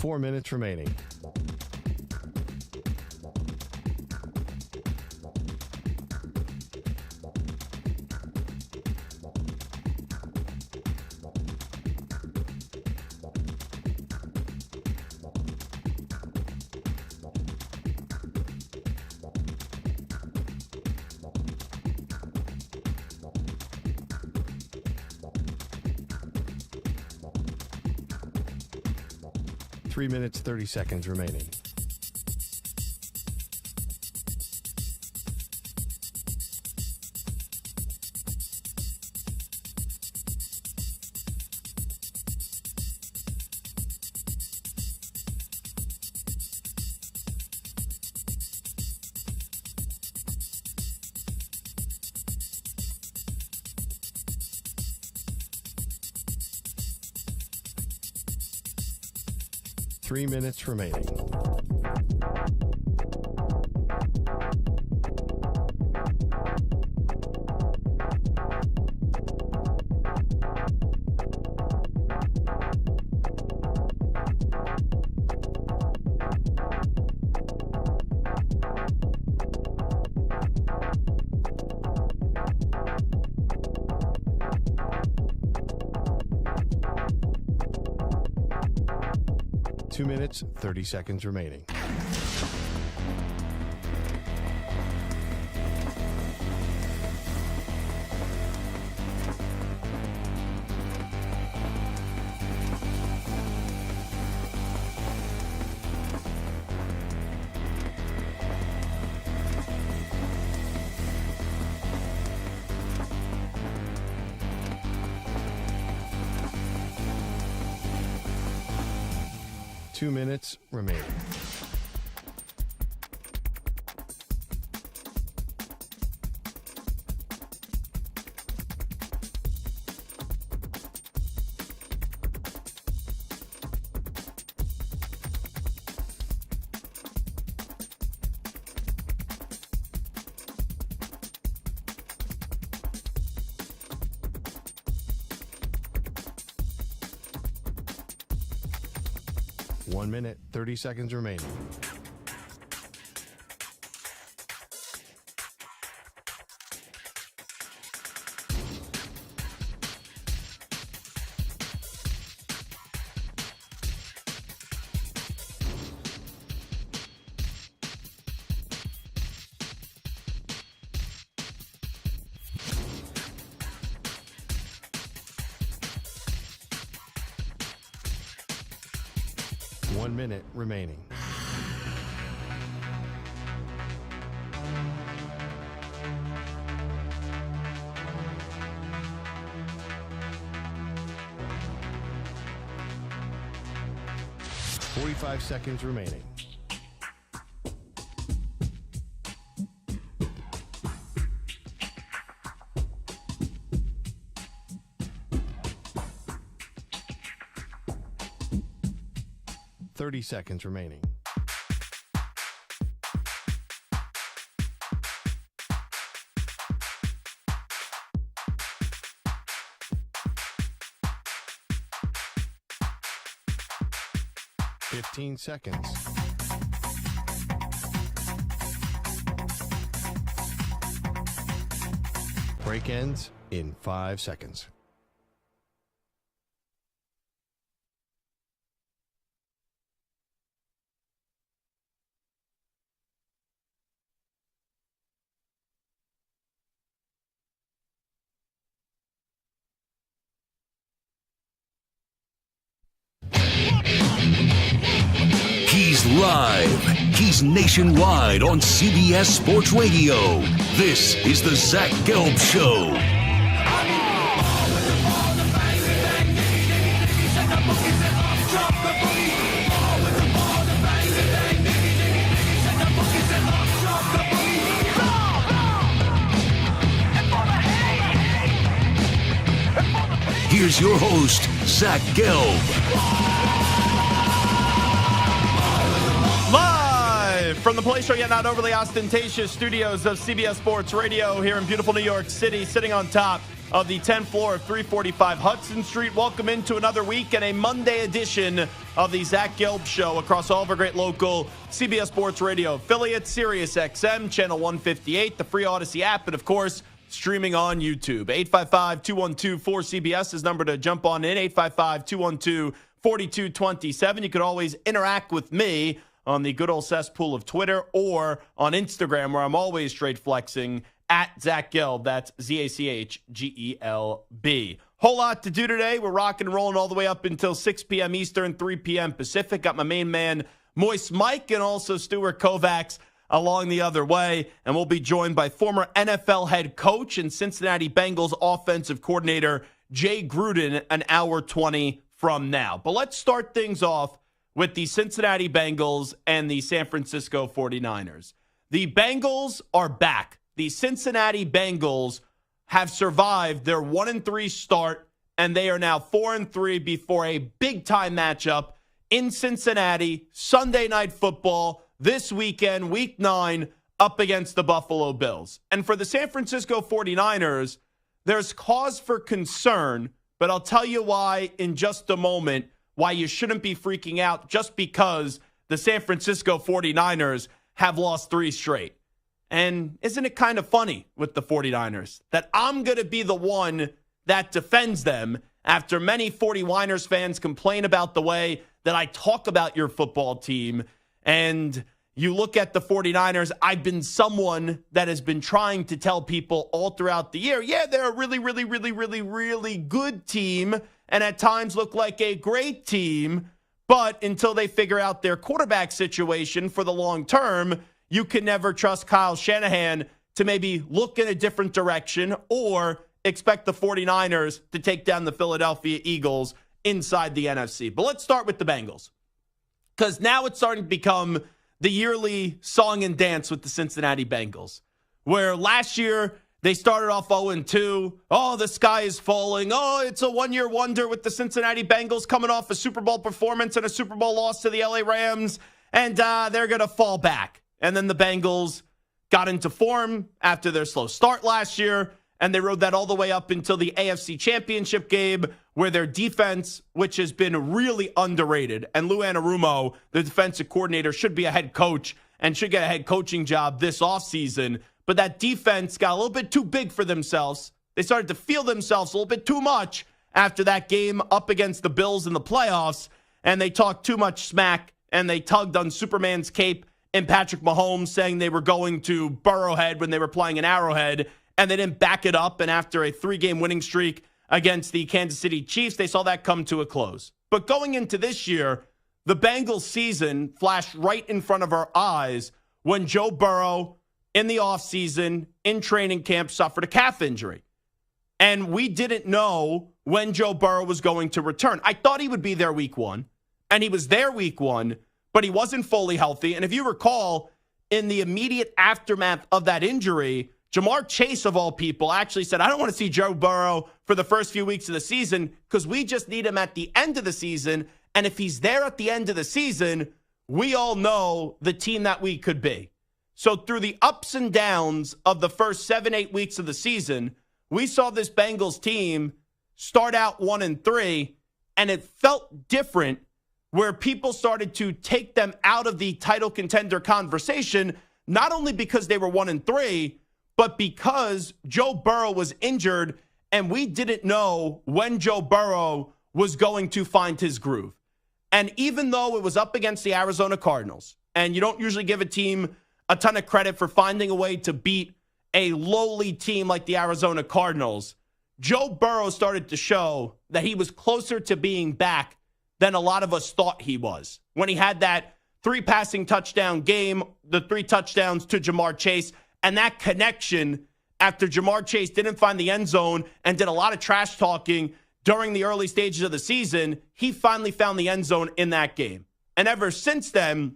4 minutes remaining. Three minutes, 30 seconds remaining. Three minutes remaining. Two minutes, 30 seconds remaining. Two minutes remaining. One minute, 30 seconds remaining. One minute remaining. Forty-five seconds remaining. Thirty seconds remaining. Fifteen seconds. Break ends in 5 seconds. He's live. He's nationwide on CBS Sports Radio. This is the Zach Gelb Show. Here's your host, Zach Gelb. From the place show yet not overly ostentatious studios of CBS Sports Radio here in beautiful New York City, sitting on top of the 10th floor of 345 Hudson Street. Welcome into another week and a Monday edition of the Zach Gelb Show across all of our great local CBS Sports Radio affiliates, Sirius XM, Channel 158, the free Odyssey app, and of course, streaming on YouTube. 855-212-4CBS is number to jump on in, 855-212-4227. You could always interact with me on the good old cesspool of Twitter or on Instagram, where I'm always straight flexing at Zach Gelb. That's ZACHGELB. Whole lot to do today. We're rocking and rolling all the way up until 6 p.m. Eastern, 3 p.m. Pacific. Got my main man, Moist Mike, and also Stuart Kovacs along the other way. And we'll be joined by former NFL head coach and Cincinnati Bengals offensive coordinator Jay Gruden an hour 20 from now. But let's start things off with the Cincinnati Bengals and the San Francisco 49ers. The Bengals are back. The Cincinnati Bengals have survived their 1-3 start, and they are now 4-3 before a big-time matchup in Cincinnati, Sunday Night Football, this weekend, Week 9, up against the Buffalo Bills. And for the San Francisco 49ers, there's cause for concern, but I'll tell you why in just a moment, why you shouldn't be freaking out just because the San Francisco 49ers have lost 3 straight. And isn't it kind of funny with the 49ers that I'm going to be the one that defends them after many 49ers fans complain about the way that I talk about your football team? And you look at the 49ers, I've been someone that has been trying to tell people all throughout the year, yeah, they're a really, really, really, really, really good team and at times look like a great team. But until they figure out their quarterback situation for the long term, you can never trust Kyle Shanahan to maybe look in a different direction or expect the 49ers to take down the Philadelphia Eagles inside the NFC. But let's start with the Bengals, because now it's starting to become the yearly song and dance with the Cincinnati Bengals, where last year they started off 0-2. Oh, the sky is falling. Oh, it's a one-year wonder with the Cincinnati Bengals coming off a Super Bowl performance and a Super Bowl loss to the LA Rams, and they're going to fall back. And then the Bengals got into form after their slow start last year, and they rode that all the way up until the AFC Championship game, where their defense, which has been really underrated, and Lou Anarumo, the defensive coordinator, should be a head coach and should get a head coaching job this offseason. But that defense got a little bit too big for themselves. They started to feel themselves a little bit too much after that game up against the Bills in the playoffs, and they talked too much smack, and they tugged on Superman's cape and Patrick Mahomes, saying they were going to Burrowhead when they were playing in Arrowhead, and they didn't back it up. And after a 3-game winning streak against the Kansas City Chiefs, they saw that come to a close. But going into this year, the Bengals season flashed right in front of our eyes when Joe Burrow, in the offseason, in training camp, suffered a calf injury. And we didn't know when Joe Burrow was going to return. I thought he would be there week 1, and he was there week 1, but he wasn't fully healthy. And if you recall, in the immediate aftermath of that injury, Jamar Chase, of all people, actually said, I don't want to see Joe Burrow for the first few weeks of the season because we just need him at the end of the season. And if he's there at the end of the season, we all know the team that we could be. So through the ups and downs of the first 7-8 weeks of the season, we saw this Bengals team start out 1-3, and it felt different, where people started to take them out of the title contender conversation, not only because they were 1-3, but because Joe Burrow was injured, and we didn't know when Joe Burrow was going to find his groove. And even though it was up against the Arizona Cardinals, and you don't usually give a team a ton of credit for finding a way to beat a lowly team like the Arizona Cardinals, Joe Burrow started to show that he was closer to being back than a lot of us thought he was. When he had that 3 passing touchdown game, the 3 touchdowns to Jamar Chase, and that connection after Jamar Chase didn't find the end zone and did a lot of trash talking during the early stages of the season, he finally found the end zone in that game. And ever since then,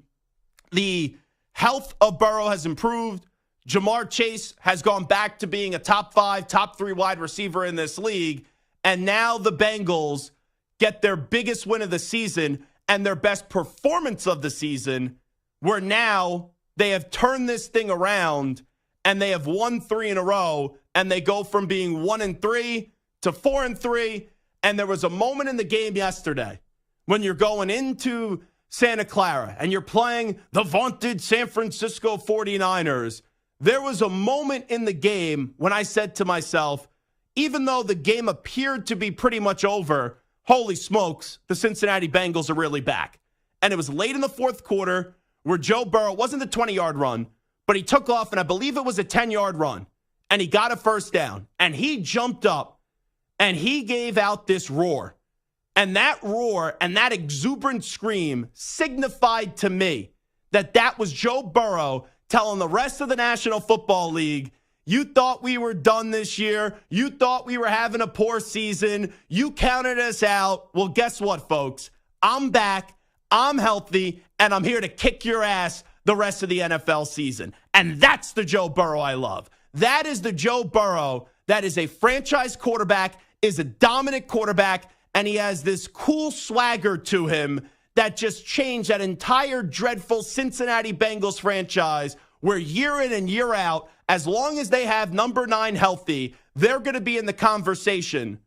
the health of Burrow has improved. Jamar Chase has gone back to being a top 5, top 3 wide receiver in this league. And now the Bengals get their biggest win of the season and their best performance of the season, where now they have turned this thing around and they have won 3 in a row. and they go from being 1-3 to 4-3. And there was a moment in the game yesterday when you're going into Santa Clara and you're playing the vaunted San Francisco 49ers. There was a moment in the game when I said to myself, even though the game appeared to be pretty much over, holy smokes, the Cincinnati Bengals are really back. And it was late in the fourth quarter where Joe Burrow, wasn't the 20-yard run, but he took off, and I believe it was a 10-yard run, and he got a first down. And he jumped up, and he gave out this roar. And that roar and that exuberant scream signified to me that that was Joe Burrow telling the rest of the National Football League, you thought we were done this year. You thought we were having a poor season. You counted us out. Well, guess what, folks? I'm back. I'm healthy, and I'm here to kick your ass the rest of the NFL season. And that's the Joe Burrow I love. That is the Joe Burrow that is a franchise quarterback, is a dominant quarterback, and he has this cool swagger to him that just changed that entire dreadful Cincinnati Bengals franchise, where year in and year out, as long as they have number 9 healthy, they're going to be in the conversation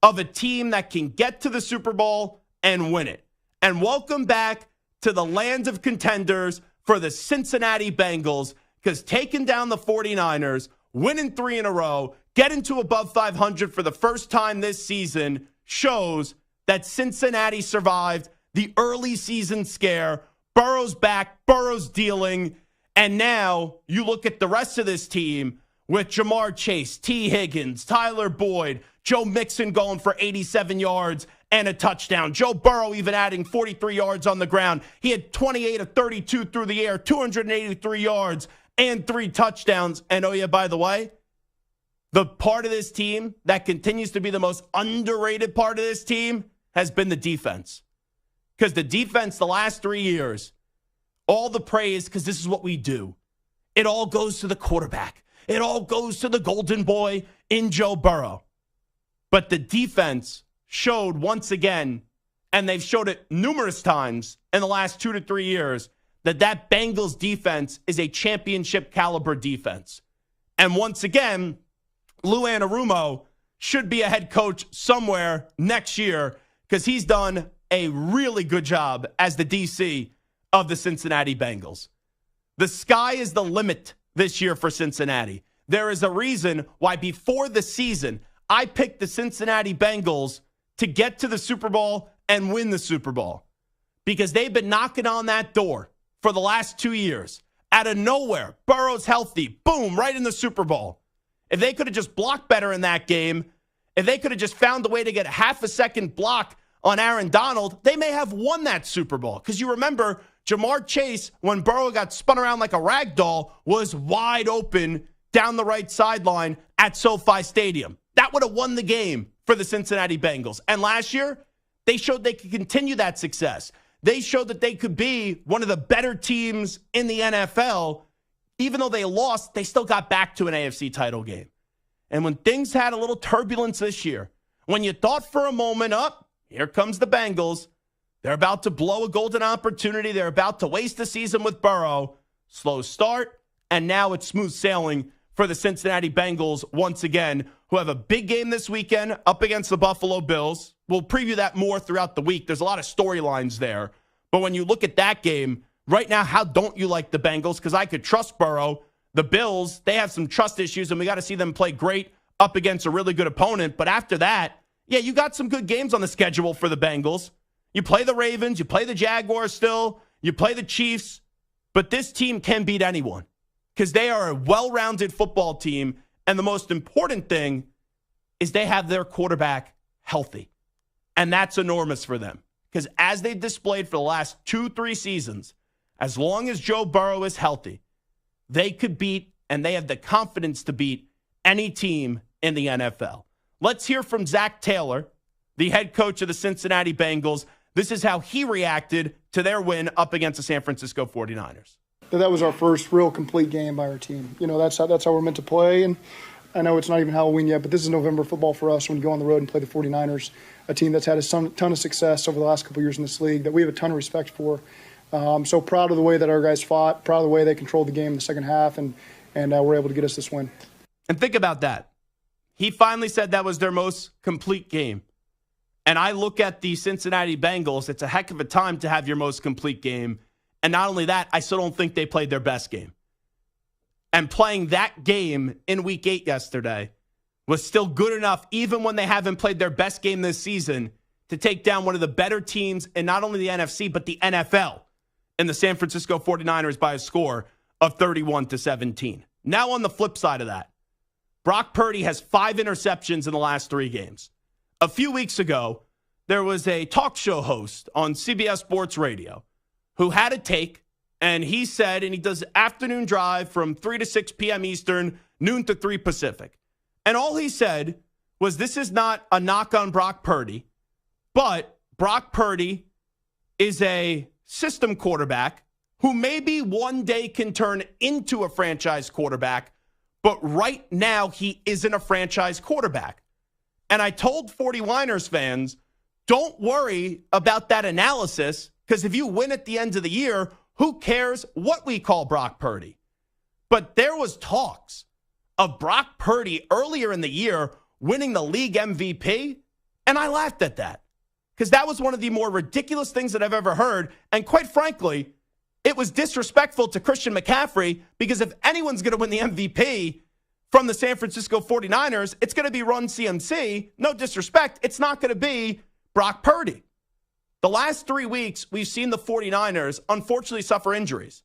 of a team that can get to the Super Bowl and win it. And welcome back to the land of contenders for the Cincinnati Bengals, because taking down the 49ers, winning 3 in a row, getting to above 500 for the first time this season shows that Cincinnati survived the early season scare. Burrow's back, Burrow's dealing, and now you look at the rest of this team with Jamar Chase, T. Higgins, Tyler Boyd, Joe Mixon going for 87 yards and a touchdown. Joe Burrow even adding 43 yards on the ground. He had 28 of 32 through the air, 283 yards and 3 touchdowns. And oh yeah, by the way, the part of this team that continues to be the most underrated part of this team has been the defense. Because the defense the last 3 years, all the praise, because this is what we do. It all goes to the quarterback. It all goes to the golden boy in Joe Burrow. But the defense showed once again, and they've showed it numerous times in the last 2 to 3 years, that Bengals defense is a championship caliber defense. And once again, Lou Anarumo should be a head coach somewhere next year, because he's done a really good job as the DC of the Cincinnati Bengals. The sky is the limit this year for Cincinnati. There is a reason why before the season, I picked the Cincinnati Bengals to get to the Super Bowl and win the Super Bowl, because they've been knocking on that door for the last 2 years. Out of nowhere, Burrow's healthy. Boom, right in the Super Bowl. If they could have just blocked better in that game, if they could have just found a way to get half a second block on Aaron Donald, they may have won that Super Bowl. Because you remember, Jamar Chase, when Burrow got spun around like a rag doll, was wide open down the right sideline at SoFi Stadium. That would have won the game for the Cincinnati Bengals. And last year, they showed they could continue that success. They showed that they could be one of the better teams in the NFL. Even though they lost, they still got back to an AFC title game. And when things had a little turbulence this year, when you thought for a moment, here comes the Bengals, they're about to blow a golden opportunity, they're about to waste the season with Burrow, slow start, and now it's smooth sailing for the Cincinnati Bengals once again, who have a big game this weekend up against the Buffalo Bills. We'll preview that more throughout the week. There's a lot of storylines there. But when you look at that game, right now, how don't you like the Bengals? Because I could trust Burrow. The Bills, they have some trust issues, and we got to see them play great up against a really good opponent. But after that, yeah, you got some good games on the schedule for the Bengals. You play the Ravens, you play the Jaguars still, you play the Chiefs. But this team can beat anyone because they are a well-rounded football team. And the most important thing is they have their quarterback healthy. And that's enormous for them. Because as they've displayed for the last 2-3 seasons, as long as Joe Burrow is healthy, they could beat, and they have the confidence to beat, any team in the NFL. Let's hear from Zach Taylor, the head coach of the Cincinnati Bengals. This is how he reacted to their win up against the San Francisco 49ers. That was our first real complete game by our team. You know, that's how we're meant to play. And I know it's not even Halloween yet, but this is November football for us when you go on the road and play the 49ers, a team that's had a ton of success over the last couple of years in this league that we have a ton of respect for. I'm so proud of the way that our guys fought, proud of the way they controlled the game in the second half, and were able to get us this win. And think about that. He finally said that was their most complete game. And I look at the Cincinnati Bengals, it's a heck of a time to have your most complete game. And not only that, I still don't think they played their best game. And playing that game in Week 8 yesterday was still good enough, even when they haven't played their best game this season, to take down one of the better teams in not only the NFC, but the NFL, in the San Francisco 49ers by a score of 31-17. Now on the flip side of that, Brock Purdy has 5 interceptions in the last 3 games. A few weeks ago, there was a talk show host on CBS Sports Radio who had a take, and he said, and he does afternoon drive from 3 to 6 p.m. Eastern, noon to 3 Pacific. And all he said was, this is not a knock on Brock Purdy, but Brock Purdy is a system quarterback who maybe one day can turn into a franchise quarterback, but right now he isn't a franchise quarterback. And I told 49ers fans, don't worry about that analysis, because if you win at the end of the year, who cares what we call Brock Purdy? But there was talks of Brock Purdy earlier in the year winning the league MVP, and I laughed at that because that was one of the more ridiculous things that I've ever heard. And quite frankly, it was disrespectful to Christian McCaffrey, because if anyone's going to win the MVP from the San Francisco 49ers, it's going to be Run CMC. No disrespect, it's not going to be Brock Purdy. The last 3 weeks, we've seen the 49ers unfortunately suffer injuries.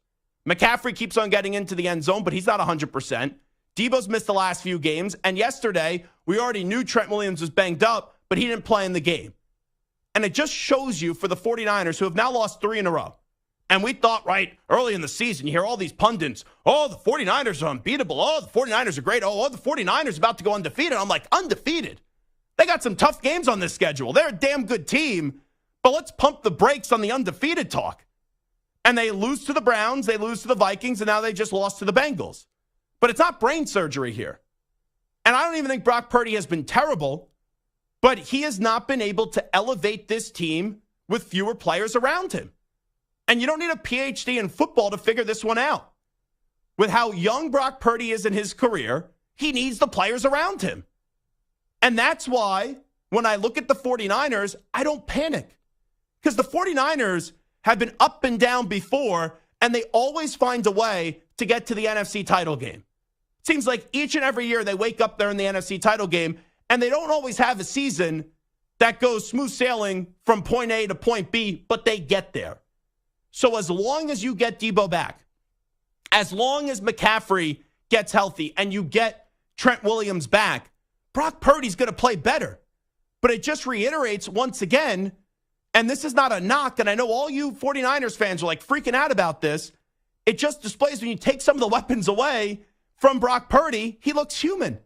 McCaffrey keeps on getting into the end zone, but he's not 100%. Debo's missed the last few games. And yesterday, we already knew Trent Williams was banged up, but he didn't play in the game. And it just shows you for the 49ers, who have now lost 3 in a row. And we thought, right, early in the season, you hear all these pundits, oh, the 49ers are unbeatable. Oh, the 49ers are great. Oh, the 49ers are about to go undefeated. I'm like, undefeated? They got some tough games on this schedule. They're a damn good team. But let's pump the brakes on the undefeated talk. And they lose to the Browns, they lose to the Vikings, and now they just lost to the Bengals. But it's not brain surgery here. And I don't even think Brock Purdy has been terrible, but he has not been able to elevate this team with fewer players around him. And you don't need a PhD in football to figure this one out. With how young Brock Purdy is in his career, he needs the players around him. And that's why when I look at the 49ers, I don't panic. Because the 49ers have been up and down before, and they always find a way to get to the NFC title game. It seems like each and every year they wake up there in the NFC title game, and they don't always have a season that goes smooth sailing from point A to point B, but they get there. So as long as you get Debo back, as long as McCaffrey gets healthy and you get Trent Williams back, Brock Purdy's going to play better. But it just reiterates once again, and this is not a knock, and I know all you 49ers fans are like freaking out about this, it just displays when you take some of the weapons away from Brock Purdy, he looks human.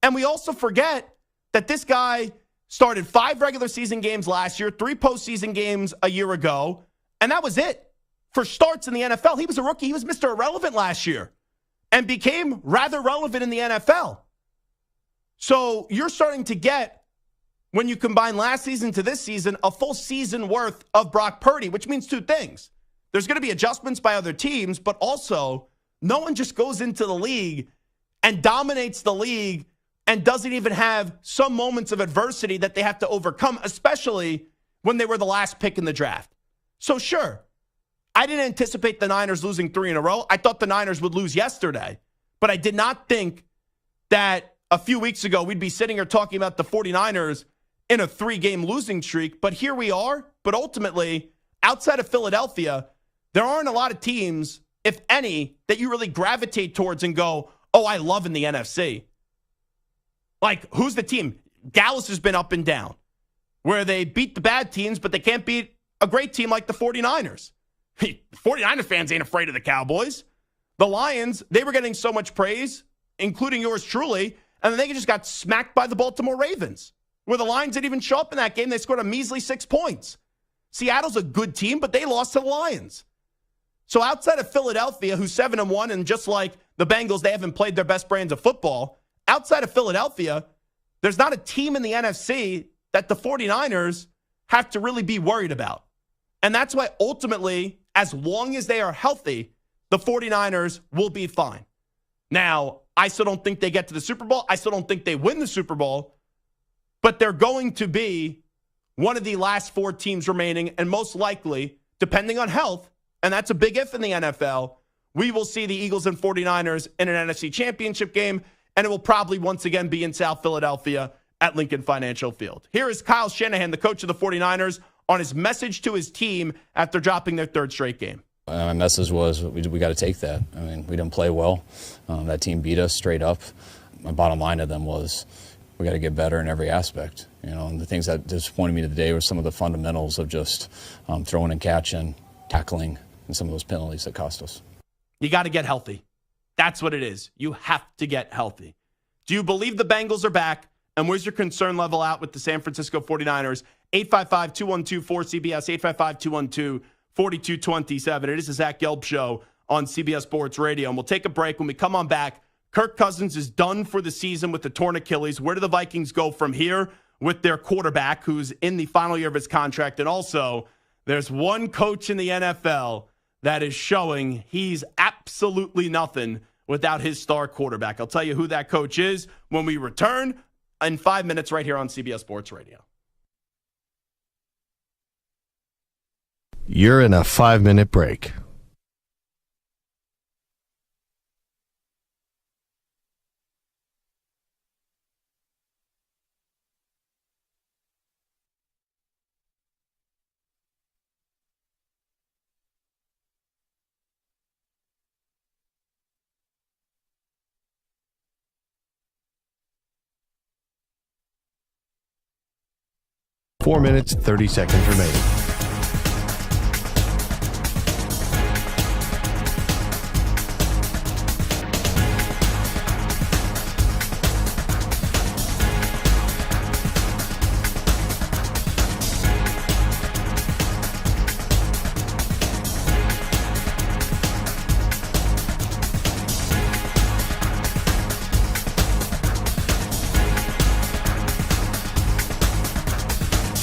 And we also forget that this guy started 5 regular season games last year, 3 postseason games a year ago, and that was it for starts in the NFL. He was a rookie. He was Mr. Irrelevant last year and became rather relevant in the NFL. So you're starting to get, when you combine last season to this season, a full season worth of Brock Purdy, which means 2 things. There's going to be adjustments by other teams, but also no one just goes into the league and dominates the league and doesn't even have some moments of adversity that they have to overcome, especially when they were the last pick in the draft. So sure, I didn't anticipate the Niners losing 3 in a row. I thought the Niners would lose yesterday, but I did not think that a few weeks ago we'd be sitting here talking about the 49ers in a 3-game losing streak. But here we are. But ultimately, outside of Philadelphia, there aren't a lot of teams, if any, that you really gravitate towards and go, oh, I love in the NFC. Like, who's the team? Dallas has been up and down, where they beat the bad teams, but they can't beat a great team like the 49ers. 49er fans ain't afraid of the Cowboys. The Lions, they were getting so much praise, including yours truly, and then they just got smacked by the Baltimore Ravens, where the Lions didn't even show up in that game. They scored a measly 6 points. Seattle's a good team, but they lost to the Lions. So outside of Philadelphia, who's 7-1, and just like the Bengals, they haven't played their best brands of football. Outside of Philadelphia, there's not a team in the NFC that the 49ers have to really be worried about. And that's why ultimately, as long as they are healthy, the 49ers will be fine. Now, I still don't think they get to the Super Bowl. I still don't think they win the Super Bowl. But they're going to be one of the last 4 teams remaining, and most likely, depending on health, and that's a big if in the NFL, we will see the Eagles and 49ers in an NFC Championship game, and it will probably once again be in South Philadelphia at Lincoln Financial Field. Here is Kyle Shanahan, the coach of the 49ers, on his message to his team after dropping their 3rd straight game. My message was we got to take that. I mean, we didn't play well. That team beat us straight up. My bottom line to them was we got to get better in every aspect. And the things that disappointed me today were some of the fundamentals of just throwing and catching, tackling, and some of those penalties that cost us. You got to get healthy. That's what it is. You have to get healthy. Do you believe the Bengals are back? And where's your concern level out with the San Francisco 49ers? 855-212-4CBS, 855-212-4227. It is the Zach Gelb Show on CBS Sports Radio. And we'll take a break. When we come on back, Kirk Cousins is done for the season with the torn Achilles. Where do the Vikings go from here with their quarterback who's in the final year of his contract? And also, there's one coach in the NFL that is showing he's absolutely nothing without his star quarterback. I'll tell you who that coach is when we return in 5 minutes right here on CBS Sports Radio. You're in a 5-minute break. Four minutes, 30 seconds remaining.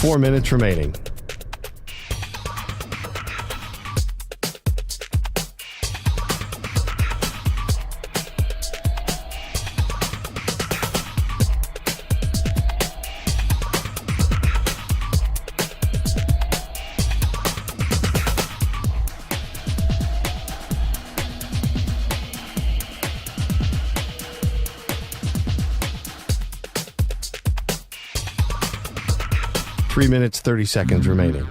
Four minutes remaining. Three minutes, 30 seconds remaining.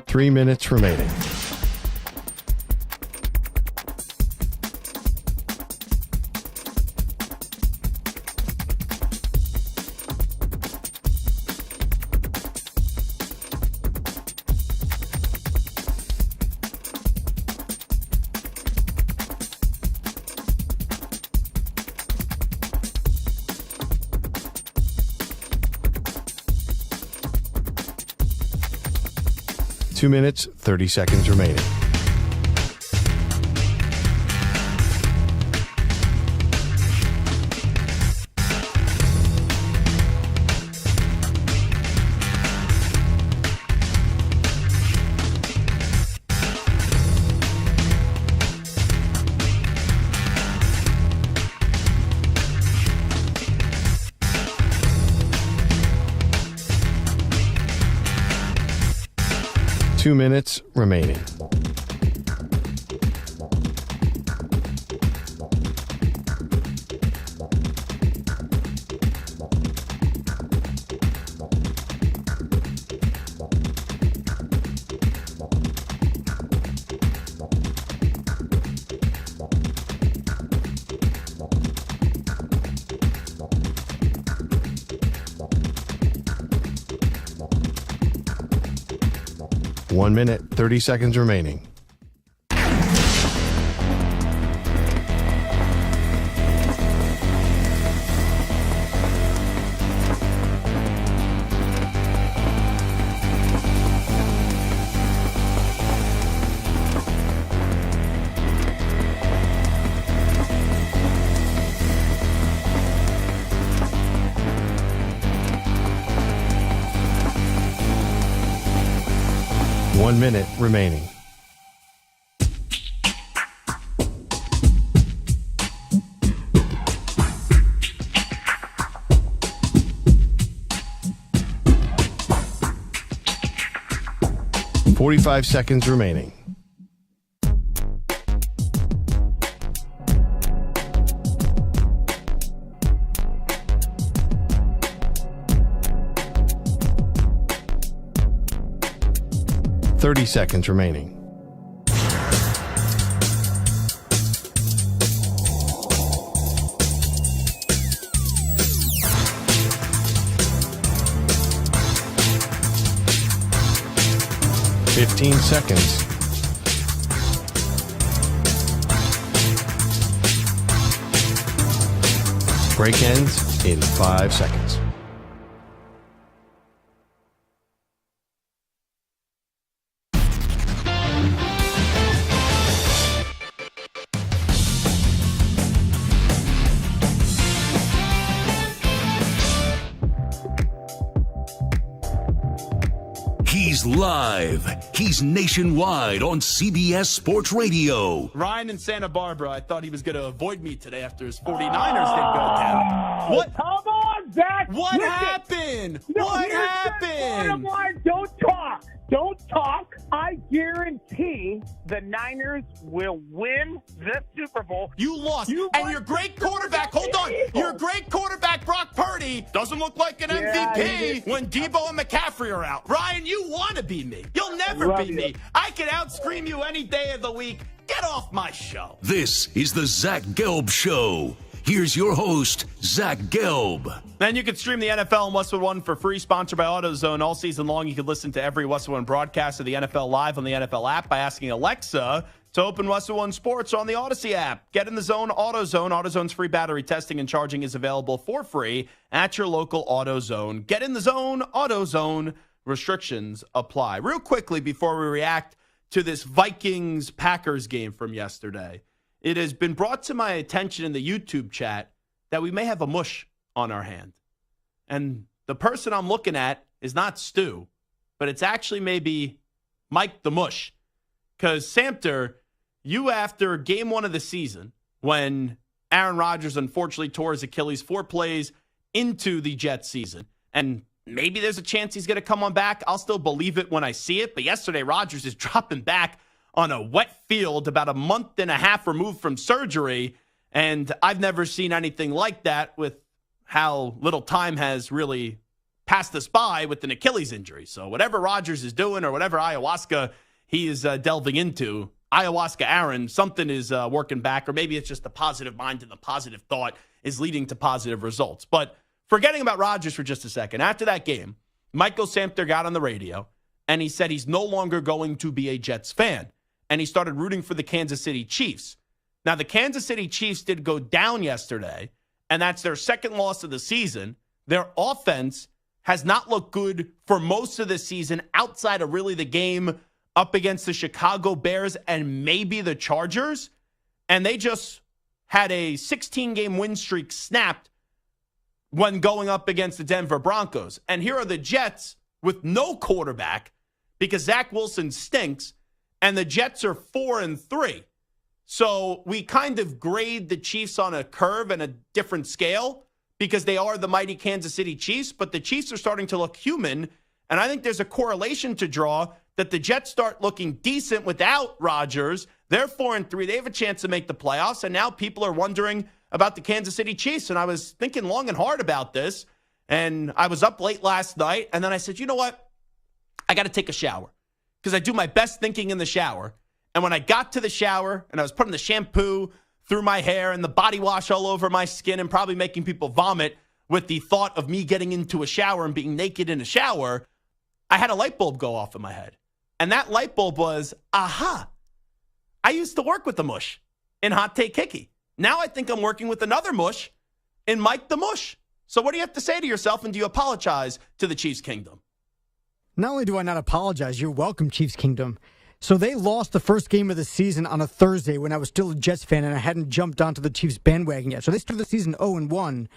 Three minutes remaining. Two minutes, 30 seconds remaining. Two minutes remaining. One minute, 30 seconds remaining. 1 minute remaining. .45 seconds remaining. .30 seconds remaining. .15 seconds. Break ends in 5 seconds. He's live. He's nationwide on CBS Sports Radio. Ryan in Santa Barbara, I thought he was going to avoid me today after his 49ers didn't go down. What? Come on, Zach. What Listen. happened? No, What here's the happened? bottom line. Don't talk. Don't talk. I guarantee the Niners will win the Super Bowl. You lost. You and won your great the quarterback, hold on. Eagles. Your great quarterback, Brock Purdy, doesn't look like an Yeah, he MVP did. when Debo and McCaffrey are out. Ryan, you want to be me. You'll never Love be you. me. I can outscream you any day of the week. Get off my show. This is the Zach Gelb Show. Here's your host, Zach Gelb. Then you can stream the NFL on Westwood One for free, sponsored by AutoZone. All season long, you can listen to every Westwood One broadcast of the NFL live on the NFL app by asking Alexa to open Westwood One Sports on the Odyssey app. Get in the zone, AutoZone. AutoZone's free battery testing and charging is available for free at your local AutoZone. Get in the zone, AutoZone. Restrictions apply. Real quickly before we react to this Vikings-Packers game from yesterday, it has been brought to my attention in the YouTube chat that we may have a mush on our hand. And the person I'm looking at is not Stu, but it's actually maybe Mike the Mush. Because, Samter, you after game one of the season, when Aaron Rodgers unfortunately tore his Achilles 4 plays into the Jets season, and maybe there's a chance he's going to come on back. I'll still believe it when I see it. But yesterday, Rodgers is dropping back on a wet field about a month and a half removed from surgery. And I've never seen anything like that with how little time has really passed us by with an Achilles injury. So whatever Rodgers is doing or whatever ayahuasca he is delving into, ayahuasca Aaron, something is working back. Or maybe it's just the positive mind and the positive thought is leading to positive results. But forgetting about Rodgers for just a second, after that game, Michael Samter got on the radio and he said he's no longer going to be a Jets fan. And he started rooting for the Kansas City Chiefs. Now, the Kansas City Chiefs did go down yesterday, and that's their second loss of the season. Their offense has not looked good for most of the season outside of really the game up against the Chicago Bears and maybe the Chargers. And they just had a 16-game win streak snapped when going up against the Denver Broncos. And here are the Jets with no quarterback because Zach Wilson stinks, and the Jets are 4-3. So we kind of grade the Chiefs on a curve and a different scale because they are the mighty Kansas City Chiefs, but the Chiefs are starting to look human, and I think there's a correlation to draw that the Jets start looking decent without Rodgers. They're 4-3. They have a chance to make the playoffs, and now people are wondering about the Kansas City Chiefs, and I was thinking long and hard about this, and I was up late last night, and then I said, you know what? I got to take a shower because I do my best thinking in the shower. And when I got to the shower and I was putting the shampoo through my hair and the body wash all over my skin and probably making people vomit with the thought of me getting into a shower and being naked in a shower, I had a light bulb go off in my head. And that light bulb was, aha, I used to work with the mush in Hot Take Hickey. Now I think I'm working with another mush in Mike the Mush. So what do you have to say to yourself, and do you apologize to the Chiefs Kingdom? Not only do I not apologize, you're welcome, Chiefs Kingdom. So they lost the first game of the season on a Thursday when I was still a Jets fan and I hadn't jumped onto the Chiefs bandwagon yet. So they started the season 0-1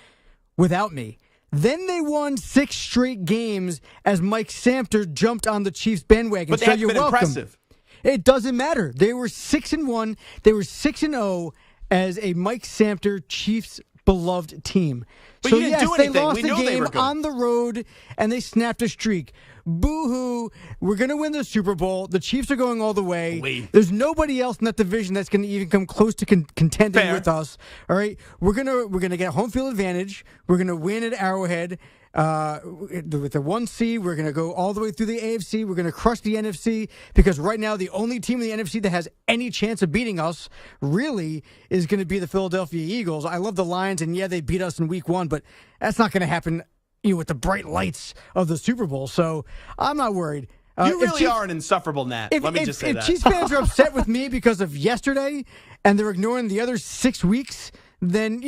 without me. Then they won 6 straight games as Mike Samter jumped on the Chiefs bandwagon. But they so haven't you're been welcome. impressive. It doesn't matter. They were 6-1. They were 6-0 as a Mike Samter Chiefs beloved team. But so you didn't yes, do they anything. lost We the knew they game were good. on the road and they snapped a streak. Boo-hoo. We're going to win the Super Bowl. The Chiefs are going all the way. Wait. There's nobody else in that division that's going to even come close to contending Fair. with us. All right? We're going to get home field advantage. We're going to win at Arrowhead. With the 1 seed, we're going to go all the way through the AFC. We're going to crush the NFC because right now the only team in the NFC that has any chance of beating us really is going to be the Philadelphia Eagles. I love the Lions, and yeah, they beat us in week 1, but that's not going to happen with the bright lights of the Super Bowl. So I'm not worried. You really are an insufferable gnat. Let me just say that. If Chiefs fans are upset with me because of yesterday and they're ignoring the other 6 weeks, then,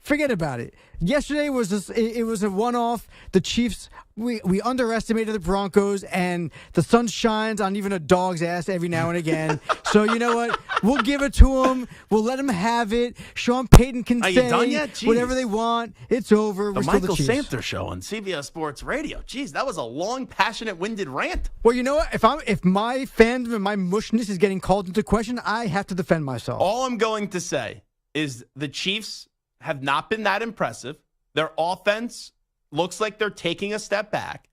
forget about it. Yesterday was it was a one-off. The Chiefs, we underestimated the Broncos, and the sun shines on even a dog's ass every now and again. So you know what? We'll give it to them. We'll let them have it. Sean Payton can Are you say done yet? Jeez. whatever they want. It's over. The We're still Michael the Chiefs. Samter Show on CBS Sports Radio. Jeez, that was a long, passionate, winded rant. Well, you know what? If my fandom and my mushness is getting called into question, I have to defend myself. All I'm going to say is the Chiefs have not been that impressive. Their offense looks like they're taking a step back.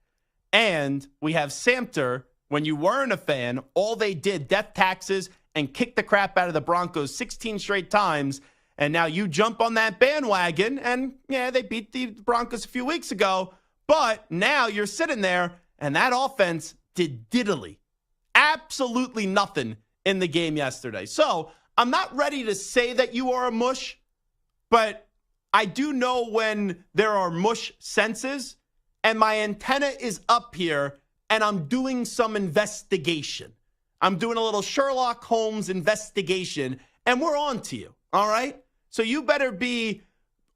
And we have Samter. When you weren't a fan, all they did, death taxes, and kick the crap out of the Broncos 16 straight times. And now you jump on that bandwagon. And, yeah, they beat the Broncos a few weeks ago. But now you're sitting there, and that offense did diddly. Absolutely nothing in the game yesterday. So I'm not ready to say that you are a mush, but I do know when there are mush senses, and my antenna is up here, and I'm doing some investigation. I'm doing a little Sherlock Holmes investigation, and we're on to you, all right? So you better be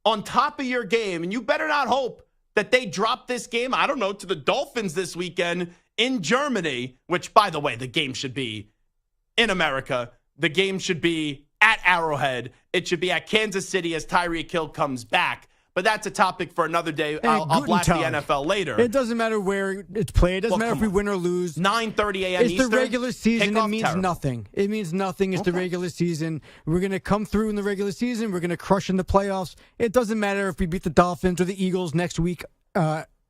on top of your game, and you better not hope that they drop this game, I don't know, to the Dolphins this weekend in Germany, which, by the way, the game should be in America. The game should be at Arrowhead. It should be at Kansas City as Tyreek Hill comes back. But that's a topic for another day. I'll blast the NFL later. It doesn't matter where it's played. It doesn't matter if we win or lose. 9:30 a.m. It's Eastern. the regular season. It means terrible. nothing. It means nothing. It's the regular season. We're going to come through in the regular season. We're going to crush in the playoffs. It doesn't matter if we beat the Dolphins or the Eagles next week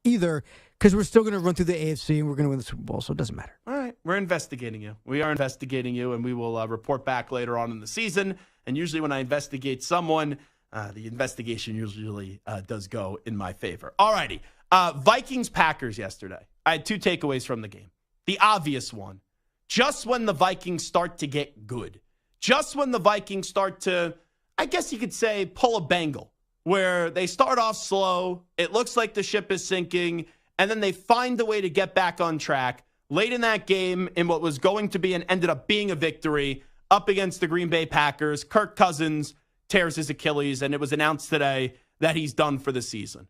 either, because we're still going to run through the AFC and we're going to win the Super Bowl, so it doesn't matter. All right. We're investigating you. We are investigating you, and we will report back later on in the season. And usually when I investigate someone, the investigation usually does go in my favor. All righty. Vikings-Packers yesterday. I had 2 takeaways from the game. The obvious one, just when the Vikings start to get good, just when the Vikings start to, I guess you could say, pull a Bengal, where they start off slow, it looks like the ship is sinking, and then they find a way to get back on track. Late in that game, in what was going to be and ended up being a victory up against the Green Bay Packers, Kirk Cousins tears his Achilles, and it was announced today that he's done for the season.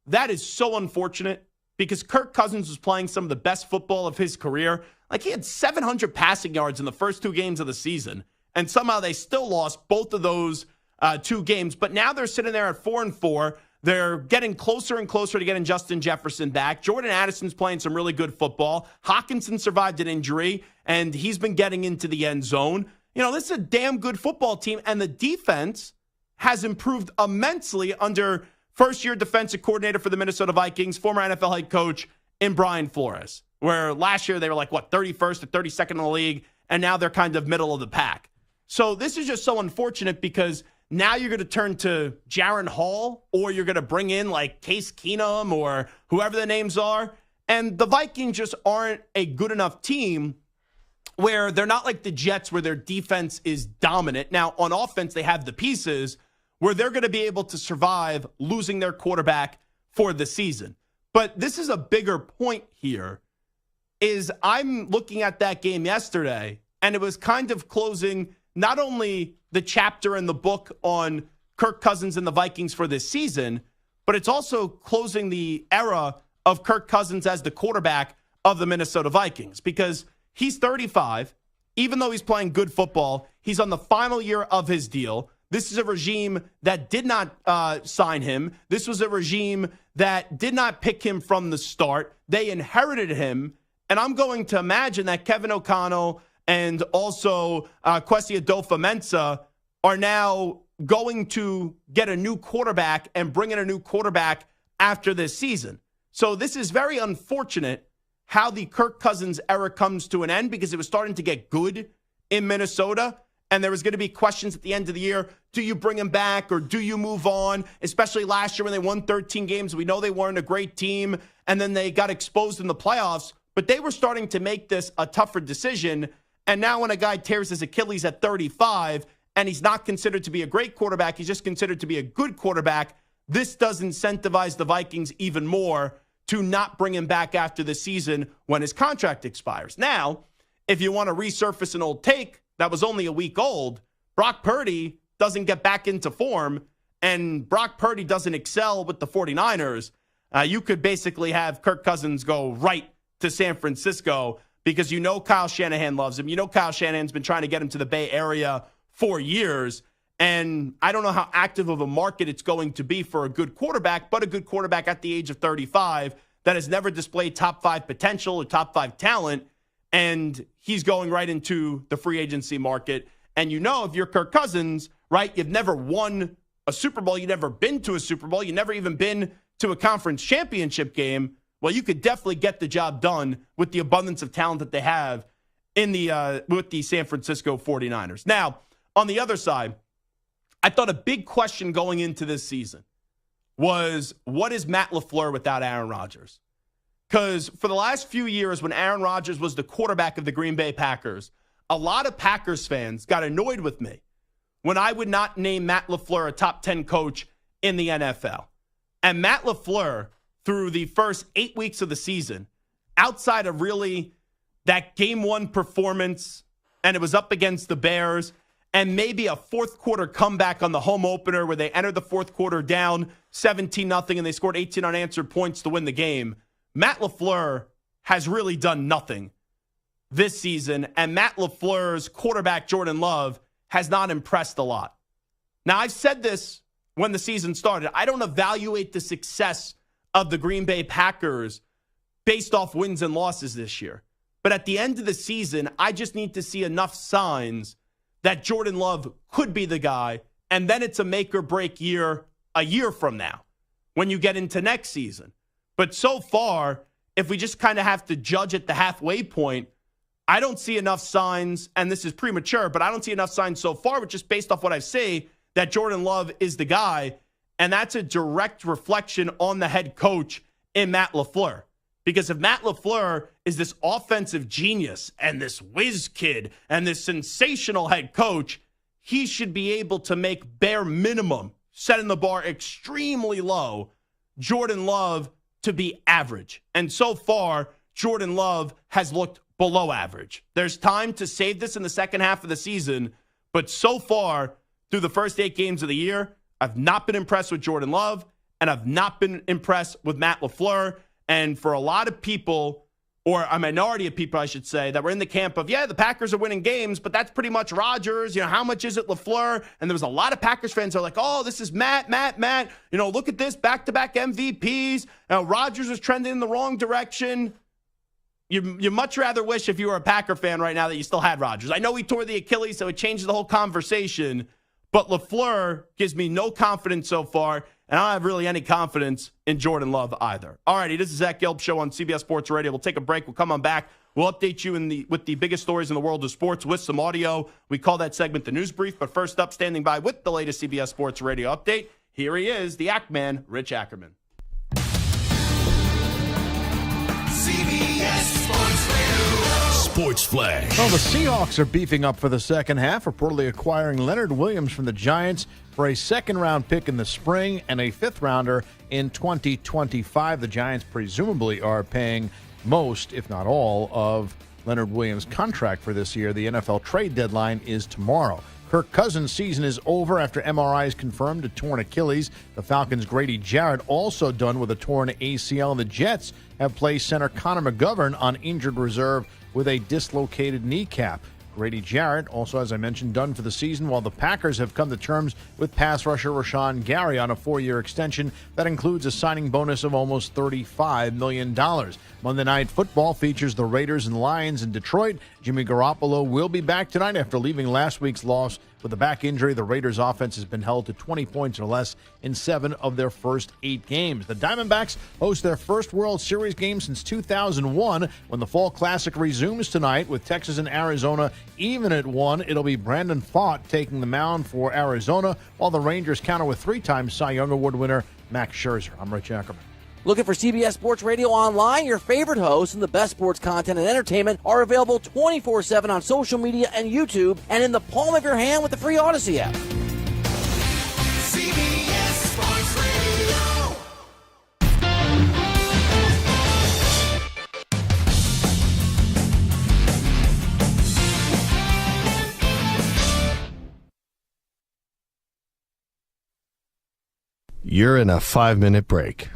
That is so unfortunate because Kirk Cousins was playing some of the best football of his career. Like, he had 700 passing yards in the first 2 games of the season, and somehow they still lost both of those 2 games. But now they're sitting there at 4-4. They're getting closer and closer to getting Justin Jefferson back. Jordan Addison's playing some really good football. Hockenson survived an injury, and he's been getting into the end zone. This is a damn good football team, and the defense has improved immensely under first-year defensive coordinator for the Minnesota Vikings, former NFL head coach in Brian Flores, where last year they were 31st or 32nd in the league, and now they're kind of middle of the pack. So this is just so unfortunate because now you're going to turn to Jaron Hall, or you're going to bring in Case Keenum or whoever the names are, and the Vikings just aren't a good enough team where they're not like the Jets where their defense is dominant. Now, on offense, they have the pieces where they're going to be able to survive losing their quarterback for the season. But this is a bigger point here, is I'm looking at that game yesterday, and it was kind of closing not only the chapter in the book on Kirk Cousins and the Vikings for this season, but it's also closing the era of Kirk Cousins as the quarterback of the Minnesota Vikings, because he's 35. Even though he's playing good football, he's on the final year of his deal. This is a regime that did not sign him. This was a regime that did not pick him from the start. They inherited him. And I'm going to imagine that Kevin O'Connell and also Kwesi Adolfo-Mensah are now going to get a new quarterback and bring in a new quarterback after this season. So this is very unfortunate how the Kirk Cousins era comes to an end, because it was starting to get good in Minnesota. And there was going to be questions at the end of the year. Do you bring him back or do you move on? Especially last year when they won 13 games. We know they weren't a great team, and then they got exposed in the playoffs. But they were starting to make this a tougher decision. And now when a guy tears his Achilles at 35 and he's not considered to be a great quarterback, he's just considered to be a good quarterback, this does incentivize the Vikings even more to not bring him back after the season when his contract expires. Now, if you want to resurface an old take that was only a week old, Brock Purdy doesn't get back into form and Brock Purdy doesn't excel with the 49ers, you could basically have Kirk Cousins go right to San Francisco, because you know Kyle Shanahan loves him. You know Kyle Shanahan's been trying to get him to the Bay Area for years. And I don't know how active of a market it's going to be for a good quarterback, but a good quarterback at the age of 35 that has never displayed top 5 potential or top 5 talent. And he's going right into the free agency market. And you know, if you're Kirk Cousins, right, you've never won a Super Bowl. You've never been to a Super Bowl. You've never even been to a conference championship game. Well, you could definitely get the job done with the abundance of talent that they have in the with the San Francisco 49ers. Now, on the other side, I thought a big question going into this season was, what is Matt LaFleur without Aaron Rodgers? Because for the last few years, when Aaron Rodgers was the quarterback of the Green Bay Packers, a lot of Packers fans got annoyed with me when I would not name Matt LaFleur a top 10 coach in the NFL. And Matt LaFleur, through the first 8 weeks of the season, outside of really that game 1 performance, and it was up against the Bears, and maybe a fourth quarter comeback on the home opener where they entered the fourth quarter down 17-0 and they scored 18 unanswered points to win the game, Matt LaFleur has really done nothing this season, and Matt LaFleur's quarterback, Jordan Love, has not impressed a lot. Now, I've said this when the season started. I don't evaluate the success of the Green Bay Packers based off wins and losses this year. But at the end of the season, I just need to see enough signs that Jordan Love could be the guy, and then it's a make or break year a year from now when you get into next season. But so far, if we just kind of have to judge at the halfway point, I don't see enough signs, and this is premature, but I don't see enough signs so far, but just based off what I say, that Jordan Love is the guy. And that's a direct reflection on the head coach in Matt LaFleur. Because if Matt LaFleur is this offensive genius and this whiz kid and this sensational head coach, he should be able to make bare minimum, setting the bar extremely low, Jordan Love to be average. And so far, Jordan Love has looked below average. There's time to save this in the second half of the season, but so far, through the first 8 games of the year, I've not been impressed with Jordan Love, and I've not been impressed with Matt LaFleur. And for a lot of people, or a minority of people, I should say, that were in the camp of, yeah, the Packers are winning games, but that's pretty much Rodgers. You know, how much is it LaFleur? And there was a lot of Packers fans who are like, oh, this is Matt. You know, look at this, back-to-back MVPs. Rodgers was trending in the wrong direction. You much rather wish, if you were a Packer fan right now, that you still had Rodgers. I know he tore the Achilles, so it changes the whole conversation. But LaFleur gives me no confidence so far, and I don't have really any confidence in Jordan Love either. All righty, this is Zach Gelb Show on CBS Sports Radio. We'll take a break. We'll come on back. We'll update you with the biggest stories in the world of sports with some audio. We call that segment the News Brief. But first up, standing by with the latest CBS Sports Radio update, here he is, the Act Man, Rich Ackerman. CBS Sports Radio. Sports Flash. Well, the Seahawks are beefing up for the second half, reportedly acquiring Leonard Williams from the Giants for a second-round pick in the spring and a fifth-rounder in 2025. The Giants presumably are paying most, if not all, of Leonard Williams' contract for this year. The NFL trade deadline is tomorrow. Kirk Cousins' season is over after MRIs confirmed a torn Achilles. The Falcons' Grady Jarrett also done with a torn ACL, and the Jets have placed center Connor McGovern on injured reserve with a dislocated kneecap. Grady Jarrett, also, as I mentioned, done for the season, while the Packers have come to terms with pass rusher Rashawn Gary on a 4-year extension that includes a signing bonus of almost $35 million. Monday Night Football features the Raiders and Lions in Detroit. Jimmy Garoppolo will be back tonight after leaving last week's loss with a back injury. The Raiders' offense has been held to 20 points or less in 7 of their first 8 games. The Diamondbacks host their first World Series game since 2001 when the Fall Classic resumes tonight with Texas and Arizona even at 1. It'll be Brandon Pfaadt taking the mound for Arizona, while the Rangers counter with 3-time Cy Young Award winner Max Scherzer. I'm Rich Ackerman. Looking for CBS Sports Radio online? Your favorite hosts and the best sports content and entertainment are available 24/7 on social media and YouTube, and in the palm of your hand with the free Odyssey app. CBS Sports Radio. You're in a 5-minute break.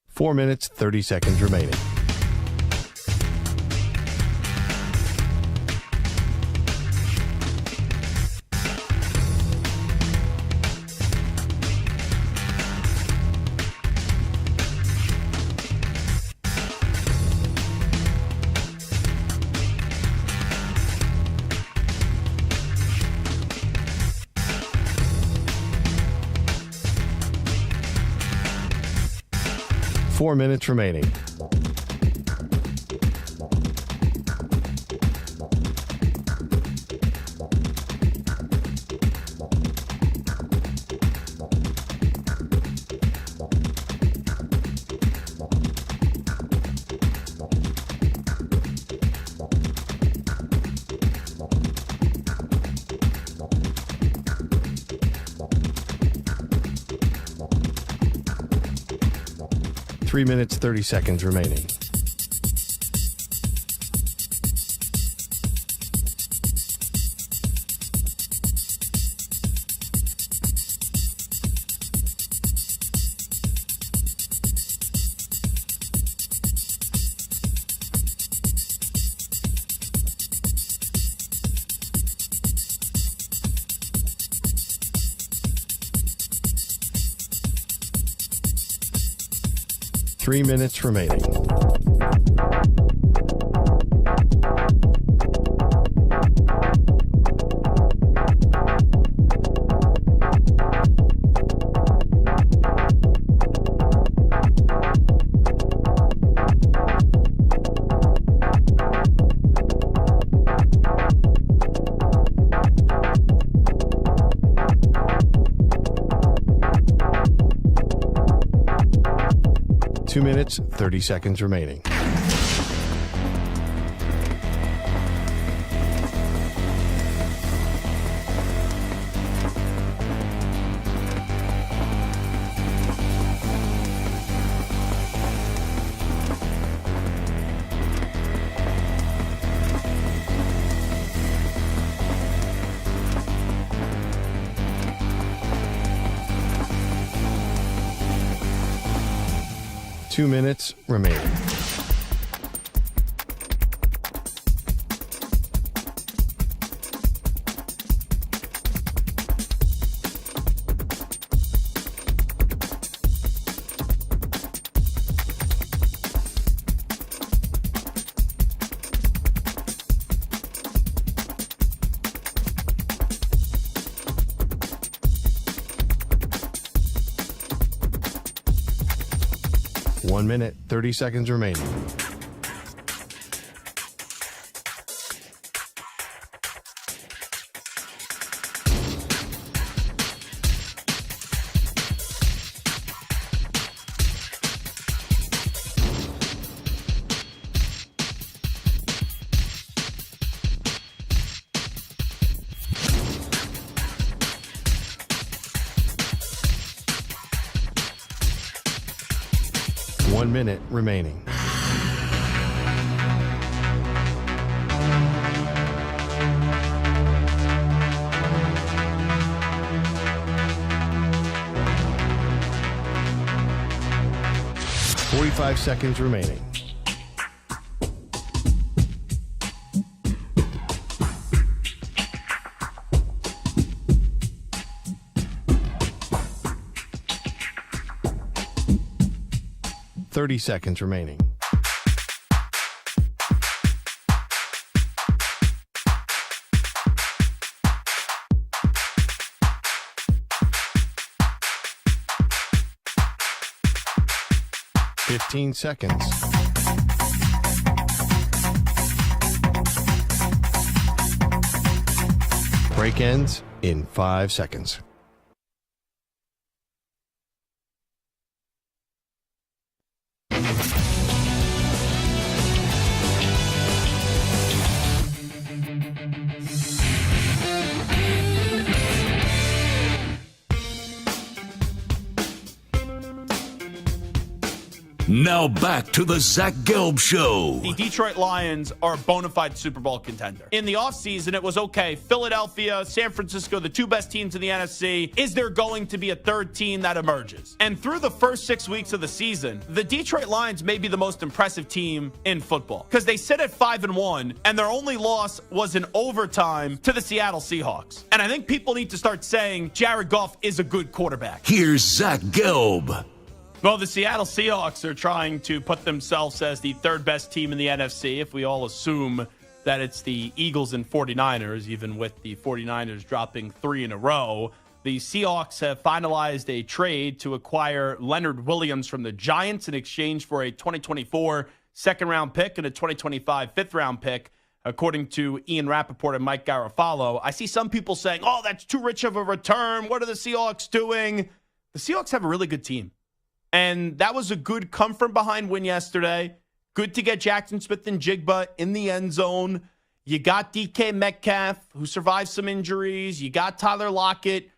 Four minutes, 30 seconds remaining. Four minutes remaining. Three minutes, 30 seconds remaining. Three minutes remaining. Two minutes, 30 seconds remaining. Two minutes remaining. One minute, 30 seconds remaining. 1 minute remaining. Five seconds remaining. Seconds remaining. Seconds. Break ends in 5 seconds. Now back to the Zach Gelb Show. The Detroit Lions are a bona fide Super Bowl contender. In the offseason, it was okay. Philadelphia, San Francisco, the two best teams in the NFC. Is there going to be a third team that emerges? And through the first 6 weeks of the season, the Detroit Lions may be the most impressive team in football because they sit at 5-1, and their only loss was in overtime to the Seattle Seahawks. And I think people need to start saying Jared Goff is a good quarterback. Here's Zach Gelb. Well, the Seattle Seahawks are trying to put themselves as the third best team in the NFC, if we all assume that it's the Eagles and 49ers, even with the 49ers dropping 3 in a row. The Seahawks have finalized a trade to acquire Leonard Williams from the Giants in exchange for a 2024 second-round pick and a 2025 fifth-round pick, according to Ian Rappaport and Mike Garafolo. I see some people saying, oh, that's too rich of a return. What are the Seahawks doing? The Seahawks have a really good team. And that was a good come-from-behind win yesterday. Good to get Jackson Smith and Jigba in the end zone. You got DK Metcalf, who survived some injuries. You got Tyler Lockett.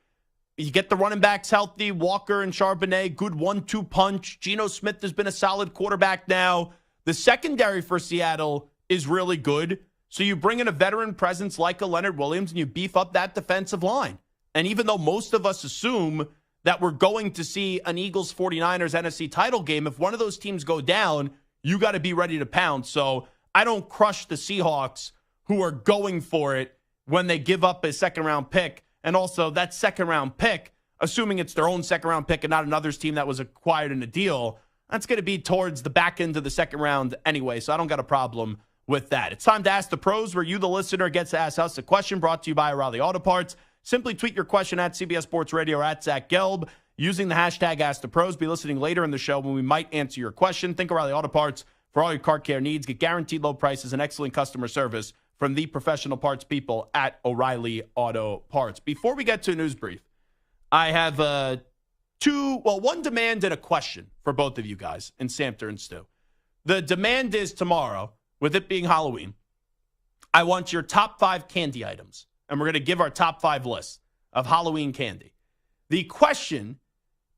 You get the running backs healthy. Walker and Charbonnet, good 1-2 punch. Geno Smith has been a solid quarterback now. The secondary for Seattle is really good. So you bring in a veteran presence like a Leonard Williams, and you beef up that defensive line. And even though most of us assume that we're going to see an Eagles-49ers NFC title game, if one of those teams go down, you got to be ready to pound. So I don't crush the Seahawks, who are going for it when they give up a second-round pick. And also that second-round pick, assuming it's their own second-round pick and not another's team that was acquired in a deal, that's going to be towards the back end of the second round anyway. So I don't got a problem with that. It's time to Ask the Pros, where you, the listener, gets to ask us a question, brought to you by O'Reilly Auto Parts. Simply tweet your question at CBS Sports Radio or at Zach Gelb using the hashtag #AskThePros. Be listening later in the show when we might answer your question. Think O'Reilly Auto Parts for all your car care needs. Get guaranteed low prices and excellent customer service from the professional parts people at O'Reilly Auto Parts. Before we get to a news brief, I have one demand and a question for both of you guys in Samter and Stu. The demand is tomorrow, with it being Halloween, I want your top 5 candy items. And we're going to give our top 5 lists of Halloween candy. The question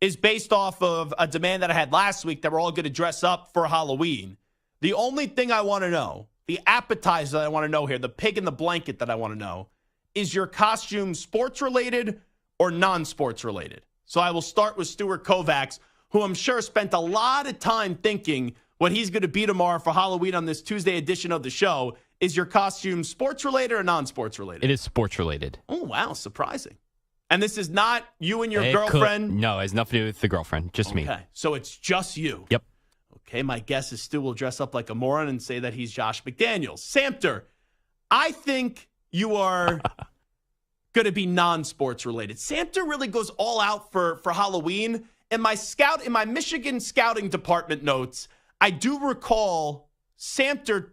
is based off of a demand that I had last week that we're all going to dress up for Halloween. The only thing I want to know, the appetizer that I want to know here, the pig in the blanket that I want to know, is your costume sports-related or non-sports-related? So I will start with Stuart Kovacs, who I'm sure spent a lot of time thinking what he's going to be tomorrow for Halloween on this Tuesday edition of the show. Is your costume sports-related or non-sports-related? It is sports-related. Oh, wow. Surprising. And this is not you and your girlfriend? No, it has nothing to do with the girlfriend. Just me. Okay. So it's just you. Yep. Okay. My guess is Stu will dress up like a moron and say that he's Josh McDaniels. Samter, I think you are going to be non-sports-related. Samter really goes all out for Halloween. In my Michigan scouting department notes, I do recall Samter,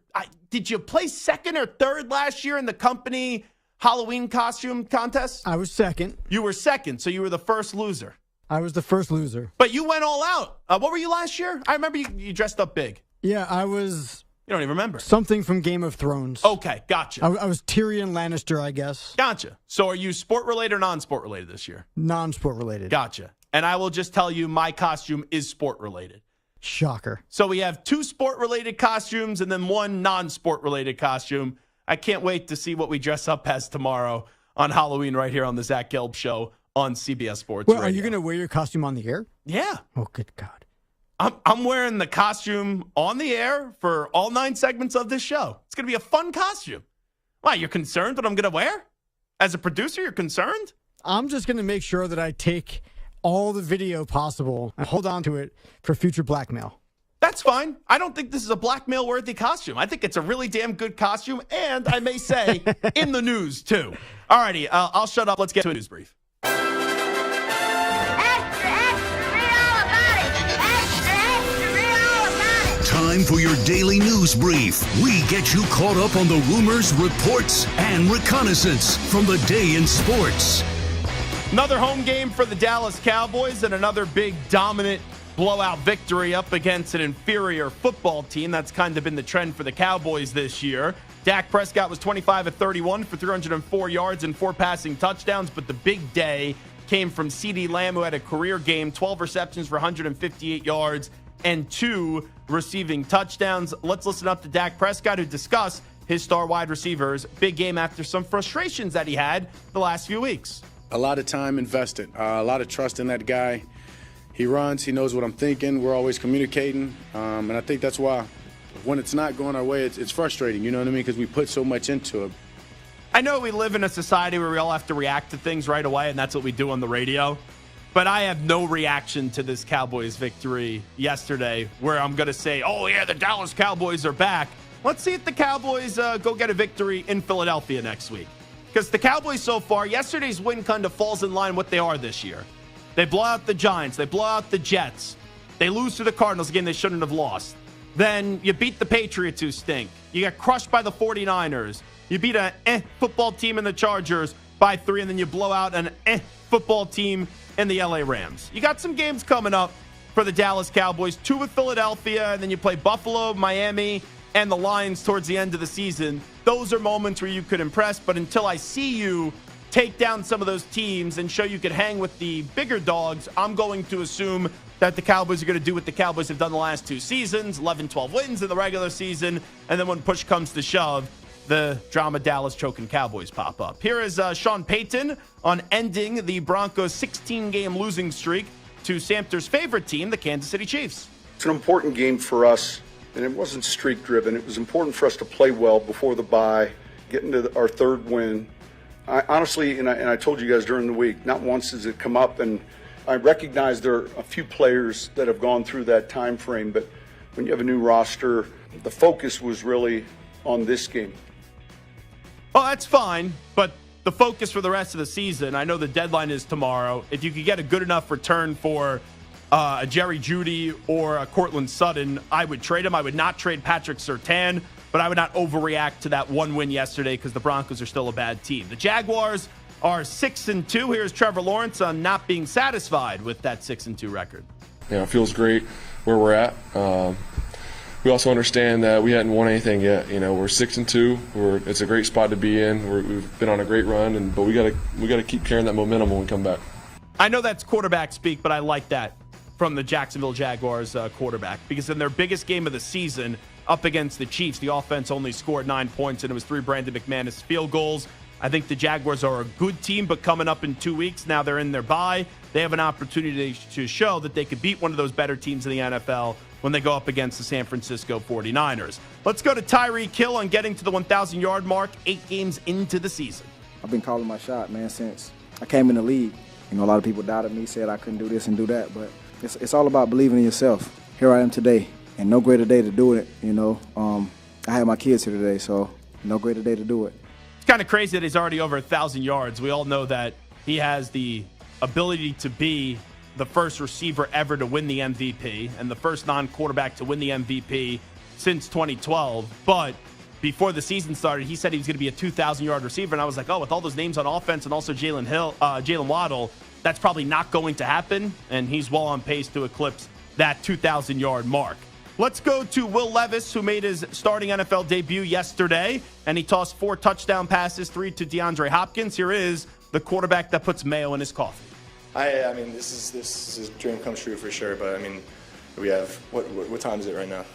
did you play second or third last year in the company Halloween costume contest? I was second. You were second, so you were the first loser. I was the first loser. But you went all out. What were you last year? I remember you dressed up big. Yeah, I was... You don't even remember. Something from Game of Thrones. Okay, gotcha. I was Tyrion Lannister, I guess. Gotcha. So are you sport-related or non-sport-related this year? Non-sport related. Gotcha. And I will just tell you my costume is sport-related. Shocker. So we have 2 sport-related costumes and then 1 non-sport-related costume. I can't wait to see what we dress up as tomorrow on Halloween right here on the Zach Gelb Show on CBS Sports Well, Radio. are you going to wear your costume on the air? Yeah. Oh, good God. I'm wearing the costume on the air for all 9 segments of this show. It's going to be a fun costume. Why, you're concerned what I'm going to wear? As a producer, you're concerned? I'm just going to make sure that I take all the video possible and hold on to it for future blackmail. That's fine. I don't think this is a blackmail-worthy costume. I think it's a really damn good costume, and I may say, in the news, too. All righty, I'll shut up. Let's get to a news brief. Time for your daily news brief. We get you caught up on the rumors, reports, and reconnaissance from the day in sports. Another home game for the Dallas Cowboys and another big dominant blowout victory up against an inferior football team. That's kind of been the trend for the Cowboys this year. Dak Prescott was 25 of 31 for 304 yards and 4 passing touchdowns, but the big day came from CeeDee Lamb, who had a career game, 12 receptions for 158 yards and 2 receiving touchdowns. Let's listen up to Dak Prescott, who discussed his star wide receivers' big game after some frustrations that he had the last few weeks. A lot of time invested, a lot of trust in that guy. He runs, he knows what I'm thinking. We're always communicating, and I think that's why when it's not going our way, it's frustrating, you know what I mean, because we put so much into it. I know we live in a society where we all have to react to things right away, and that's what we do on the radio. But I have no reaction to this Cowboys victory yesterday where I'm going to say, oh, yeah, the Dallas Cowboys are back. Let's see if the Cowboys go get a victory in Philadelphia next week. Because the Cowboys so far, yesterday's win kind of falls in line with what they are this year. They blow out the Giants. They blow out the Jets. They lose to the Cardinals, again, they shouldn't have lost. Then you beat the Patriots, who stink. You got crushed by the 49ers. You beat an football team in the Chargers by 3, and then you blow out an football team in the LA Rams. You got some games coming up for the Dallas Cowboys, 2 with Philadelphia, and then you play Buffalo, Miami, and the Lions towards the end of the season. Those are moments where you could impress, but until I see you take down some of those teams and show you could hang with the bigger dogs, I'm going to assume that the Cowboys are going to do what the Cowboys have done the last 2 seasons, 11-12 wins in the regular season, and then when push comes to shove, the drama Dallas choking Cowboys pop up. Here is Sean Payton on ending the Broncos' 16-game losing streak to Samter's favorite team, the Kansas City Chiefs. It's an important game for us, and it wasn't streak-driven. It was important for us to play well before the bye, get into our 3rd win. I honestly, and I told you guys during the week, not once does it come up, and I recognize there are a few players that have gone through that time frame, but when you have a new roster, the focus was really on this game. Oh, that's fine, but the focus for the rest of the season, I know the deadline is tomorrow. If you could get a good enough return for a Jerry Jeudy or a Cortland Sutton, I would trade him. I would not trade Patrick Surtain, but I would not overreact to that 1 win yesterday because the Broncos are still a bad team. The Jaguars are 6-2. Here's Trevor Lawrence on not being satisfied with that 6-2 record. Yeah, it feels great where we're at. We also understand that we hadn't won anything yet. You know, we're 6-2. It's a great spot to be in. We've been on a great run, but we gotta keep carrying that momentum when we come back. I know that's quarterback speak, but I like that from the Jacksonville Jaguars quarterback, because in their biggest game of the season up against the Chiefs, the offense only scored 9 points, and it was 3 Brandon McManus field goals. I think the Jaguars are a good team, but coming up in 2 weeks, now they're in their bye. They have an opportunity to show that they could beat one of those better teams in the NFL when they go up against the San Francisco 49ers. Let's go to Tyreek Hill on getting to the 1,000-yard mark 8 games into the season. I've been calling my shot, man, since I came in the league. You know, a lot of people doubted me, said I couldn't do this and do that, but it's all about believing in yourself. Here I am today, and no greater day to do it, you know. I have my kids here today, so no greater day to do it. It's kind of crazy that he's already over 1,000 yards. We all know that he has the ability to be the first receiver ever to win the MVP and the first non-quarterback to win the MVP since 2012. But before the season started, he said he was going to be a 2,000-yard receiver, and I was like, oh, with all those names on offense and also Jalen Waddle, that's probably not going to happen, and he's well on pace to eclipse that 2,000-yard mark. Let's go to Will Levis, who made his starting NFL debut yesterday, and he tossed 4 touchdown passes, 3 to DeAndre Hopkins. Here is the quarterback that puts mayo in his coffee. I mean, this is a dream come true for sure. But I mean, We have, what time is it right now?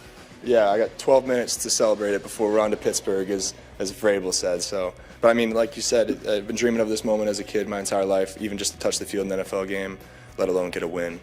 Yeah, I got 12 minutes to celebrate it before we're on to Pittsburgh, as Vrabel said. So, but I mean, like you said, I've been dreaming of this moment as a kid my entire life. Even just to touch the field in an NFL game, let alone get a win,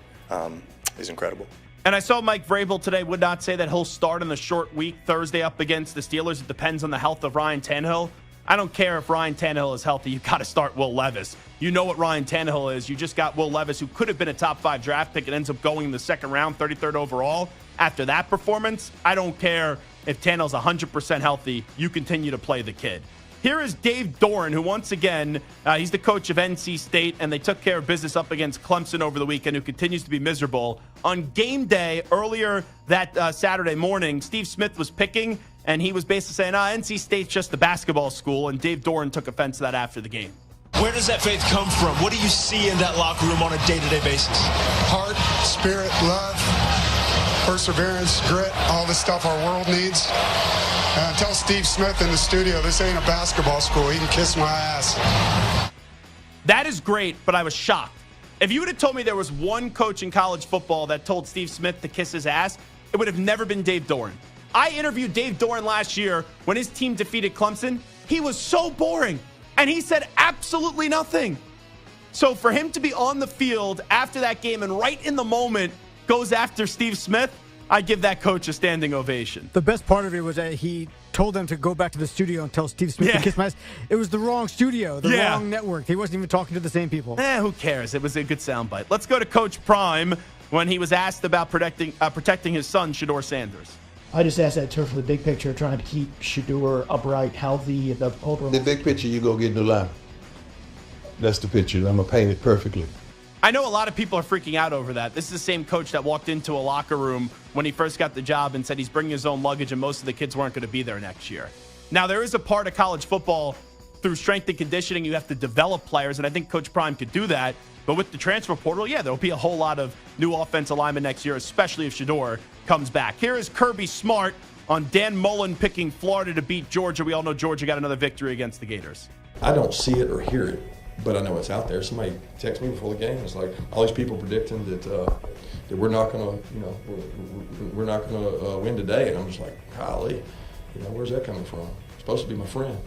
is incredible. And I saw Mike Vrabel today would not say that he'll start in the short week Thursday up against the Steelers. It depends on the health of Ryan Tannehill. I don't care if Ryan Tannehill is healthy. You've got to start Will Levis. You know what Ryan Tannehill is. You just got Will Levis, who could have been a top 5 draft pick and ends up going in the second round, 33rd overall. After that performance, I don't care if Tannehill's 100% healthy. You continue to play the kid. Here is Dave Doran, who once again, he's the coach of NC State, and they took care of business up against Clemson over the weekend, who continues to be miserable. On game day earlier that Saturday morning, Steve Smith was picking, and he was basically saying, NC State's just a basketball school, and Dave Doran took offense to that after the game. Where does that faith come from? What do you see in that locker room on a day-to-day basis? Heart, spirit, love, perseverance, grit, all the stuff our world needs. And tell Steve Smith in the studio, this ain't a basketball school. He can kiss my ass. That is great, but I was shocked. If you would have told me there was one coach in college football that told Steve Smith to kiss his ass, it would have never been Dave Doran. I interviewed Dave Doran last year when his team defeated Clemson. He was so boring, and he said absolutely nothing. So for him to be on the field after that game and right in the moment goes after Steve Smith, I give that coach a standing ovation. The best part of it was that he told them to go back to the studio and tell Steve Smith to kiss my ass. It was the wrong studio, the wrong network. He wasn't even talking to the same people. Who cares? It was a good soundbite. Let's go to Coach Prime when he was asked about protecting his son, Shedeur Sanders. I just asked that too for the big picture, trying to keep Shedeur upright, healthy. The big picture, you go get new line. That's the picture. I'm going to paint it perfectly. I know a lot of people are freaking out over that. This is the same coach that walked into a locker room when he first got the job and said he's bringing his own luggage and most of the kids weren't going to be there next year. Now, there is a part of college football through strength and conditioning. You have to develop players, and I think Coach Prime could do that. But with the transfer portal, there'll be a whole lot of new offensive linemen next year, especially if Shedeur comes back. Here is Kirby Smart on Dan Mullen picking Florida to beat Georgia. We all know Georgia got another victory against the Gators. I don't see it or hear it, but I know it's out there. Somebody texted me before the game. It's like all these people predicting that we're not going to, we're not going to win today, and I'm just like, golly, where's that coming from? It's supposed to be my friend.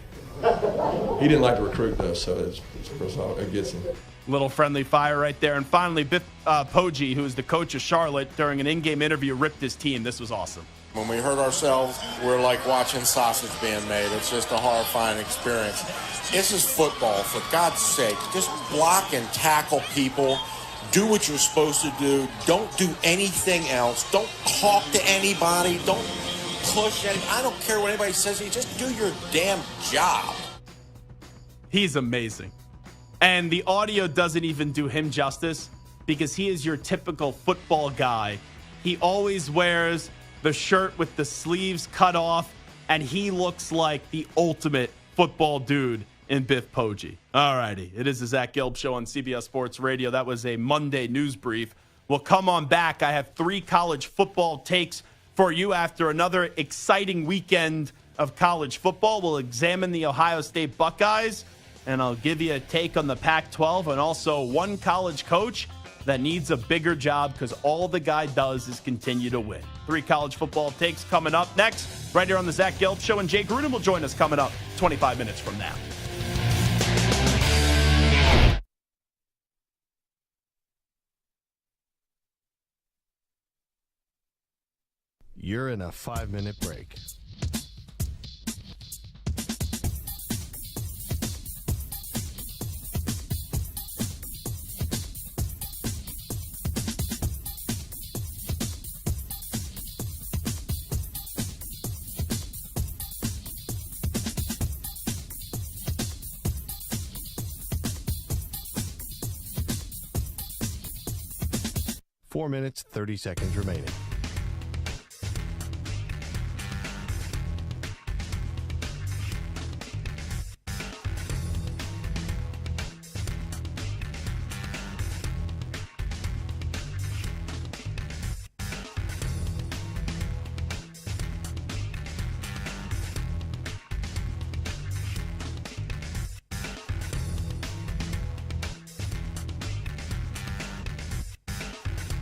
He didn't like to recruit though, so it gets him. Little friendly fire right there. And finally, Biff Poggi, who is the coach of Charlotte, during an in-game interview, ripped his team. This was awesome. When we hurt ourselves, we're like watching sausage being made. It's just a horrifying experience. This is football, for God's sake. Just block and tackle people. Do what you're supposed to do. Don't do anything else. Don't talk to anybody. Don't push anybody. I don't care what anybody says. You just do your damn job. He's amazing. And the audio doesn't even do him justice because he is your typical football guy. He always wears the shirt with the sleeves cut off, and he looks like the ultimate football dude in Biff Poggi. All righty. It is the Zach Gelb Show on CBS Sports Radio. That was a Monday news brief. We'll come on back. I have 3 college football takes for you after another exciting weekend of college football. We'll examine the Ohio State Buckeyes, and I'll give you a take on the Pac-12 and also one college coach that needs a bigger job because all the guy does is continue to win. 3 college football takes coming up next, right here on the Zach Gelb Show, and Jay Gruden will join us coming up 25 minutes from now. You're in a 5-minute break. Four minutes, 30 seconds remaining.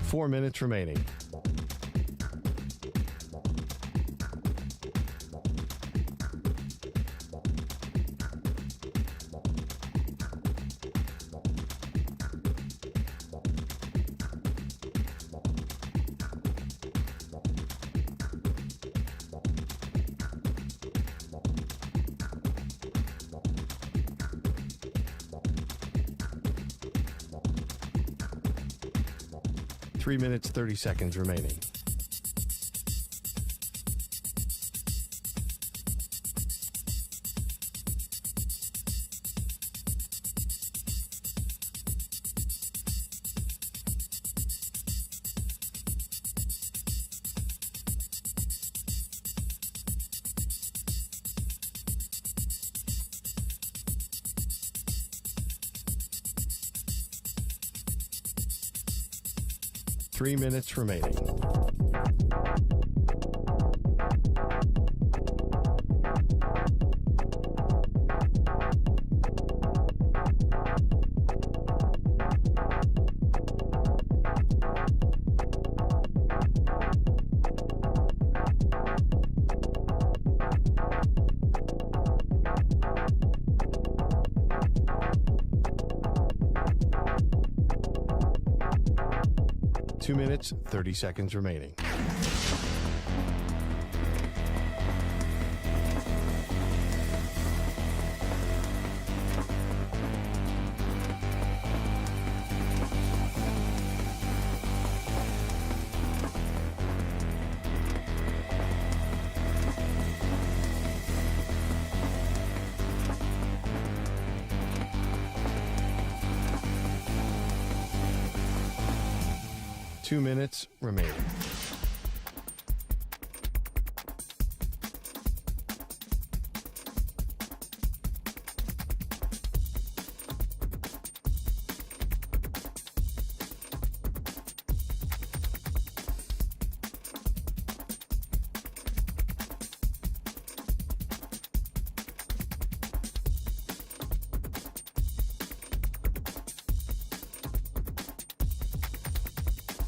Four minutes remaining. 3 minutes, 30 seconds remaining. Three minutes remaining. Two minutes, 30 seconds remaining. Two minutes remaining.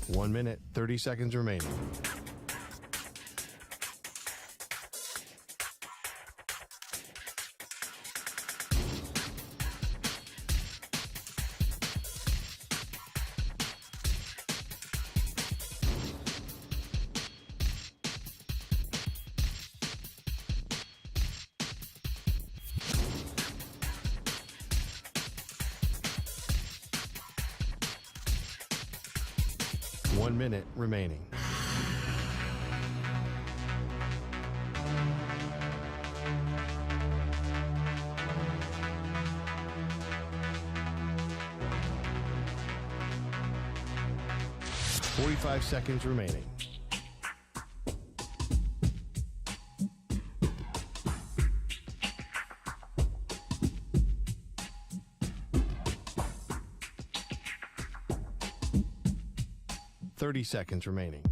One minute, 30 seconds remaining. One minute remaining. Forty-five seconds remaining. Seconds remaining.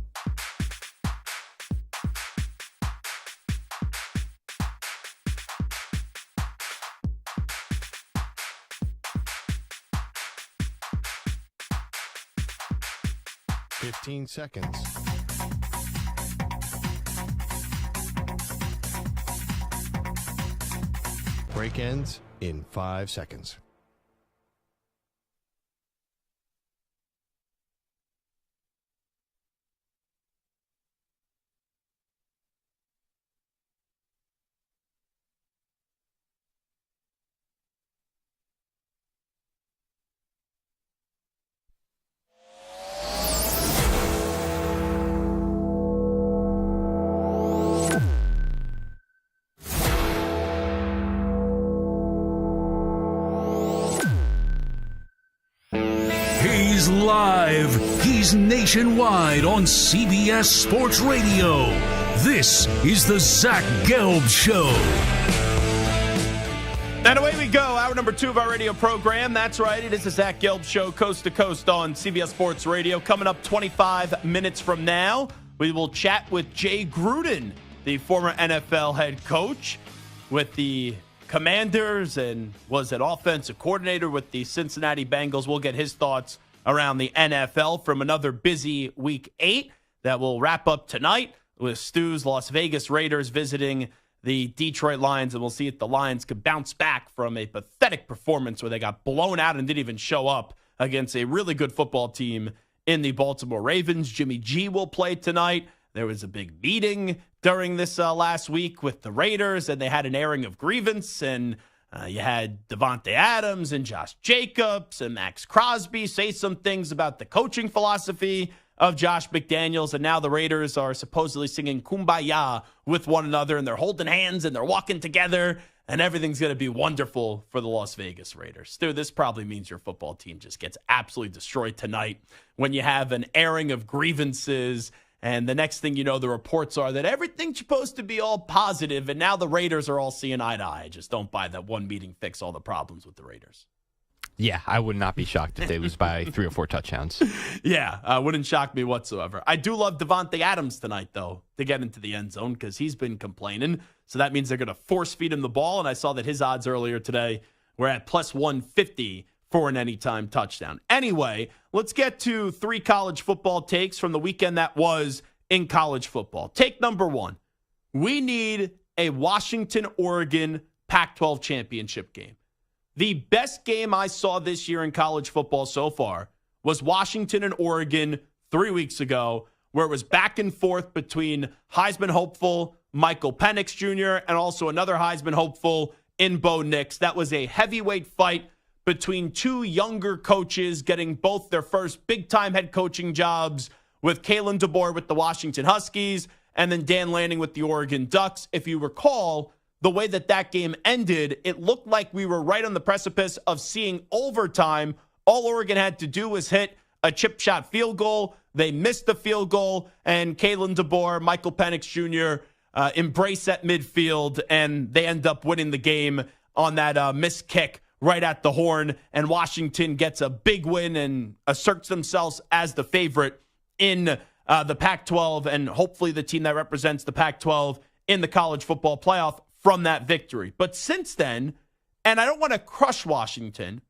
Fifteen seconds. Break ends in 5 seconds. He's live. He's nationwide on CBS Sports Radio. This is the Zach Gelb Show. And away we go. Hour number 2 of our radio program. That's right. It is the Zach Gelb Show, coast to coast on CBS Sports Radio. Coming up 25 minutes from now, we will chat with Jay Gruden, the former NFL head coach with the Commanders and was an offensive coordinator with the Cincinnati Bengals. We'll get his thoughts around the NFL from another busy Week 8 that will wrap up tonight with Stu's Las Vegas Raiders visiting the Detroit Lions, and we'll see if the Lions could bounce back from a pathetic performance where they got blown out and didn't even show up against a really good football team in the Baltimore Ravens. Jimmy G will play tonight. There was a big meeting during this last week with the Raiders, and they had an airing of grievance, and you had Devontae Adams and Josh Jacobs and Max Crosby say some things about the coaching philosophy of Josh McDaniels, and now the Raiders are supposedly singing Kumbaya with one another, and they're holding hands, and they're walking together, and everything's going to be wonderful for the Las Vegas Raiders. Stu, this probably means your football team just gets absolutely destroyed tonight when you have an airing of grievances, and the next thing you know, the reports are that everything's supposed to be all positive, and now the Raiders are all seeing eye to eye. I just don't buy that one meeting fix all the problems with the Raiders. Yeah, I would not be shocked if they lose by 3 or 4 touchdowns. Yeah, wouldn't shock me whatsoever. I do love Devontae Adams tonight, though, to get into the end zone because he's been complaining. So that means they're going to force feed him the ball. And I saw that his odds earlier today were at plus 150 for an anytime touchdown. Anyway, let's get to 3 college football takes from the weekend that was in college football. Take number 1. We need a Washington-Oregon Pac-12 championship game. The best game I saw this year in college football so far was Washington and Oregon 3 weeks ago, where it was back and forth between Heisman hopeful Michael Penix Jr. and also another Heisman hopeful in Bo Nix. That was a heavyweight fight between 2 younger coaches getting both their first big-time head coaching jobs, with Kalen DeBoer with the Washington Huskies and then Dan Lanning with the Oregon Ducks. If you recall, the way that game ended, it looked like we were right on the precipice of seeing overtime. All Oregon had to do was hit a chip shot field goal. They missed the field goal, and Kalen DeBoer, Michael Penix Jr. Embrace at midfield, and they end up winning the game on that missed kick right at the horn, and Washington gets a big win and asserts themselves as the favorite in the Pac-12, and hopefully the team that represents the Pac-12 in the college football playoff from that victory. But since then, and I don't want to crush Washington,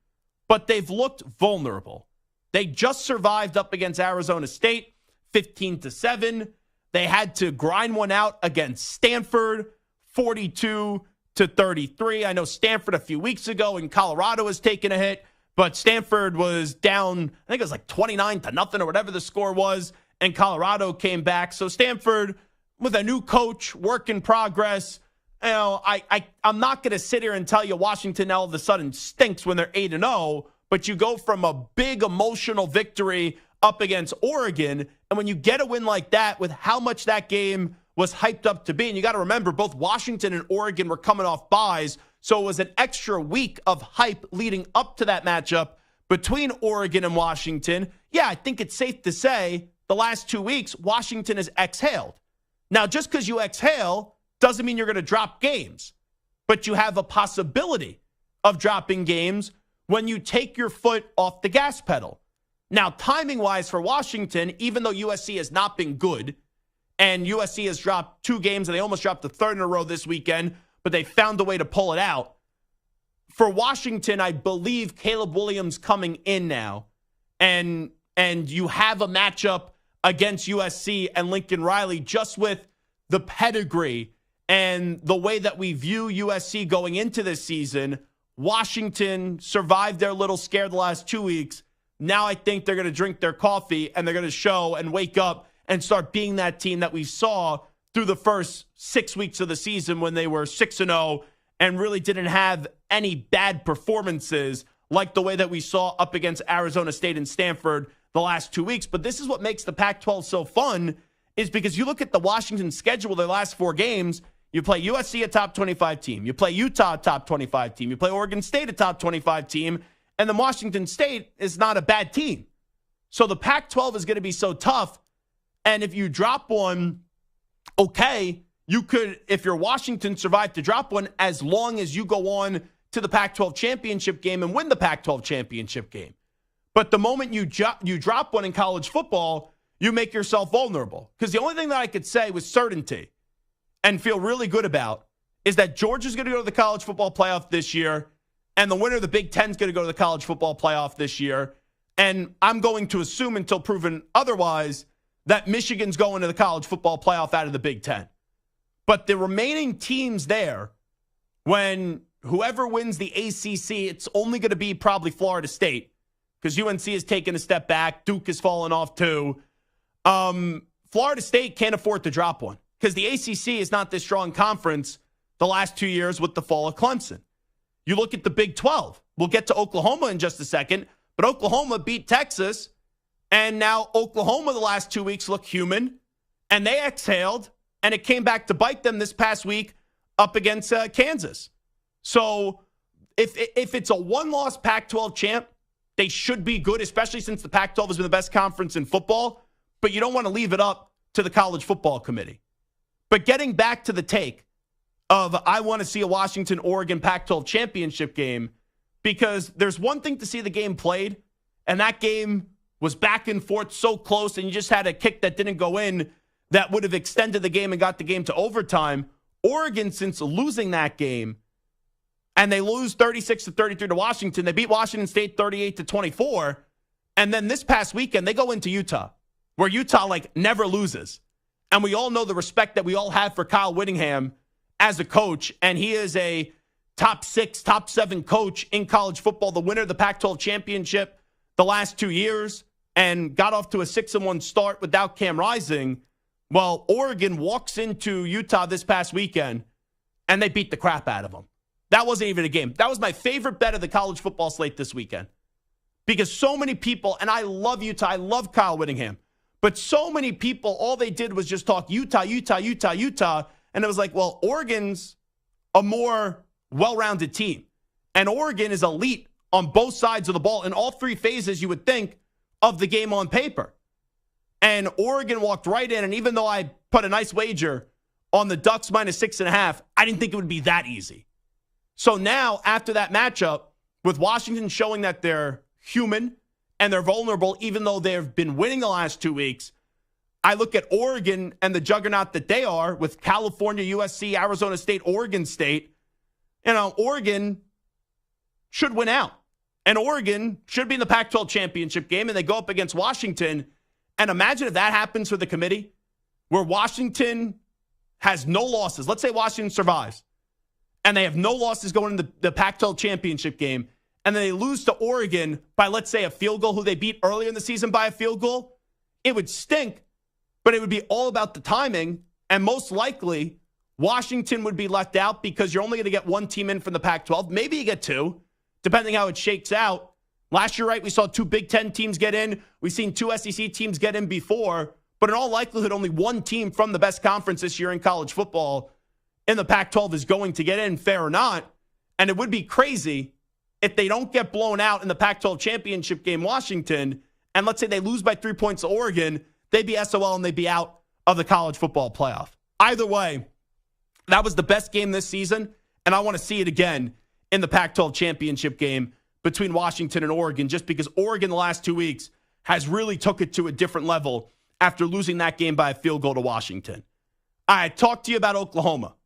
but they've looked vulnerable. They just survived up against Arizona State, 15-7. They had to grind one out against Stanford, 42-33. I know Stanford a few weeks ago in Colorado was taking a hit, but Stanford was down, I think it was like 29-0 or whatever the score was, and Colorado came back. So Stanford, with a new coach, work in progress. You know, I'm not going to sit here and tell you Washington all of a sudden stinks when they're 8-0, but you go from a big emotional victory up against Oregon, and when you get a win like that with how much that game was hyped up to be, and you got to remember both Washington and Oregon were coming off byes, so it was an extra week of hype leading up to that matchup between Oregon and Washington. Yeah, I think it's safe to say the last 2 weeks, Washington has exhaled. Now, just because you exhale doesn't mean you're going to drop games, but you have a possibility of dropping games when you take your foot off the gas pedal. Now, timing-wise for Washington, even though USC has not been good, and USC has dropped 2 games, and they almost dropped the 3rd in a row this weekend, but they found a way to pull it out. For Washington, I believe Caleb Williams coming in now, and you have a matchup against USC and Lincoln Riley just with the pedigree and the way that we view USC going into this season. Washington survived their little scare the last 2 weeks. Now I think they're going to drink their coffee and they're going to show and wake up and start being that team that we saw through the first 6 weeks of the season when they were 6-0 and really didn't have any bad performances like the way that we saw up against Arizona State and Stanford the last 2 weeks. But this is what makes the Pac-12 so fun, is because you look at the Washington schedule, their last 4 games, you play USC, a top 25 team. You play Utah, a top 25 team. You play Oregon State, a top 25 team. And then Washington State is not a bad team. So the Pac-12 is going to be so tough. And if you drop one, okay, you could, if you're Washington, survive to drop one as long as you go on to the Pac-12 championship game and win the Pac-12 championship game. But the moment you drop one in college football, you make yourself vulnerable. Because the only thing that I could say with certainty and feel really good about is that Georgia's going to go to the college football playoff this year, and the winner of the Big Ten is going to go to the college football playoff this year. And I'm going to assume, until proven otherwise, that Michigan's going to the college football playoff out of the Big Ten. But the remaining teams there, when whoever wins the ACC, it's only going to be probably Florida State, because UNC has taken a step back. Duke has fallen off too. Florida State can't afford to drop one, because the ACC is not this strong conference the last 2 years with the fall of Clemson. You look at the Big 12. We'll get to Oklahoma in just a second, but Oklahoma beat Texas, And now Oklahoma the last 2 weeks look human, and they exhaled, and it came back to bite them this past week up against Kansas. So if it's a one-loss Pac-12 champ, they should be good, especially since the Pac-12 has been the best conference in football. But you don't want to leave it up to the college football committee. But getting back to the take of I want to see a Washington-Oregon Pac-12 championship game, because there's one thing to see the game played, and that game was back and forth so close, and you just had a kick that didn't go in that would have extended the game and got the game to overtime. Oregon, since losing that game, and they lose 36-33 to Washington, they beat Washington State 38-24, and then this past weekend, they go into Utah, where Utah, never loses. And we all know the respect that we all have for Kyle Whittingham as a coach, and he is a top 6, top 7 coach in college football, the winner of the Pac-12 championship the last 2 years, and got off to a 6-1 start without Cam Rising. Well, Oregon walks into Utah this past weekend, and they beat the crap out of them. That wasn't even a game. That was my favorite bet of the college football slate this weekend. Because so many people, and I love Utah, I love Kyle Whittingham, but so many people, all they did was just talk Utah, Utah, Utah, Utah, and it was like, well, Oregon's a more well-rounded team. And Oregon is elite on both sides of the ball in all three phases, you would think, of the game on paper. And Oregon walked right in, and even though I put a nice wager on the Ducks -6.5, I didn't think it would be that easy. So now, after that matchup, with Washington showing that they're human and they're vulnerable, even though they've been winning the last 2 weeks, I look at Oregon and the juggernaut that they are with California, USC, Arizona State, Oregon State. Oregon should win out. And Oregon should be in the Pac-12 championship game, and they go up against Washington. And imagine if that happens for the committee, where Washington has no losses. Let's say Washington survives, and they have no losses going into the Pac-12 championship game, and then they lose to Oregon by, let's say, a field goal, who they beat earlier in the season by a field goal. It would stink, but it would be all about the timing, and most likely Washington would be left out because you're only going to get one team in from the Pac-12. Maybe you get two, depending how it shakes out. Last year, right, we saw 2 Big Ten teams get in. We've seen 2 SEC teams get in before, but in all likelihood, only one team from the best conference this year in college football in the Pac-12 is going to get in, fair or not. And it would be crazy if they don't get blown out in the Pac-12 championship game, Washington, and let's say they lose by 3 points to Oregon, they'd be SOL and they'd be out of the college football playoff. Either way, that was the best game this season, and I want to see it again in the Pac-12 championship game between Washington and Oregon, just because Oregon the last 2 weeks has really took it to a different level after losing that game by a field goal to Washington. I talked to you about Oklahoma,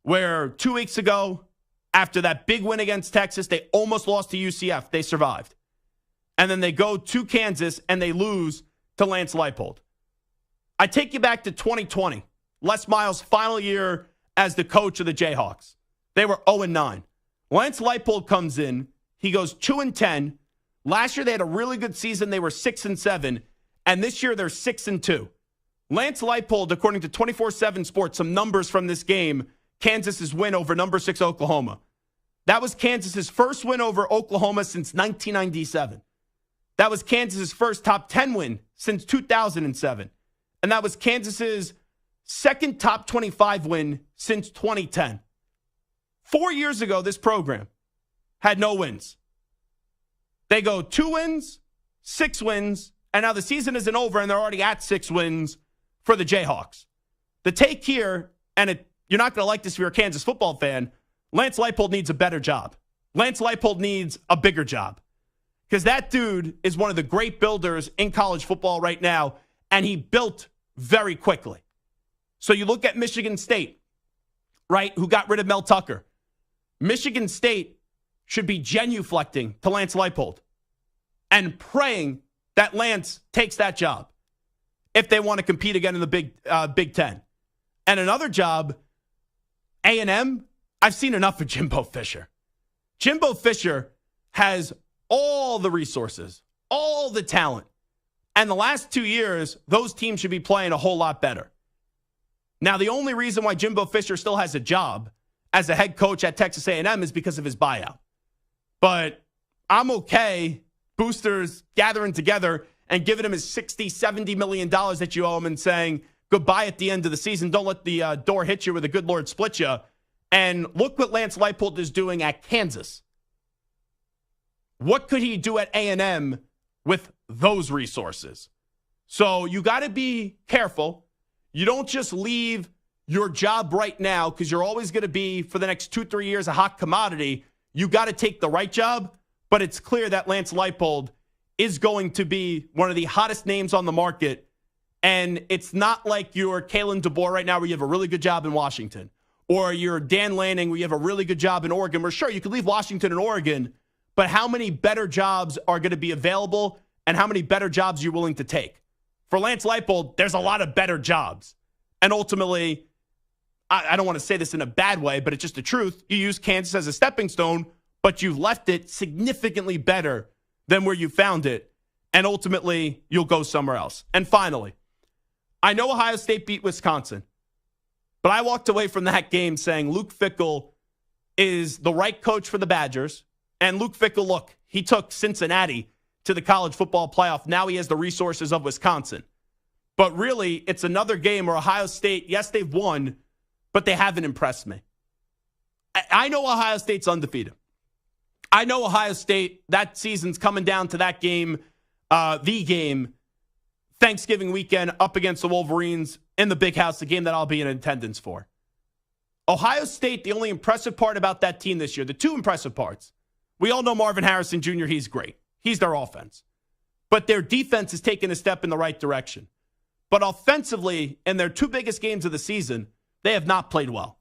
where 2 weeks ago, after that big win against Texas, they almost lost to UCF. They survived. And then they go to Kansas and they lose to Lance Leipold. I take you back to 2020, Les Miles' final year as the coach of the Jayhawks. They were 0-9. Lance Leipold comes in. He goes 2-10. Last year, they had a really good season. They were 6-7. And this year, they're 6-2. Lance Leipold, according to 24/7 Sports, some numbers from this game, Kansas's win over number 6 Oklahoma. That was Kansas's first win over Oklahoma since 1997. That was Kansas's first top 10 win since 2007. And that was Kansas's second top 25 win since 2010. 4 years ago, this program had no wins. They go 2 wins, 6 wins, and now the season isn't over, and they're already at 6 wins for the Jayhawks. The take here, and you're not going to like this if you're a Kansas football fan, Lance Leipold needs a better job. Lance Leipold needs a bigger job. Because that dude is one of the great builders in college football right now, and he built very quickly. So you look at Michigan State, right, who got rid of Mel Tucker. Michigan State should be genuflecting to Lance Leipold and praying that Lance takes that job if they want to compete again in the Big Ten. And another job, A&M, I've seen enough of Jimbo Fisher. Jimbo Fisher has all the resources, all the talent. And the last 2 years, those teams should be playing a whole lot better. Now, the only reason why Jimbo Fisher still has a job as a head coach at Texas A&M is because of his buyout. But I'm okay, boosters gathering together and giving him his $60, $70 million that you owe him and saying goodbye at the end of the season. Don't let the door hit you where the good Lord split you. And look what Lance Leipold is doing at Kansas. What could he do at A&M with those resources? So you got to be careful. You don't just leave your job right now because you're always going to be, for the next 2-3 years, a hot commodity. You got to take the right job, but it's clear that Lance Leipold is going to be one of the hottest names on the market. And it's not like you're Kalen DeBoer right now where you have a really good job in Washington, or you're Dan Lanning where you have a really good job in Oregon. Where sure, you could leave Washington and Oregon, but how many better jobs are going to be available and how many better jobs you're willing to take? For Lance Leipold, there's a lot of better jobs. And ultimately, I don't want to say this in a bad way, but it's just the truth. You use Kansas as a stepping stone, but you've left it significantly better than where you found it. And ultimately, you'll go somewhere else. And finally, I know Ohio State beat Wisconsin, but I walked away from that game saying Luke Fickell is the right coach for the Badgers. And Luke Fickell, look, he took Cincinnati to the college football playoff. Now he has the resources of Wisconsin. But really, it's another game where Ohio State, yes, they've won, but they haven't impressed me. I know Ohio State's undefeated. I know Ohio State, that season's coming down to that game, the game, Thanksgiving weekend up against the Wolverines in the Big House, the game that I'll be in attendance for. Ohio State, the only impressive part about that team this year, the two impressive parts, we all know Marvin Harrison Jr., he's great. He's their offense. But their defense has taken a step in the right direction. But offensively, in their two biggest games of the season, they have not played well.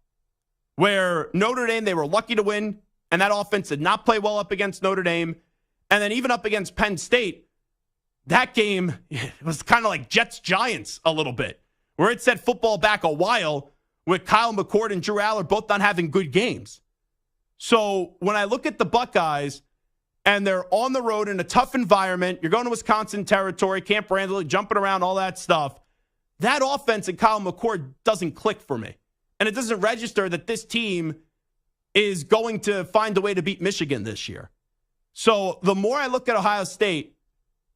Where Notre Dame, they were lucky to win, and that offense did not play well up against Notre Dame. And then even up against Penn State, that game was kind of like Jets-Giants a little bit, where it set football back a while with Kyle McCord and Drew Aller both not having good games. So when I look at the Buckeyes, and they're on the road in a tough environment, you're going to Wisconsin territory, Camp Randall, jumping around, all that stuff, that offense and Kyle McCord doesn't click for me. And it doesn't register that this team is going to find a way to beat Michigan this year. So the more I look at Ohio State,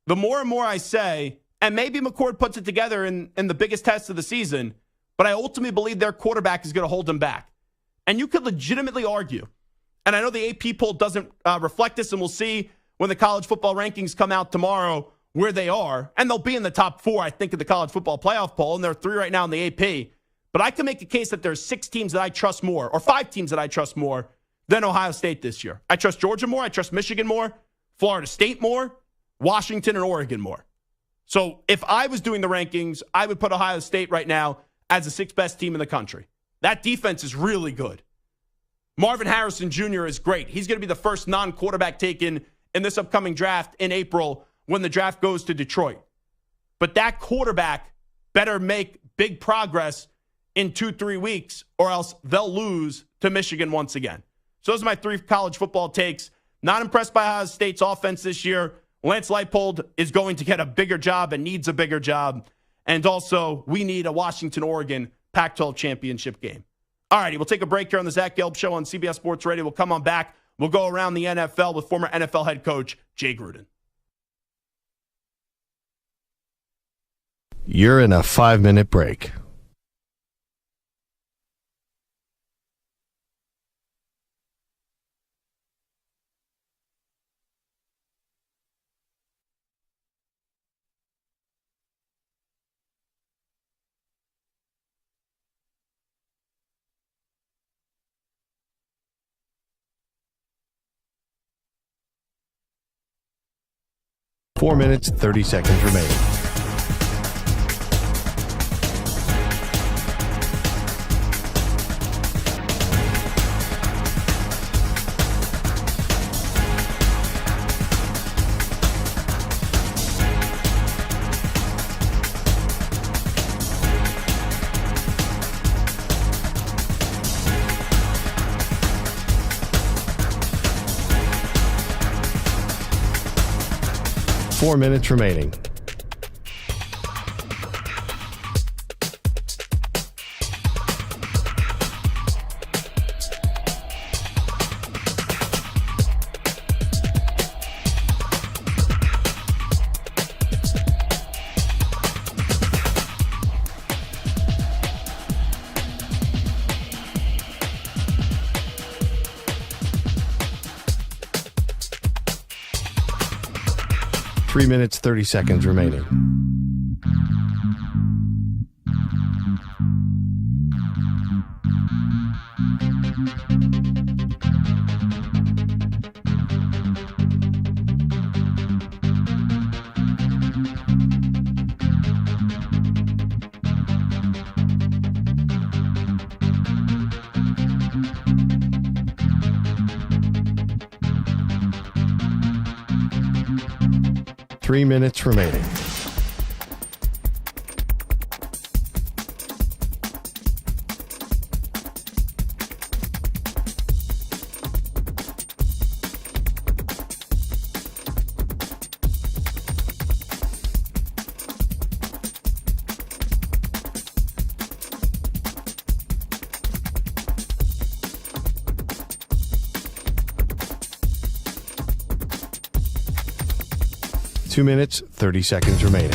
the more and more I say, and maybe McCord puts it together in the biggest test of the season, but I ultimately believe their quarterback is going to hold them back. And you could legitimately argue, and I know the AP poll doesn't reflect this, and we'll see when the college football rankings come out tomorrow where they are. And they'll be in the top 4, I think, of the college football playoff poll, and there are 3 right now in the AP. But I can make a case that there's 6 teams that I trust more, or 5 teams that I trust more than Ohio State this year. I trust Georgia more, I trust Michigan more, Florida State more, Washington and Oregon more. So if I was doing the rankings, I would put Ohio State right now as the 6th best team in the country. That defense is really good. Marvin Harrison Jr. is great. He's going to be the first non-quarterback taken in this upcoming draft in April when the draft goes to Detroit. But that quarterback better make big progress in 2-3 weeks or else they'll lose to Michigan once again. So those are my 3 college football takes. Not impressed by Ohio State's offense this year. Lance Leipold is going to get a bigger job and needs a bigger job. And also, we need a Washington-Oregon Pac-12 championship game. All righty, we'll take a break here on the Zach Gelb Show on CBS Sports Radio. We'll come on back. We'll go around the NFL with former NFL head coach Jay Gruden. You're in a 5-minute break. Four minutes, 30 seconds remaining. Four minutes remaining. 3 minutes, 30 seconds remaining. Three minutes remaining. Two minutes, 30 seconds remaining.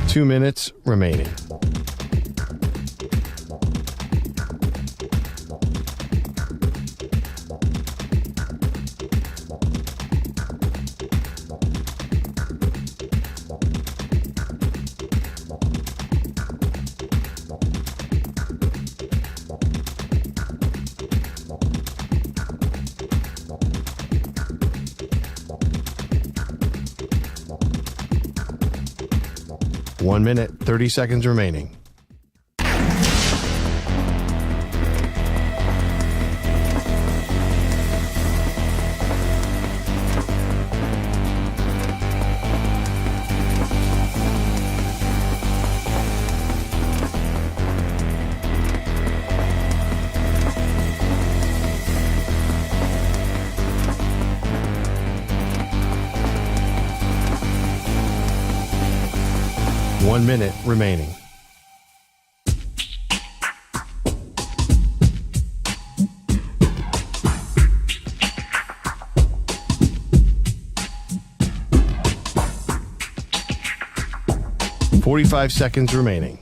Two minutes remaining. One minute, 30 seconds remaining. One minute remaining. .45 seconds remaining.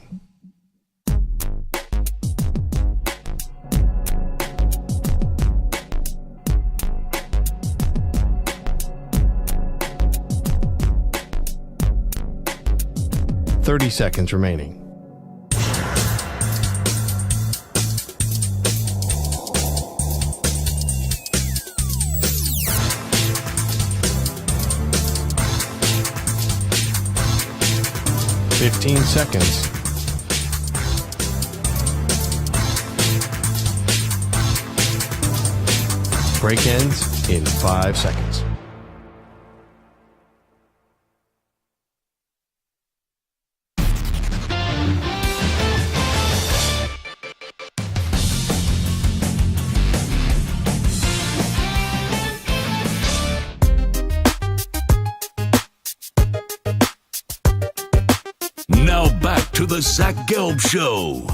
.30 seconds remaining. .15 seconds. Break ends in 5 seconds. Now back to the Zach Gelb Show.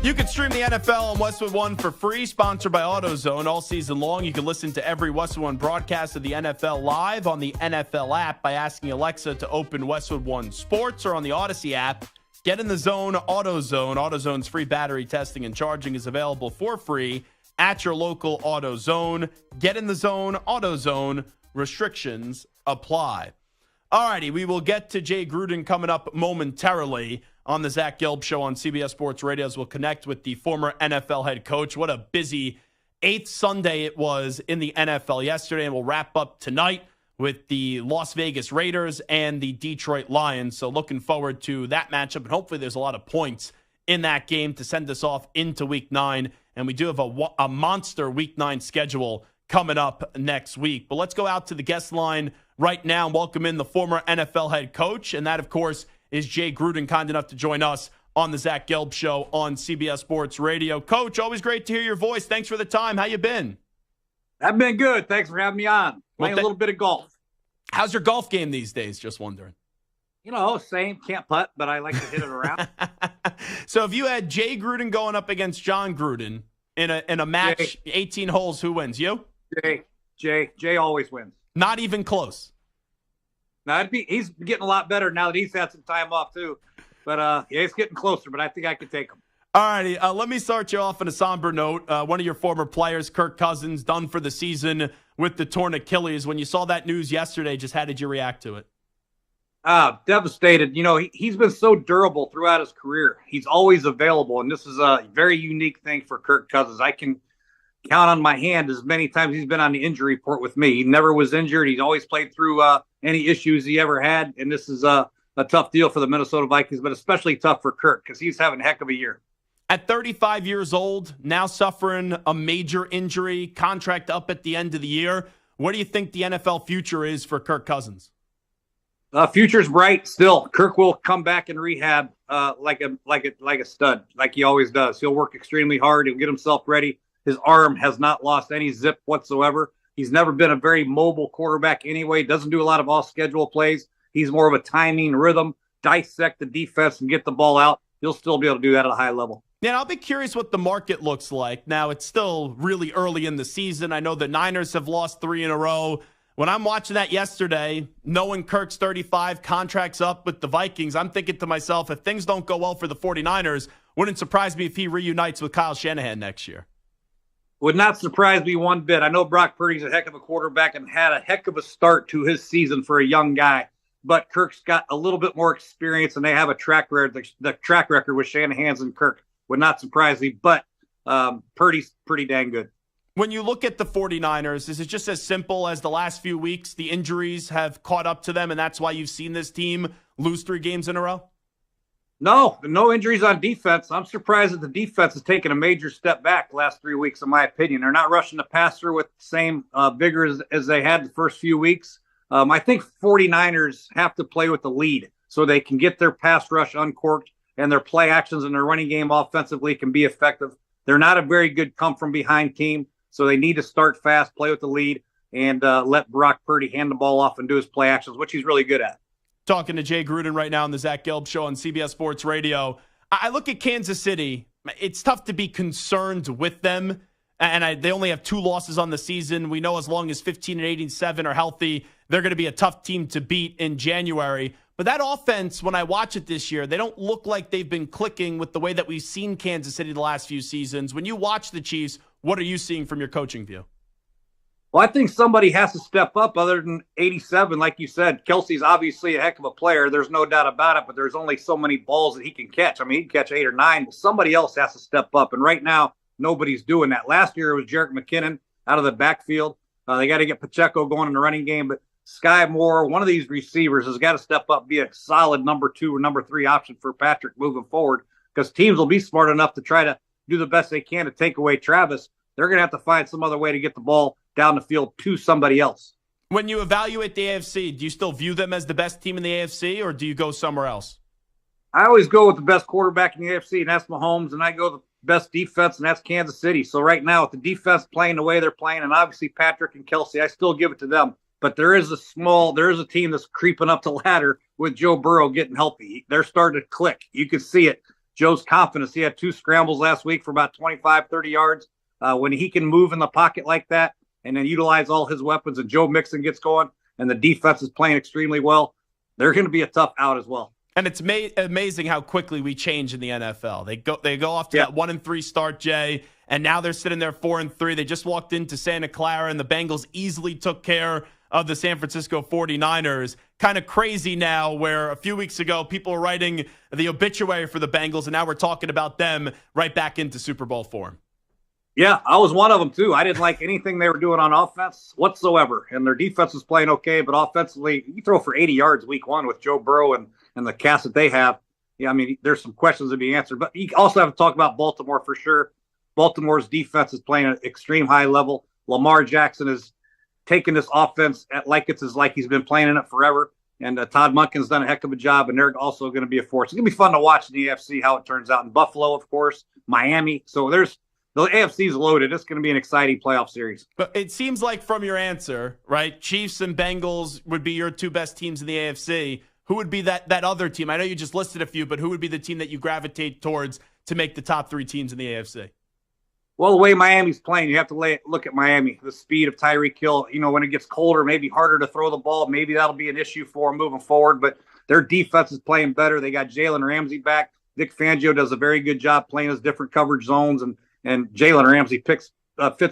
You can stream the NFL on Westwood One for free, sponsored by AutoZone all season long. You can listen to every Westwood One broadcast of the NFL live on the NFL app by asking Alexa to open Westwood One Sports, or on the Odyssey app. Get in the zone, AutoZone. AutoZone's free battery testing and charging is available for free at your local AutoZone. Get in the zone, AutoZone. Restrictions apply. All righty, we will get to Jay Gruden coming up momentarily on the Zach Gelb Show on CBS Sports Radio, as we'll connect with the former NFL head coach. What a busy 8th Sunday it was in the NFL yesterday, and we'll wrap up tonight with the Las Vegas Raiders and the Detroit Lions. So looking forward to that matchup, and hopefully there's a lot of points in that game to send us off into Week 9. And we do have a monster Week 9 schedule coming up next week. But let's go out to the guest line right now and welcome in the former NFL head coach. And that, of course, is Jay Gruden, kind enough to join us on the Zach Gelb Show on CBS Sports Radio. Coach, always great to hear your voice. Thanks for the time. How you been? I've been good. Thanks for having me on. Playing a little bit of golf. How's your golf game these days? Just wondering. Same. Can't putt, but I like to hit it around. So if you had Jay Gruden going up against John Gruden in a match, 18 holes, who wins? You? Jay always wins. Not even close. Now he's getting a lot better now that he's had some time off too. But he's getting closer. But I think I can take him. All righty, let me start you off on a somber note. One of your former players, Kirk Cousins, done for the season with the torn Achilles. When you saw that news yesterday, just how did you react to it? Devastated. He's been so durable throughout his career. He's always available, and this is a very unique thing for Kirk Cousins. I can count on my hand as many times he's been on the injury report with me. He never was injured. He's always played through any issues he ever had, and this is a tough deal for the Minnesota Vikings, but especially tough for Kirk because he's having a heck of a year. At 35 years old, now suffering a major injury, contract up at the end of the year, what do you think the NFL future is for Kirk Cousins? Future's bright still. Kirk will come back and rehab like a stud, like he always does. He'll work extremely hard. He'll get himself ready. His arm has not lost any zip whatsoever. He's never been a very mobile quarterback anyway. Doesn't do a lot of off-schedule plays. He's more of a timing rhythm, dissect the defense and get the ball out. He'll still be able to do that at a high level. Yeah, I'll be curious what the market looks like. Now, it's still really early in the season. I know the Niners have lost 3 in a row. When I'm watching that yesterday, knowing Kirk's 35, contracts up with the Vikings, I'm thinking to myself, if things don't go well for the 49ers, wouldn't surprise me if he reunites with Kyle Shanahan next year. Would not surprise me one bit. I know Brock Purdy's a heck of a quarterback and had a heck of a start to his season for a young guy. But Kirk's got a little bit more experience, and they have a track record. The track record with Shanahan's and Kirk would not surprise me, but Purdy's pretty dang good. When you look at the 49ers, is it just as simple as the last few weeks, the injuries have caught up to them, and that's why you've seen this team lose 3 games in a row? No injuries on defense. I'm surprised that the defense has taken a major step back the last 3 weeks, in my opinion. They're not rushing the passer with the same vigor as they had the first few weeks. I think 49ers have to play with the lead so they can get their pass rush uncorked and their play actions and their running game offensively can be effective. They're not a very good come-from-behind team, so they need to start fast, play with the lead, and let Brock Purdy hand the ball off and do his play actions, which he's really good at. Talking to Jay Gruden right now on the Zach Gelb Show on CBS Sports Radio. I look at Kansas City. It's tough to be concerned with them, and they only have 2 losses on the season. We know as long as 15 and 87 are healthy, they're going to be a tough team to beat in January. But that offense, when I watch it this year, they don't look like they've been clicking with the way that we've seen Kansas City the last few seasons. When you watch the Chiefs, what are you seeing from your coaching view? Well, I think somebody has to step up other than 87. Like you said, Kelsey's obviously a heck of a player. There's no doubt about it, but there's only so many balls that he can catch. I mean, he can catch 8 or 9, but somebody else has to step up. And right now, nobody's doing that. Last year, it was Jerick McKinnon out of the backfield. They got to get Pacheco going in the running game, but Sky Moore, one of these receivers, has got to step up, be a solid number 2 or number 3 option for Patrick moving forward, because teams will be smart enough to try to do the best they can to take away Travis. They're going to have to find some other way to get the ball down the field to somebody else. When you evaluate the AFC, do you still view them as the best team in the AFC, or do you go somewhere else? I always go with the best quarterback in the AFC, and that's Mahomes, and I go the best defense, and that's Kansas City. So right now, with the defense playing the way they're playing, and obviously Patrick and Kelsey, I still give it to them. But there is a team that's creeping up the ladder with Joe Burrow getting healthy. They're starting to click. You can see it. Joe's confidence. He had 2 scrambles last week for about 25, 30 yards. When he can move in the pocket like that and then utilize all his weapons, and Joe Mixon gets going and the defense is playing extremely well, they're going to be a tough out as well. And it's amazing how quickly we change in the NFL. They go off to that 1-3 start, Jay, and now they're sitting there 4-3. They just walked into Santa Clara, and the Bengals easily took care of the San Francisco 49ers. Kind of crazy now, where a few weeks ago people were writing the obituary for the Bengals, and now we're talking about them right back into Super Bowl form. Yeah, I was one of them too. I didn't like anything they were doing on offense whatsoever, and their defense was playing okay, but offensively, you throw for 80 yards week 1 with Joe Burrow and the cast that they have. Yeah, I mean, there's some questions to be answered, but you also have to talk about Baltimore for sure. Baltimore's defense is playing at an extreme high level. Lamar Jackson is taking this offense like he's been playing in it forever. And Todd Monken's done a heck of a job, and they're also going to be a force. It's going to be fun to watch in the AFC how it turns out. In Buffalo, of course, Miami. So the AFC is loaded. It's going to be an exciting playoff series. But it seems like from your answer, right, Chiefs and Bengals would be your 2 best teams in the AFC. who would be that other team? I know you just listed a few, but who would be the team that you gravitate towards to make the top 3 teams in the AFC? Well, the way Miami's playing, you have to look at Miami. The speed of Tyreek Hill, when it gets colder, maybe harder to throw the ball. Maybe that'll be an issue for them moving forward. But their defense is playing better. They got Jalen Ramsey back. Vic Fangio does a very good job playing his different coverage zones, and Jalen Ramsey fits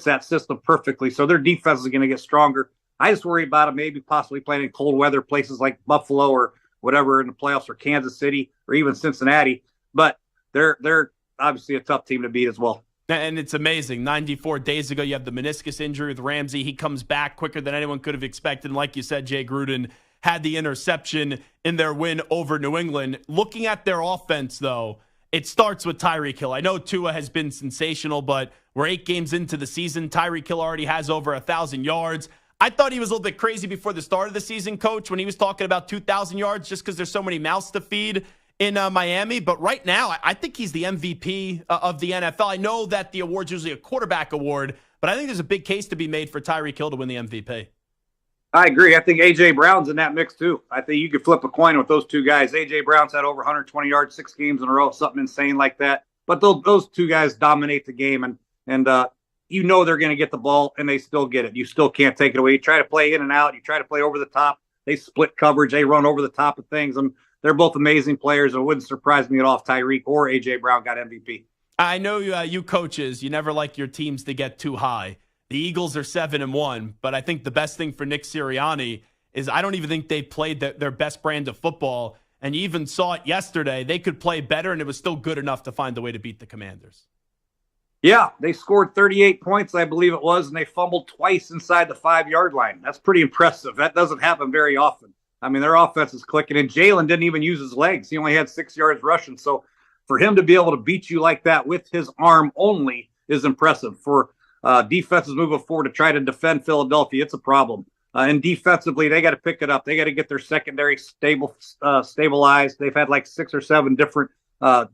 that system perfectly. So their defense is going to get stronger. I just worry about them maybe possibly playing in cold weather, places like Buffalo or whatever in the playoffs, or Kansas City or even Cincinnati. But they're obviously a tough team to beat as well. And it's amazing. 94 days ago, you have the meniscus injury with Ramsey. He comes back quicker than anyone could have expected. And like you said, Jay Gruden had the interception in their win over New England. Looking at their offense, though, it starts with Tyreek Hill. I know Tua has been sensational, but we're 8 games into the season. Tyreek Hill already has over 1,000 yards. I thought he was a little bit crazy before the start of the season, Coach, when he was talking about 2,000 yards just because there's so many mouths to feed in Miami. But right now, I think he's the MVP of the NFL. I know that the award's usually a quarterback award, but I think there's a big case to be made for Tyreek Hill to win the MVP. I agree. I think A.J. Brown's in that mix, too. I think you could flip a coin with those two guys. A.J. Brown's had over 120 yards 6 games in a row, something insane like that. But those two guys dominate the game, and they're going to get the ball, and they still get it. You still can't take it away. You try to play in and out. You try to play over the top. They split coverage. They run over the top of things. And they're both amazing players. It wouldn't surprise me at all if Tyreek or A.J. Brown got MVP. I know you coaches, you never like your teams to get too high. The Eagles are 7-1, but I think the best thing for Nick Sirianni is I don't even think they played their best brand of football. And you even saw it yesterday. They could play better, and it was still good enough to find a way to beat the Commanders. Yeah, they scored 38 points, I believe it was, and they fumbled twice inside the 5-yard line. That's pretty impressive. That doesn't happen very often. I mean, their offense is clicking, and Jalen didn't even use his legs. He only had 6 yards rushing. So for him to be able to beat you like that with his arm only is impressive. For defenses moving forward to try to defend Philadelphia, it's a problem. And defensively, they got to pick it up. They got to get their secondary stabilized. They've had like 6 or 7 different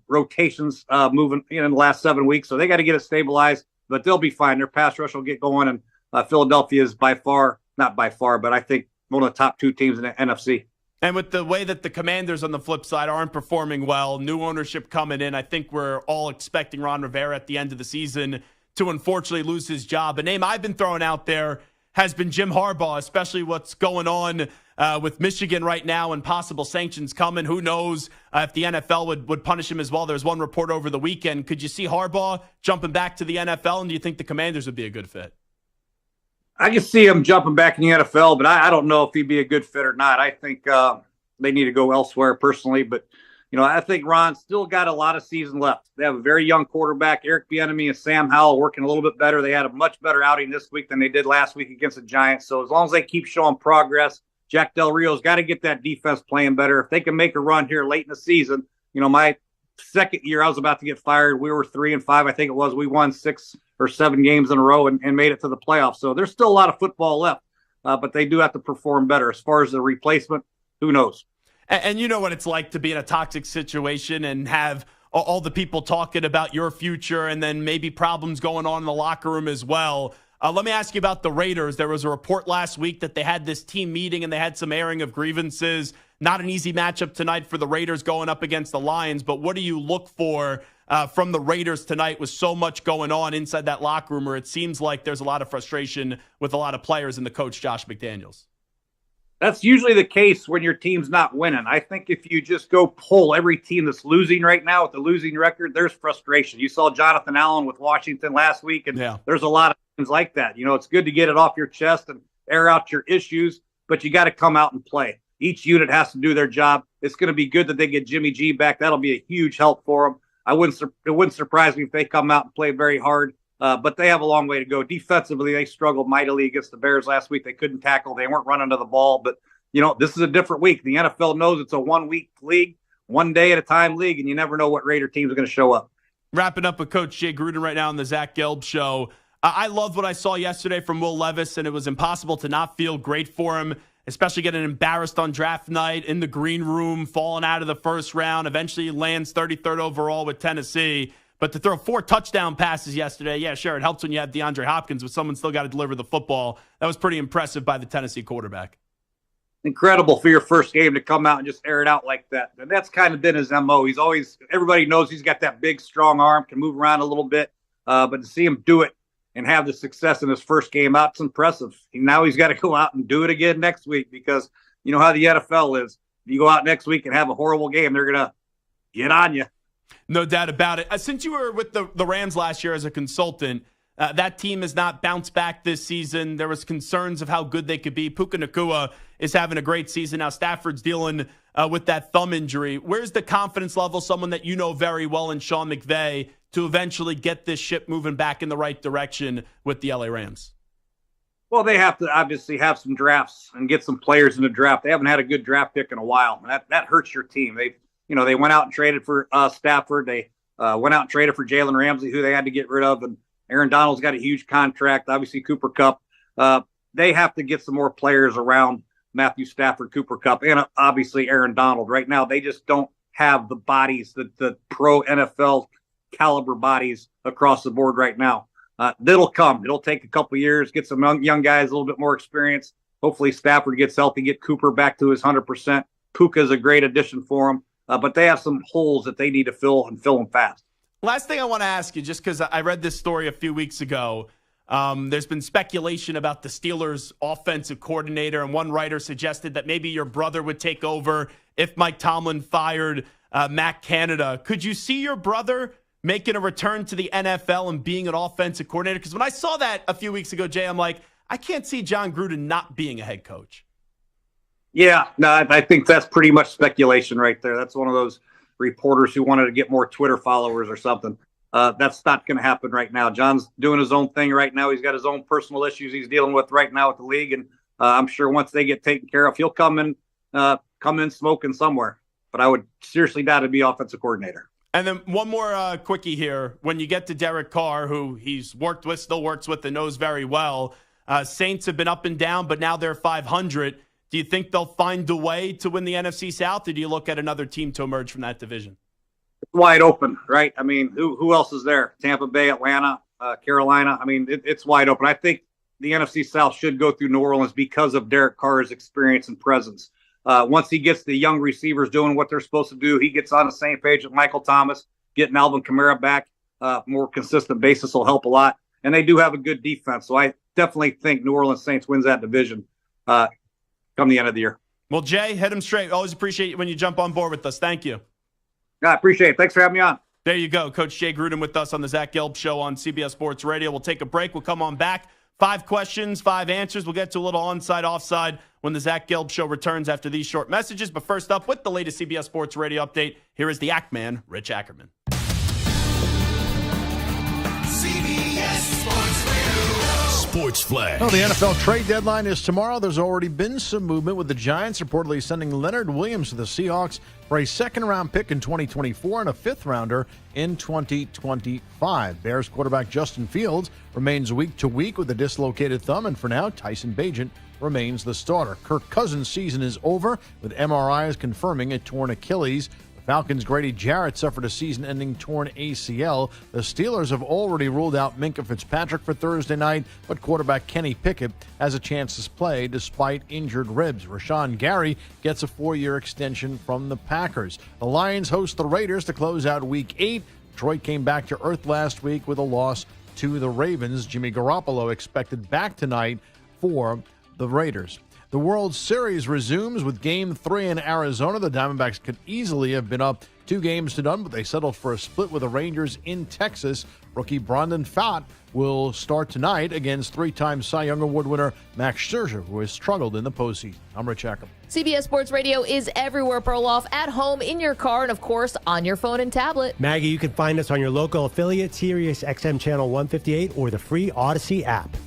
rotations moving in the last 7 weeks. So they got to get it stabilized, but they'll be fine. Their pass rush will get going, and Philadelphia is not by far, but I think one of the top 2 teams in the NFC. And with the way that the Commanders on the flip side aren't performing well, new ownership coming in, I think we're all expecting Ron Rivera at the end of the season to unfortunately lose his job. A name I've been throwing out there has been Jim Harbaugh, especially what's going on with Michigan right now and possible sanctions coming. Who knows if the NFL would punish him as well. There's one report over the weekend. Could you see Harbaugh jumping back to the NFL, and do you think the Commanders would be a good fit? I can see him jumping back in the NFL, but I don't know if he'd be a good fit or not. I think they need to go elsewhere personally. But, I think Ron's still got a lot of season left. They have a very young quarterback, Eric Bieniemy and Sam Howell, working a little bit better. They had a much better outing this week than they did last week against the Giants. So as long as they keep showing progress, Jack Del Rio's got to get that defense playing better. If they can make a run here late in the season, my second year I was about to get fired. We were 3-5, I think it was. We won 6 or 7 games in a row and made it to the playoffs. So there's still a lot of football left, but they do have to perform better. As far as the replacement, who knows? And you know what it's like to be in a toxic situation and have all the people talking about your future and then maybe problems going on in the locker room as well. Let me ask you about the Raiders. There was a report last week that they had this team meeting and they had some airing of grievances. Not an easy matchup tonight for the Raiders going up against the Lions, but what do you look for from the Raiders tonight with so much going on inside that locker room where it seems like there's a lot of frustration with a lot of players and the coach, Josh McDaniels? That's usually the case when your team's not winning. I think if you just go pull every team that's losing right now with the losing record, there's frustration. You saw Jonathan Allen with Washington last week, and there's a lot of things like that. It's good to get it off your chest and air out your issues, but you got to come out and play. Each unit has to do their job. It's going to be good that they get Jimmy G back. That'll be a huge help for them. It wouldn't surprise me if they come out and play very hard, but they have a long way to go. Defensively, they struggled mightily against the Bears last week. They couldn't tackle. They weren't running to the ball, but this is a different week. The NFL knows it's a 1-week league, 1 day at a time league, and you never know what Raider team is going to show up. Wrapping up with Coach Jay Gruden right now on the Zach Gelb Show. I loved what I saw yesterday from Will Levis, and it was impossible to not feel great for him, especially getting embarrassed on draft night in the green room, falling out of the first round. Eventually lands 33rd overall with Tennessee. But to throw 4 touchdown passes yesterday, yeah, sure, it helps when you have DeAndre Hopkins, but someone still got to deliver the football. That was pretty impressive by the Tennessee quarterback. incredible for your first game to come out and just air it out like that. And that's kind of been his MO. He's always, everybody knows he's got that big, strong arm, can move around a little bit. But to see him do it and have the success in his first game out, it's impressive. Now he's got to go out and do it again next week, because you know how the NFL is. If you go out next week and have a horrible game, they're going to get on you. No doubt about it. Since you were with the Rams last year as a consultant, that team has not bounced back this season. There was concerns of how good they could be. Puka Nacua is having a great season. Now Stafford's dealing with that thumb injury. Where's the confidence level, someone that you know very well in Sean McVay, to eventually get this ship moving back in the right direction with the LA Rams? Well, they have to obviously have some drafts and get some players in the draft. They haven't had a good draft pick in a while, and that hurts your team. They went out and traded for Stafford. They went out and traded for Jalen Ramsey, who they had to get rid of, and Aaron Donald's got a huge contract. Obviously, Cooper Kupp. They have to get some more players around Matthew Stafford, Cooper Kupp, and obviously Aaron Donald. Right now, they just don't have the bodies, the pro NFL caliber bodies across the board right now. That'll come. It'll take a couple years, get some young guys a little bit more experience. Hopefully Stafford gets healthy, get Cooper back to his 100%. Puka is a great addition for him, but they have some holes that they need to fill and fill them fast. Last thing I want to ask you, just because I read this story a few weeks ago, there's been speculation about the Steelers' offensive coordinator, and one writer suggested that maybe your brother would take over if Mike Tomlin fired Matt Canada. Could you see your brother making a return to the NFL and being an offensive coordinator? Because when I saw that a few weeks ago, Jay, I'm like, I can't see John Gruden not being a head coach. Yeah, no, I think that's pretty much speculation right there. That's one of those reporters who wanted to get more Twitter followers or something. That's not going to happen right now. John's doing his own thing right now. He's got his own personal issues he's dealing with right now with the league, and I'm sure once they get taken care of, he'll come in smoking somewhere. But I would seriously doubt to be offensive coordinator. And then one more quickie here. When you get to Derek Carr, who he's worked with, still works with, and knows very well, Saints have been up and down, but now they're 500. Do you think they'll find a way to win the NFC South, or do you look at another team to emerge from that division? It's wide open, right? I mean, who else is there? Tampa Bay, Atlanta, Carolina. I mean, it's wide open. I think the NFC South should go through New Orleans because of Derek Carr's experience and presence. Once he gets the young receivers doing what they're supposed to do, he gets on the same page with Michael Thomas, getting Alvin Kamara back, more consistent basis will help a lot. And they do have a good defense. So I definitely think New Orleans Saints wins that division come the end of the year. Well, Jay, hit him straight. Always appreciate it when you jump on board with us. Thank you. I appreciate it. Thanks for having me on. There you go. Coach Jay Gruden with us on the Zach Gelb Show on CBS Sports Radio. We'll take a break. We'll come on back. 5 questions, 5 answers. We'll get to a little onside, offside when the Zach Gelb Show returns after these short messages. But first up, with the latest CBS Sports Radio update, here is the Ackman, Rich Ackerman. CBS Sports Radio. Sports Flag. Well, the NFL trade deadline is tomorrow. There's already been some movement with the Giants reportedly sending Leonard Williams to the Seahawks for a second-round pick in 2024 and a fifth-rounder in 2025. Bears quarterback Justin Fields remains week to week with a dislocated thumb, and for now, Tyson Bagent remains the starter. Kirk Cousins' season is over, with MRIs confirming a torn Achilles. Falcons' Grady Jarrett suffered a season-ending torn ACL. The Steelers have already ruled out Minkah Fitzpatrick for Thursday night, but quarterback Kenny Pickett has a chance to play despite injured ribs. Rashawn Gary gets a 4-year extension from the Packers. The Lions host the Raiders to close out Week 8. Detroit came back to earth last week with a loss to the Ravens. Jimmy Garoppolo expected back tonight for the Raiders. The World Series resumes with Game 3 in Arizona. The Diamondbacks could easily have been up 2-0, but they settled for a split with the Rangers in Texas. Rookie Brandon Pfaadt will start tonight against 3-time Cy Young Award winner Max Scherzer, who has struggled in the postseason. I'm Rich Ackerman. CBS Sports Radio is everywhere, Perloff, at home, in your car, and, of course, on your phone and tablet. Maggie, you can find us on your local affiliate, Sirius XM Channel 158, or the free Odyssey app.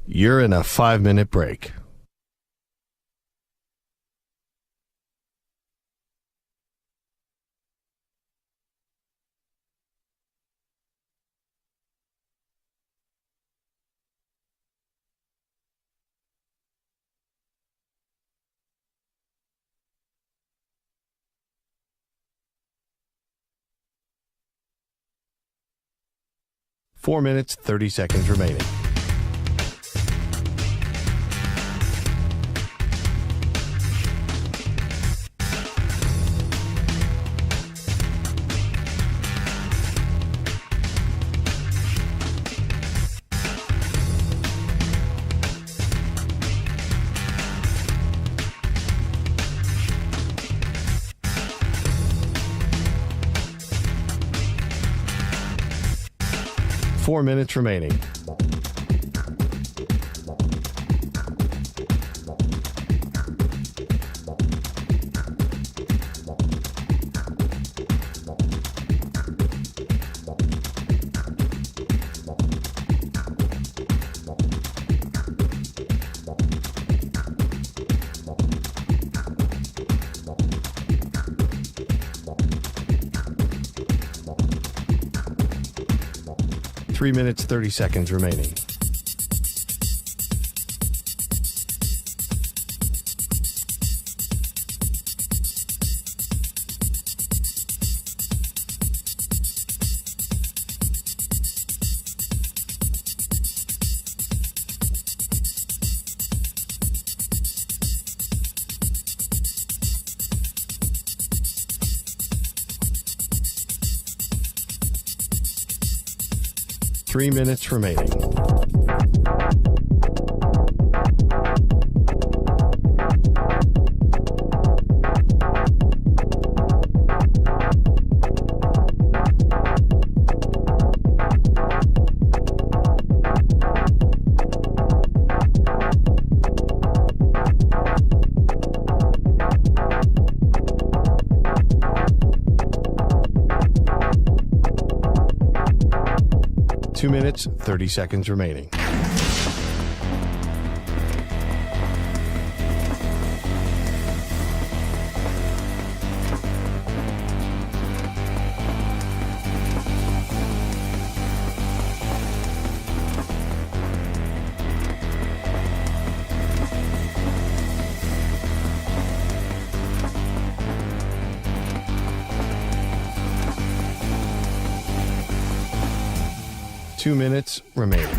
You're in a 5-minute break. 4 minutes, 30 seconds remaining. Four minutes remaining. Three minutes, 30 seconds remaining. Three minutes remaining. Two minutes, 30 seconds remaining. Two minutes remaining.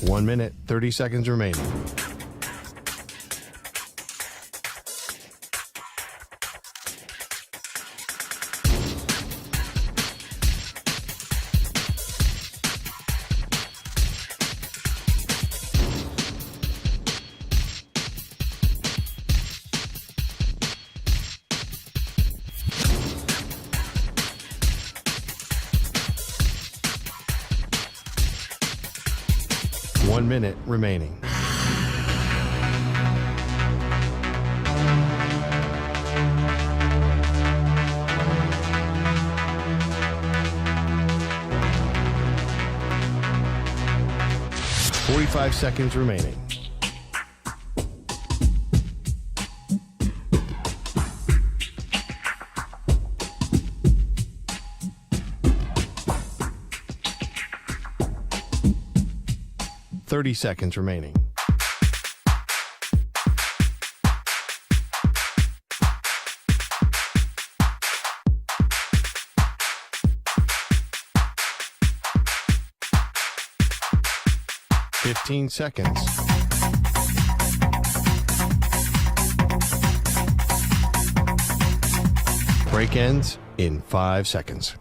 One minute, 30 seconds remaining. One minute remaining. Five seconds remaining. Seconds remaining. Fifteen seconds. Break ends in 5 seconds.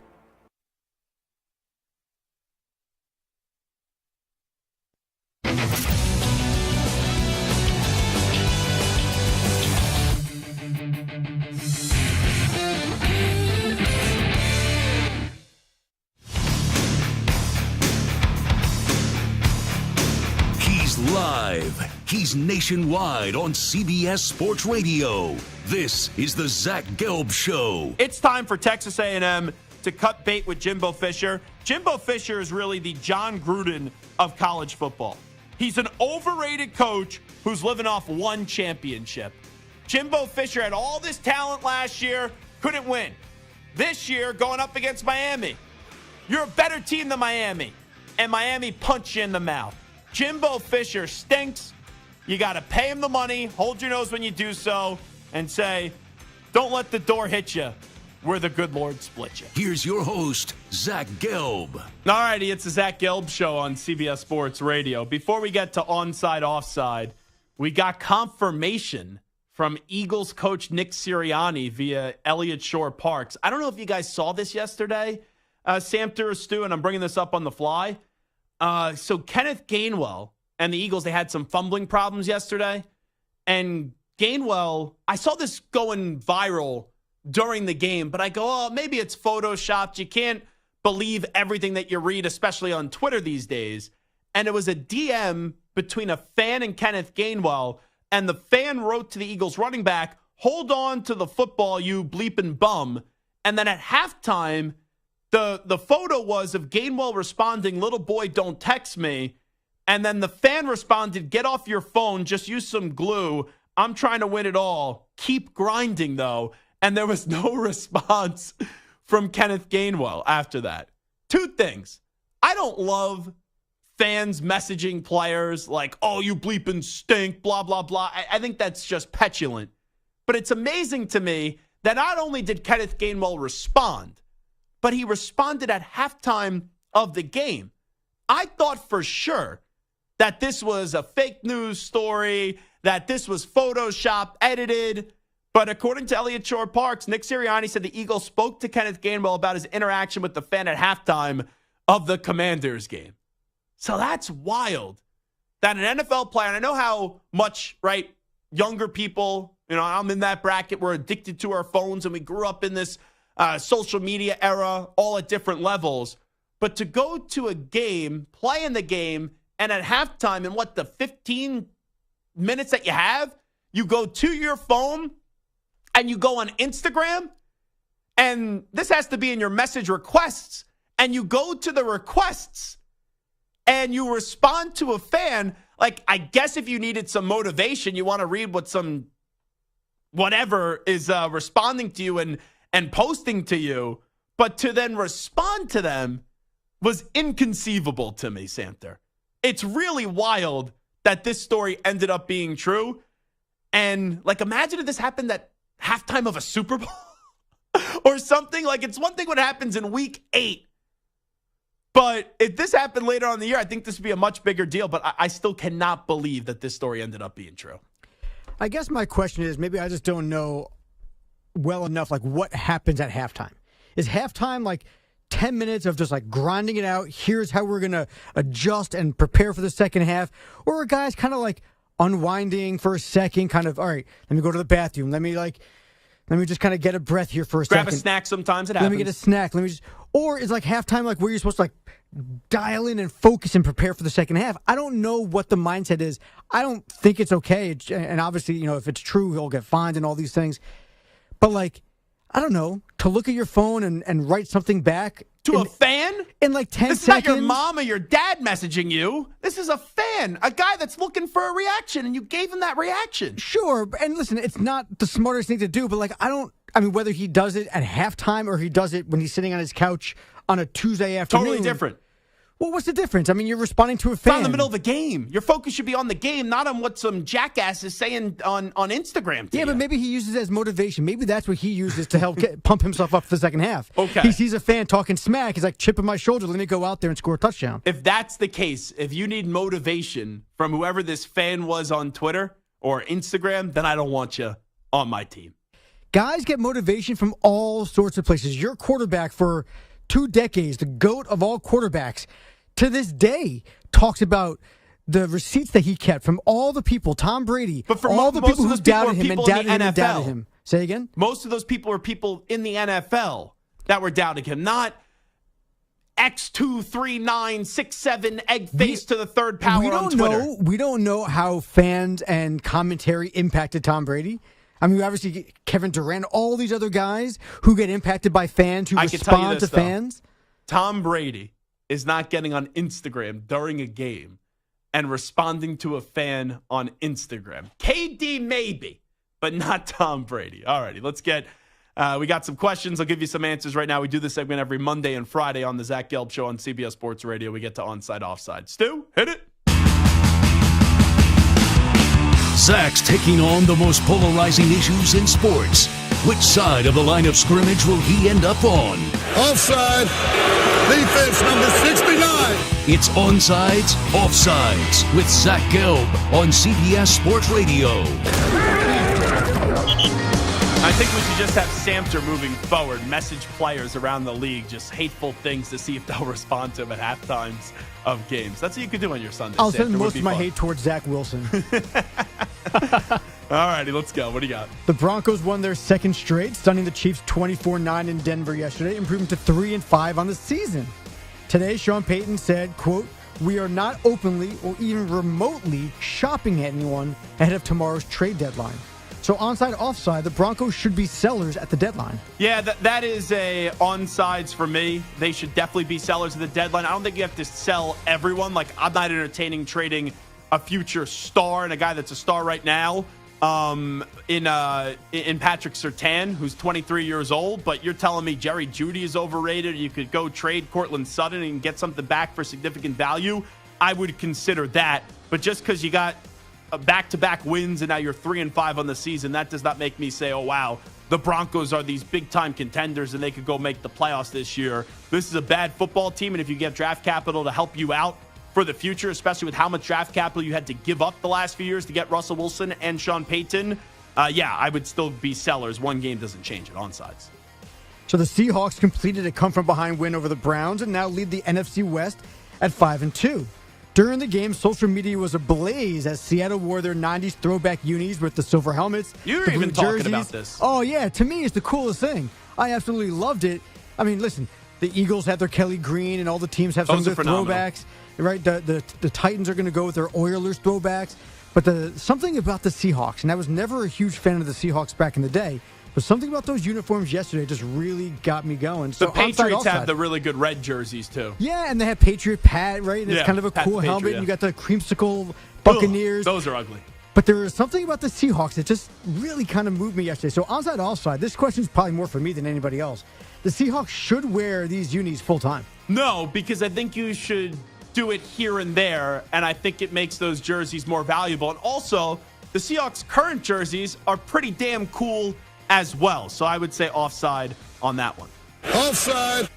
Live. He's nationwide on CBS Sports Radio. This is the Zach Gelb Show. It's time for Texas A&M to cut bait with Jimbo Fisher. Jimbo Fisher is really the John Gruden of college football. He's an overrated coach who's living off one championship. Jimbo Fisher had all this talent last year, couldn't win. This year, going up against Miami. You're a better team than Miami, and Miami punched you in the mouth. Jimbo Fisher stinks. You got to pay him the money, hold your nose when you do so, and say, don't let the door hit you where the good Lord split you. Here's your host, Zach Gelb. All righty, it's the Zach Gelb Show on CBS Sports Radio. Before we get to onside, offside, we got confirmation from Eagles coach Nick Sirianni via Elliott Shore Parks. I don't know if you guys saw this yesterday, Samter or Stu, and I'm bringing this up on the fly. So Kenneth Gainwell and the Eagles, they had some fumbling problems yesterday. And Gainwell, I saw this going viral during the game, but I go, oh, maybe it's photoshopped. You can't believe everything that you read, especially on Twitter these days. And it was a DM between a fan and Kenneth Gainwell, and the fan wrote to the Eagles running back, hold on to the football, you bleeping bum. And then at halftime, the photo was of Gainwell responding, little boy, don't text me. And then the fan responded, get off your phone, just use some glue. I'm trying to win it all. Keep grinding, though. And there was no response from Kenneth Gainwell after that. Two things. I don't love fans messaging players like, oh, you bleeping stink, blah, blah, blah. I think that's just petulant. But it's amazing to me that not only did Kenneth Gainwell respond, but he responded at halftime of the game. I thought for sure that this was a fake news story, that this was Photoshop edited. But according to Elliott Shore Parks, Nick Sirianni said the Eagles spoke to Kenneth Gainwell about his interaction with the fan at halftime of the Commanders game. So that's wild that an NFL player, and I know how much, right, younger people, I'm in that bracket, we're addicted to our phones and we grew up in this social media era, all at different levels. But to go to a game, play in the game, and at halftime, in the 15 minutes that you have, you go to your phone and you go on Instagram, and this has to be in your message requests, and you go to the requests and you respond to a fan. Like, I guess if you needed some motivation, you want to read what some whatever is responding to you and posting to you, but to then respond to them was inconceivable to me, Samter. It's really wild that this story ended up being true. And, imagine if this happened at halftime of a Super Bowl or something. It's one thing what happens in week 8. But if this happened later on in the year, I think this would be a much bigger deal. But I still cannot believe that this story ended up being true. I guess my question is, maybe I just don't know well enough, what happens at halftime. Is halftime 10 minutes of just grinding it out? Here's how we're going to adjust and prepare for the second half. Or are guys kind of unwinding for a second, kind of, all right, let me go to the bathroom. Let me just kind of get a breath here for a second. Grab a snack sometimes, it happens. Let me get a snack. Or is halftime where you're supposed to dial in and focus and prepare for the second half? I don't know what the mindset is. I don't think it's okay. And obviously, if it's true, he'll get fined and all these things. But I don't know, to look at your phone and write something back to a fan in 10 this seconds. This is not your mom or your dad messaging you. This is a fan, a guy that's looking for a reaction, and you gave him that reaction. Sure, and listen, it's not the smartest thing to do, but whether he does it at halftime or he does it when he's sitting on his couch on a Tuesday afternoon. Totally different. Well, what's the difference? You're responding to a fan. It's in the middle of a game. Your focus should be on the game, not on what some jackass is saying on Instagram to you. But maybe he uses it as motivation. Maybe that's what he uses to help pump himself up for the second half. Okay. He sees a fan talking smack. He's like, chip on my shoulder. Let me go out there and score a touchdown. If that's the case, if you need motivation from whoever this fan was on Twitter or Instagram, then I don't want you on my team. Guys get motivation from all sorts of places. Your quarterback for 2 decades, the GOAT of all quarterbacks, to this day talks about the receipts that he kept from all the people, Tom Brady, but for all the people who doubted him and doubted him. Say again? Most of those people are people in the NFL that were doubting him, not X23967 egg face to the third power on Twitter. We don't know how fans and commentary impacted Tom Brady. Obviously, Kevin Durant, all these other guys who get impacted by fans who respond to fans. Tom Brady is not getting on Instagram during a game and responding to a fan on Instagram. KD maybe, but not Tom Brady. All righty, let's get we got some questions. I'll give you some answers right now. We do this segment every Monday and Friday on the Zach Gelb Show on CBS Sports Radio. We get to Onside, Offside. Stu, hit it. Zach's taking on the most polarizing issues in sports. Which side of the line of scrimmage will he end up on? Offside. Defense number 69. It's Onsides, Offsides with Zach Gelb on CBS Sports Radio. I think we should just have Samter moving forward, message players around the league just hateful things to see if they'll respond to them at half times of games. That's what you could do on your Sunday. I'll send most of my hate towards Zach Wilson. All righty, let's go. What do you got? The Broncos won their second straight, stunning the Chiefs 24-9 in Denver yesterday, improving to 3-5 on the season. Today, Sean Payton said, quote, "We are not openly or even remotely shopping at anyone ahead of tomorrow's trade deadline." So onside, offside, the Broncos should be sellers at the deadline. Yeah, that is a onsides for me. They should definitely be sellers at the deadline. I don't think you have to sell everyone. Like, I'm not entertaining trading a future star and a guy that's a star right now in Patrick Surtain, who's 23 years old. But you're telling me Jerry Jeudy is overrated. You could go trade Cortland Sutton and get something back for significant value. I would consider that. But just because you got back-to-back wins and now you're 3-5 on the season, that does not make me say, oh, wow, the Broncos are these big-time contenders and they could go make the playoffs this year. This is a bad football team, and if you get draft capital to help you out for the future, especially with how much draft capital you had to give up the last few years to get Russell Wilson and Sean Payton, I would still be sellers. One game doesn't change it. Onsides. So the Seahawks completed a come-from-behind win over the Browns and now lead the NFC West at 5-2. During the game, social media was ablaze as Seattle wore their 90s throwback unis with the silver helmets. You were the blue even talking jerseys. about this. Oh, yeah. To me, it's the coolest thing. I absolutely loved it. I mean, listen, the Eagles had their Kelly Green, and all the teams have some of their throwbacks. Right? The Titans are going to go with their Oilers throwbacks. But something about the Seahawks, and I was never a huge fan of the Seahawks back in the day, but something about those uniforms yesterday just really got me going. So the Patriots have the really good red jerseys, too. Yeah, and they have Patriot Pat, right? And it's kind of a cool helmet. Patriot, yeah. And you got the creamsicle Buccaneers. Ugh, those are ugly. But there was something about the Seahawks that just really kind of moved me yesterday. So onside, offside, this question is probably more for me than anybody else. The Seahawks should wear these unis full time. No, because I think you should do it here and there, and I think it makes those jerseys more valuable. And also, the Seahawks' current jerseys are pretty damn cool as well. So I would say offside on that one. Offside.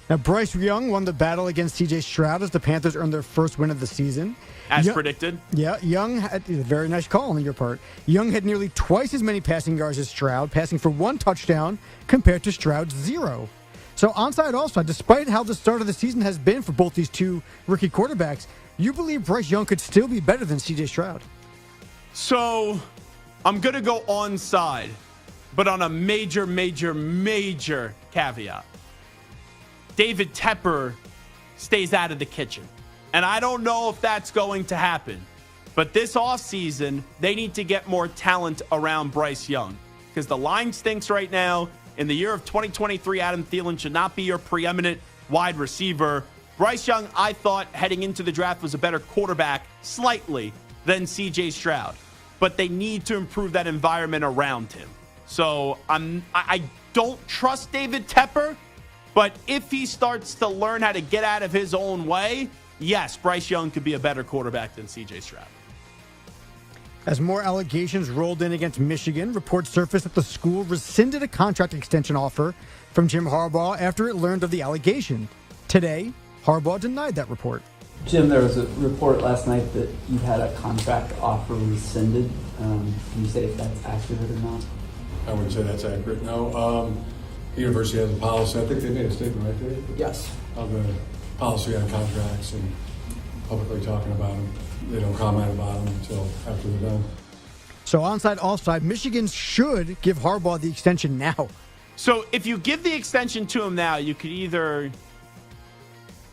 Now, Bryce Young won the battle against C.J. Stroud as the Panthers earned their first win of the season. As predicted. Yeah, Young had a very nice call on your part. Young had nearly twice as many passing yards as Stroud, passing for 1 touchdown compared to Stroud's 0. So onside, offside, despite how the start of the season has been for both these two rookie quarterbacks, you believe Bryce Young could still be better than C.J. Stroud? So I'm going to go onside, but on a major, major, major caveat. David Tepper stays out of the kitchen. And I don't know if that's going to happen. But this offseason, they need to get more talent around Bryce Young. Because the line stinks right now. In the year of 2023, Adam Thielen should not be your preeminent wide receiver. Bryce Young, I thought, heading into the draft, was a better quarterback, slightly, than C.J. Stroud. But they need to improve that environment around him. So I don't trust David Tepper. But if he starts to learn how to get out of his own way, yes, Bryce Young could be a better quarterback than C.J. Stroud. As more allegations rolled in against Michigan, reports surfaced that the school rescinded a contract extension offer from Jim Harbaugh after it learned of the allegation. Today, Harbaugh denied that report. Jim, there was a report last night that you had a contract offer rescinded. Can you say if that's accurate or not? I wouldn't say that's accurate, no. The university has a policy. I think they made a statement right there. Yes. Of the policy on contracts and publicly talking about them. They don't comment about them until after they're done. So onside, offside, Michigan should give Harbaugh the extension now. So if you give the extension to him now, you could either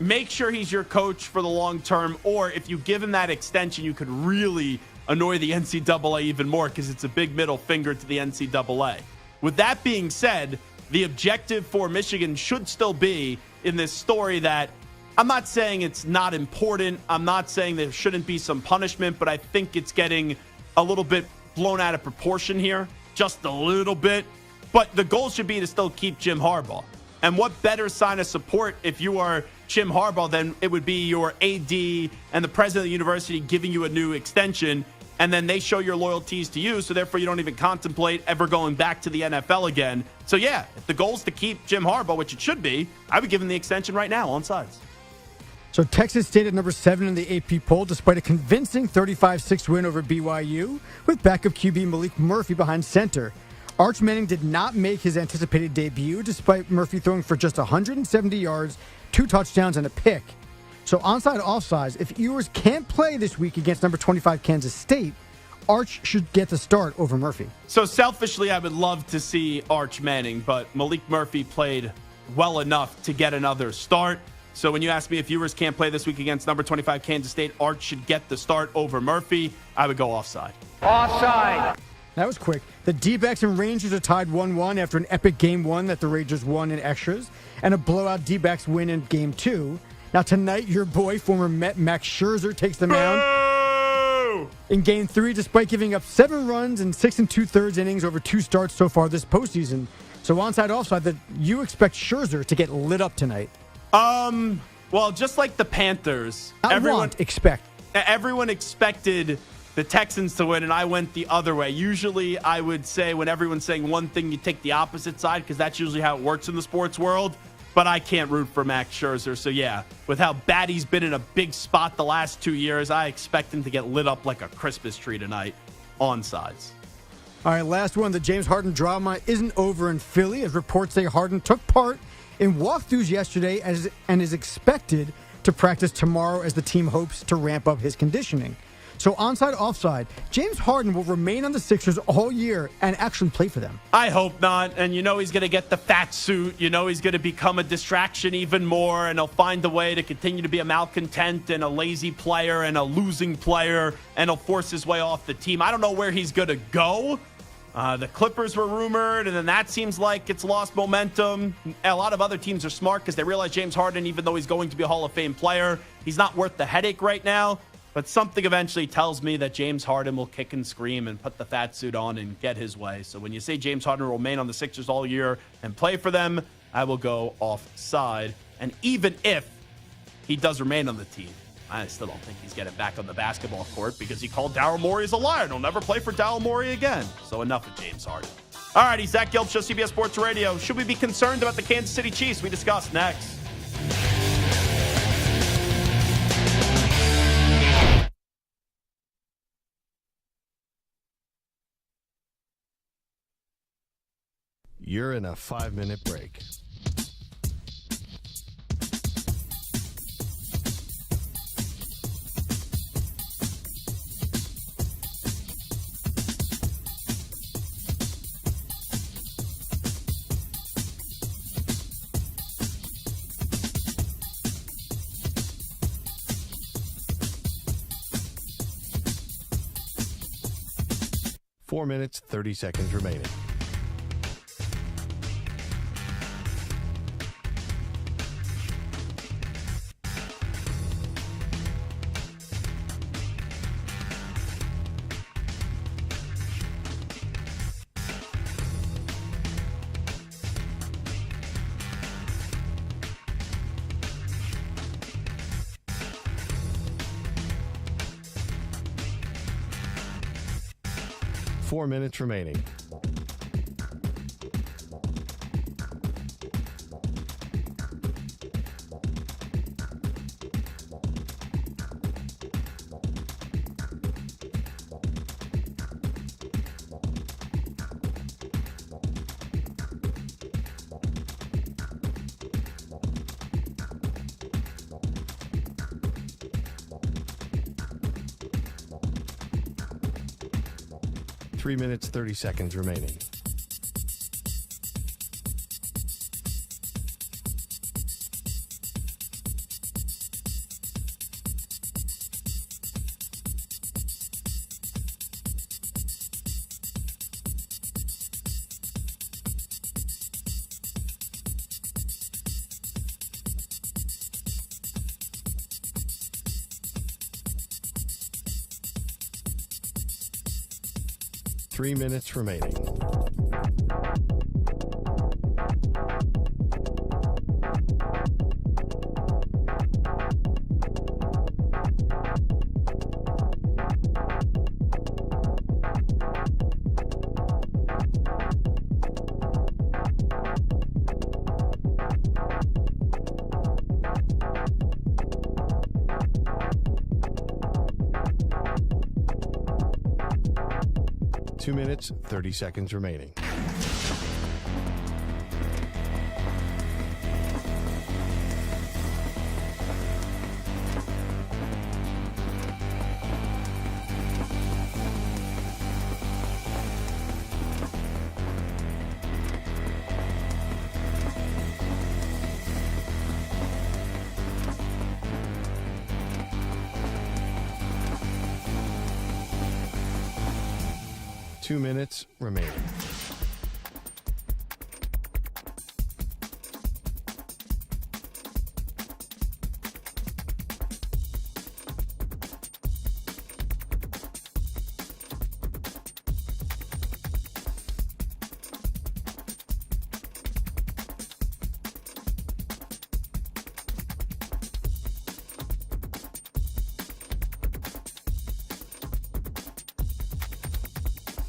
make sure he's your coach for the long term, or if you give him that extension, you could really annoy the NCAA even more because it's a big middle finger to the NCAA. With that being said, the objective for Michigan should still be in this story that I'm not saying it's not important. I'm not saying there shouldn't be some punishment, but I think it's getting a little bit blown out of proportion here. Just a little bit. But the goal should be to still keep Jim Harbaugh. And what better sign of support if you are Jim Harbaugh than it would be your AD and the president of the university giving you a new extension, and then they show your loyalties to you, so therefore you don't even contemplate ever going back to the NFL again. So yeah, if the goal is to keep Jim Harbaugh, which it should be, I would give him the extension right now, Onsides. So Texas stayed at number 7 in the AP poll despite a convincing 35-6 win over BYU with backup QB Malik Murphy behind center. Arch Manning did not make his anticipated debut despite Murphy throwing for just 170 yards, 2 touchdowns, and a pick. So onside, offsides, if Ewers can't play this week against number 25 Kansas State, Arch should get the start over Murphy. So selfishly, I would love to see Arch Manning, but Malik Murphy played well enough to get another start. So when you ask me if Ewers can't play this week against number 25 Kansas State, Arch should get the start over Murphy, I would go offside. Offside. That was quick. The D-backs and Rangers are tied 1-1 after an epic Game 1 that the Rangers won in extras and a blowout D-backs win in Game 2. Now tonight, your boy, former Met Max Scherzer, takes the mound in Game 3 despite giving up 7 runs in 6 2/3 innings over 2 starts so far this postseason. So onside, offside, that you expect Scherzer to get lit up tonight. Well, just like the Panthers, Everyone expected the Texans to win, and I went the other way. Usually, I would say when everyone's saying one thing, you take the opposite side because that's usually how it works in the sports world. But I can't root for Max Scherzer. So, yeah, with how bad he's been in a big spot the last 2 years, I expect him to get lit up like a Christmas tree tonight. Onsides. All right, last one. The James Harden drama isn't over in Philly, as reports say Harden took part in walkthroughs yesterday and is expected to practice tomorrow as the team hopes to ramp up his conditioning. So onside, offside, James Harden will remain on the Sixers all year and actually play for them. I hope not. And you know he's going to get the fat suit. You know he's going to become a distraction even more, and he'll find a way to continue to be a malcontent and a lazy player and a losing player, and he'll force his way off the team. I don't know where he's going to go. The Clippers were rumored, and then that seems like it's lost momentum. A lot of other teams are smart because they realize James Harden, even though he's going to be a Hall of Fame player, he's not worth the headache right now. But something eventually tells me that James Harden will kick and scream and put the fat suit on and get his way. So when you say James Harden will remain on the Sixers all year and play for them, I will go offside. And even if he does remain on the team, I still don't think he's getting back on the basketball court because he called Daryl Morey as a liar and he'll never play for Daryl Morey again. So enough of James Harden. All right, he's Zach Gelb, Show, CBS Sports Radio. Should we be concerned about the Kansas City Chiefs? We discuss next. You're in a 5-minute break. Four minutes, 30 seconds remaining. Four minutes remaining. Three minutes, 30 seconds remaining. 3 minutes remaining. Two minutes, 30 seconds remaining. Two minutes remaining.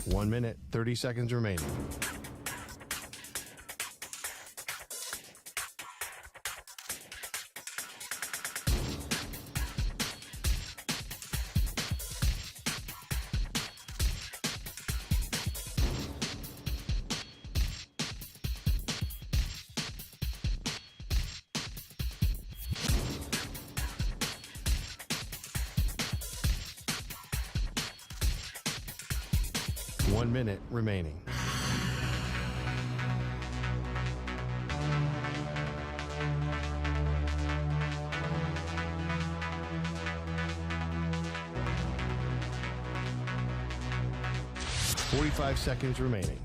One minute, 30 seconds remaining. One minute remaining. Forty-five seconds remaining.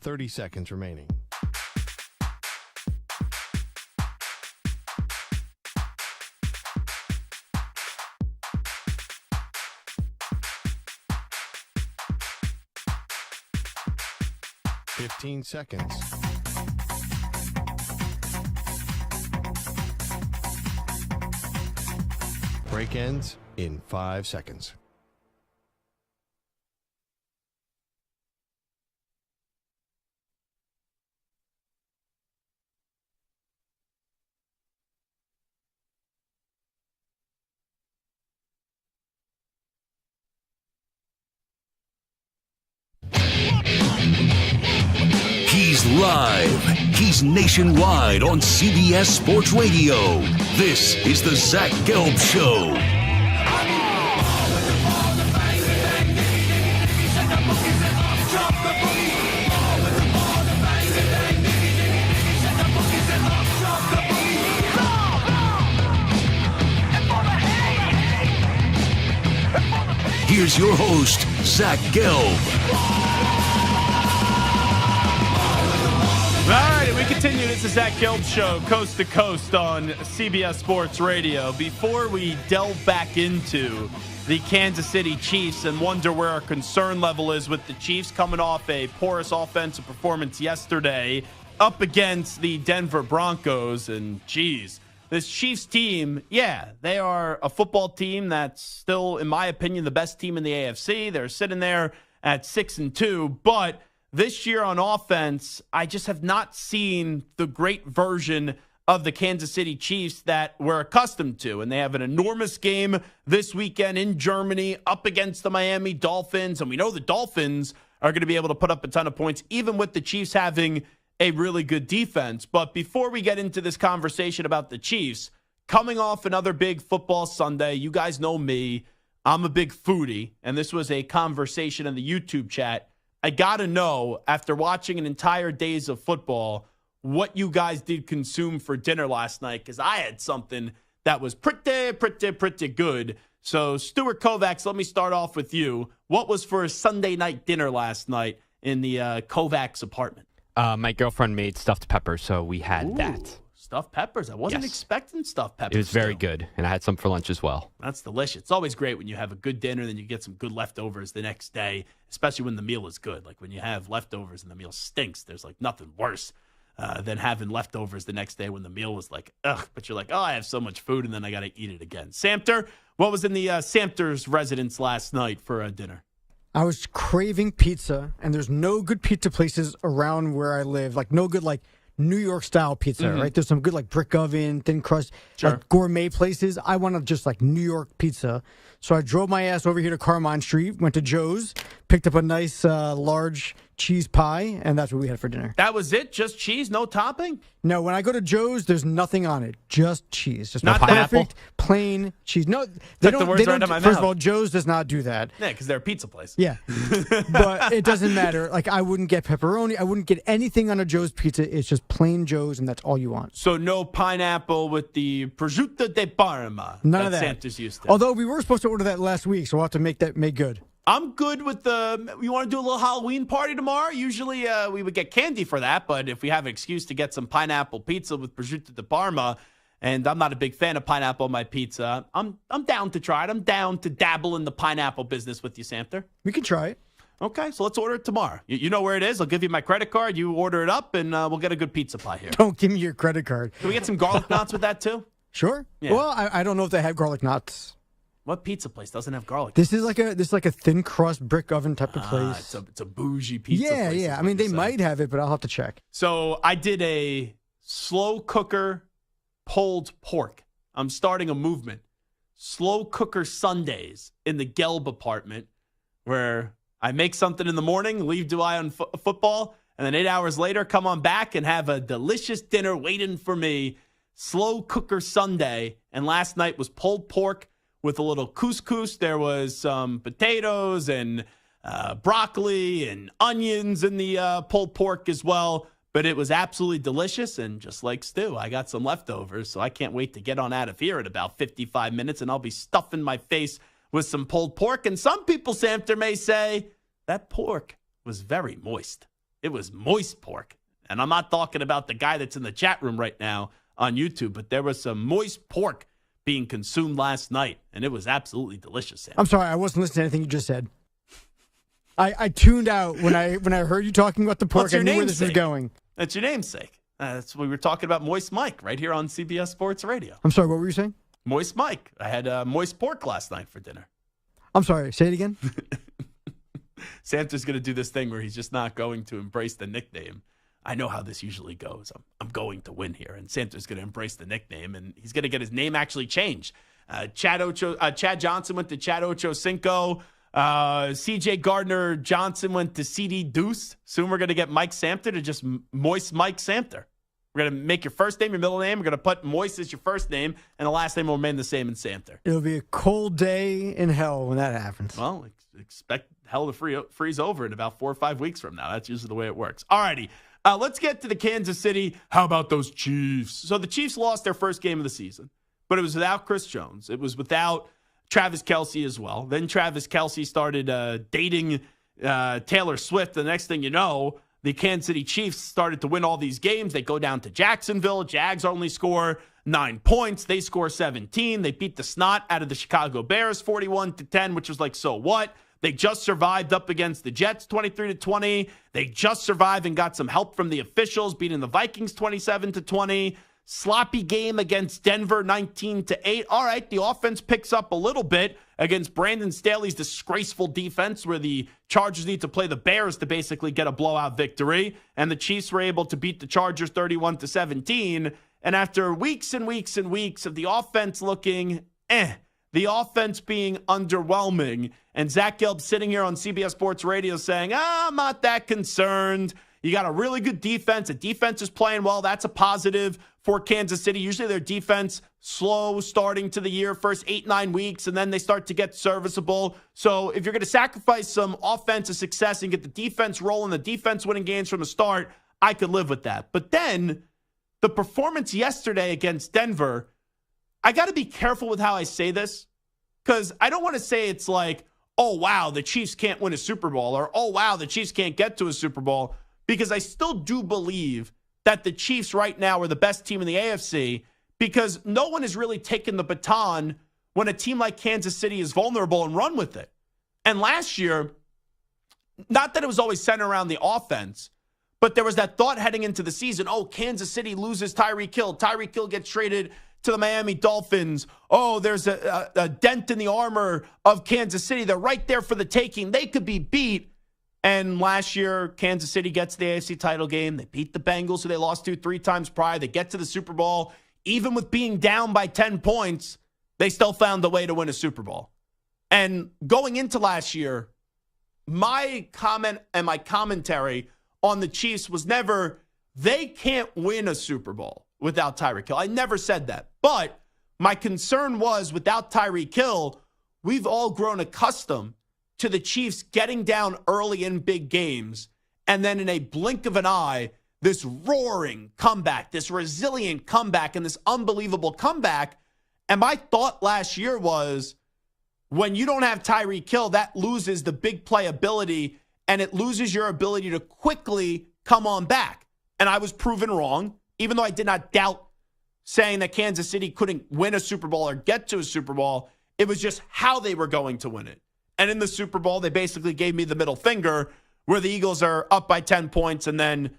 Thirty seconds remaining. Fifteen seconds. Break ends in 5 seconds. He's live. He's nationwide on CBS Sports Radio. This is the Zach Gelb Show. Here's your host, Zach Gelb. All right, and we continue. This is Zach Gelb Show, coast to coast on CBS Sports Radio. Before we delve back into the Kansas City Chiefs and wonder where our concern level is with the Chiefs coming off a porous offensive performance yesterday up against the Denver Broncos, and geez, this Chiefs team, yeah, they are a football team that's still, in my opinion, the best team in the AFC. They're sitting there at 6-2, but this year on offense, I just have not seen the great version of the Kansas City Chiefs that we're accustomed to. And they have an enormous game this weekend in Germany up against the Miami Dolphins. And we know the Dolphins are going to be able to put up a ton of points, even with the Chiefs having a really good defense. But before we get into this conversation about the Chiefs, coming off another big football Sunday, you guys know me, I'm a big foodie. And this was a conversation in the YouTube chat. I got to know, after watching an entire days of football, what you guys did consume for dinner last night, because I had something that was pretty good. So, Stuart Kovacs, let me start off with you. What was for a Sunday night dinner last night? in the Kovacs apartment? My girlfriend made stuffed peppers, so we had that. Stuffed peppers. I wasn't expecting stuffed peppers. It was very still. good, and I had some for lunch as well. That's delicious. It's always great when you have a good dinner, then you get some good leftovers the next day, especially when the meal is good. Like when you have leftovers and the meal stinks, there's like nothing worse than having leftovers the next day when the meal was like, ugh. But you're like, oh, I have so much food, and then I got to eat it again. Samter, what was in the Samter's residence last night for dinner? I was craving pizza, and there's no good pizza places around where I live. Like no good New York style pizza, right? There's some good brick oven, thin crust, gourmet places. I wanted just New York pizza. So I drove my ass over here to Carmine Street, went to Joe's, picked up a nice large cheese pie, and that's what we had for dinner. That was it? Just cheese, no topping? No, when I go to Joe's, there's nothing on it. Just cheese. Just not perfect, plain cheese. No, they don't. Right out of my first mouth. of all, Joe's does not do that. Yeah, because they're a pizza place. Yeah. But it doesn't matter. I wouldn't get pepperoni. I wouldn't get anything on a Joe's pizza. It's just plain Joe's, and that's all you want. So no pineapple with the prosciutto di Parma. None of that. Santa's used to. Although we were supposed to order that last week, so we'll have to make good. I'm good with you want to do a little Halloween party tomorrow? Usually we would get candy for that, but if we have an excuse to get some pineapple pizza with prosciutto di Parma, and I'm not a big fan of pineapple on my pizza, I'm down to try it. I'm down to dabble in the pineapple business with you, Samter. We can try it. Okay, so let's order it tomorrow. You know where it is. I'll give you my credit card. You order it up, and we'll get a good pizza pie here. Don't give me your credit card. Can we get some garlic knots with that, too? Sure. Yeah. Well, I don't know if they have garlic knots. What pizza place doesn't have garlic? This is like a thin crust brick oven type of place. It's a bougie pizza yeah, place. Yeah. I mean, they might have it, but I'll have to check. So I did a slow cooker pulled pork. I'm starting a movement. Slow cooker Sundays in the Gelb apartment, where I make something in the morning, leave Dubai on football, and then 8 hours later come on back and have a delicious dinner waiting for me. Slow cooker Sunday. And last night was pulled pork with a little couscous. There was some potatoes and broccoli and onions in the pulled pork as well. But it was absolutely delicious. And just like Stu, I got some leftovers. So I can't wait to get on out of here in about 55 minutes. And I'll be stuffing my face with some pulled pork. And some people, Samter, may say that pork was very moist. It was moist pork. And I'm not talking about the guy that's in the chat room right now on YouTube, but there was some moist pork being consumed last night, and it was absolutely delicious, Sam. I'm sorry, I wasn't listening to anything you just said. I tuned out when I heard you talking about the pork. I knew where this was going. That's your namesake. That's what we were talking about, Moist Mike, right here on CBS Sports Radio. I'm sorry, what were you saying? Moist Mike. I had moist pork last night for dinner. I'm sorry, say it again. Santa's going to do this thing where he's just not going to embrace the nickname. I know how this usually goes. I'm going to win here, and Santa's going to embrace the nickname, and he's going to get his name actually changed. Chad Johnson went to Chad Ochocinco. C.J. Gardner-Johnson went to C.D. Deuce. Soon we're going to get Mike Samter to just Moist Mike Samter. We're going to make your first name your middle name. We're going to put Moist as your first name, and the last name will remain the same in Samter. It'll be a cold day in hell when that happens. Well, expect hell to freeze over in about 4 or 5 weeks from now. That's usually the way it works. All righty. Let's get to the Kansas City. How about those Chiefs? So the Chiefs lost their first game of the season, but it was without Chris Jones. It was without Travis Kelce as well. Then Travis Kelce started dating Taylor Swift. The next thing you know, the Kansas City Chiefs started to win all these games. They go down to Jacksonville. Jags only score 9 points. They score 17. They beat the snot out of the Chicago Bears 41-10, which was like, so what? They just survived up against the Jets 23-20. They just survived and got some help from the officials, beating the Vikings 27-20. Sloppy game against Denver 19-8. All right, the offense picks up a little bit against Brandon Staley's disgraceful defense, where the Chargers need to play the Bears to basically get a blowout victory. And the Chiefs were able to beat the Chargers 31-17. And after weeks and weeks and weeks of the offense looking the offense being underwhelming, and Zach Gelb sitting here on CBS Sports Radio saying, I'm not that concerned. You got a really good defense. The defense is playing well. That's a positive for Kansas City. Usually their defense slow starting to the year, first 8-9 weeks, and then they start to get serviceable. So if you're going to sacrifice some offensive success and get the defense rolling, the defense winning games from the start, I could live with that. But then the performance yesterday against Denver, I got to be careful with how I say this, because I don't want to say it's like, oh, wow, the Chiefs can't win a Super Bowl, or, oh, wow, the Chiefs can't get to a Super Bowl, because I still do believe that the Chiefs right now are the best team in the AFC, because no one has really taken the baton when a team like Kansas City is vulnerable and run with it. And last year, not that it was always centered around the offense, but there was that thought heading into the season, oh, Kansas City loses Tyreek Hill. Tyreek Hill gets traded to the Miami Dolphins. Oh, there's a dent in the armor of Kansas City. They're right there for the taking. They could be beat. And last year, Kansas City gets the AFC title game. They beat the Bengals, who they lost to 3 times prior. They get to the Super Bowl. Even with being down by 10 points, they still found a way to win a Super Bowl. And going into last year, my comment and my commentary on the Chiefs was never, they can't win a Super Bowl without Tyreek Hill. I never said that. But my concern was, without Tyreek Hill, we've all grown accustomed to the Chiefs getting down early in big games, and then in a blink of an eye, this roaring comeback, this resilient comeback, and this unbelievable comeback. And my thought last year was, when you don't have Tyreek Hill, that loses the big play ability, and it loses your ability to quickly come on back. And I was proven wrong, even though I did not doubt saying that Kansas City couldn't win a Super Bowl or get to a Super Bowl. It was just how they were going to win it. And in the Super Bowl, they basically gave me the middle finger, where the Eagles are up by 10 points, and then,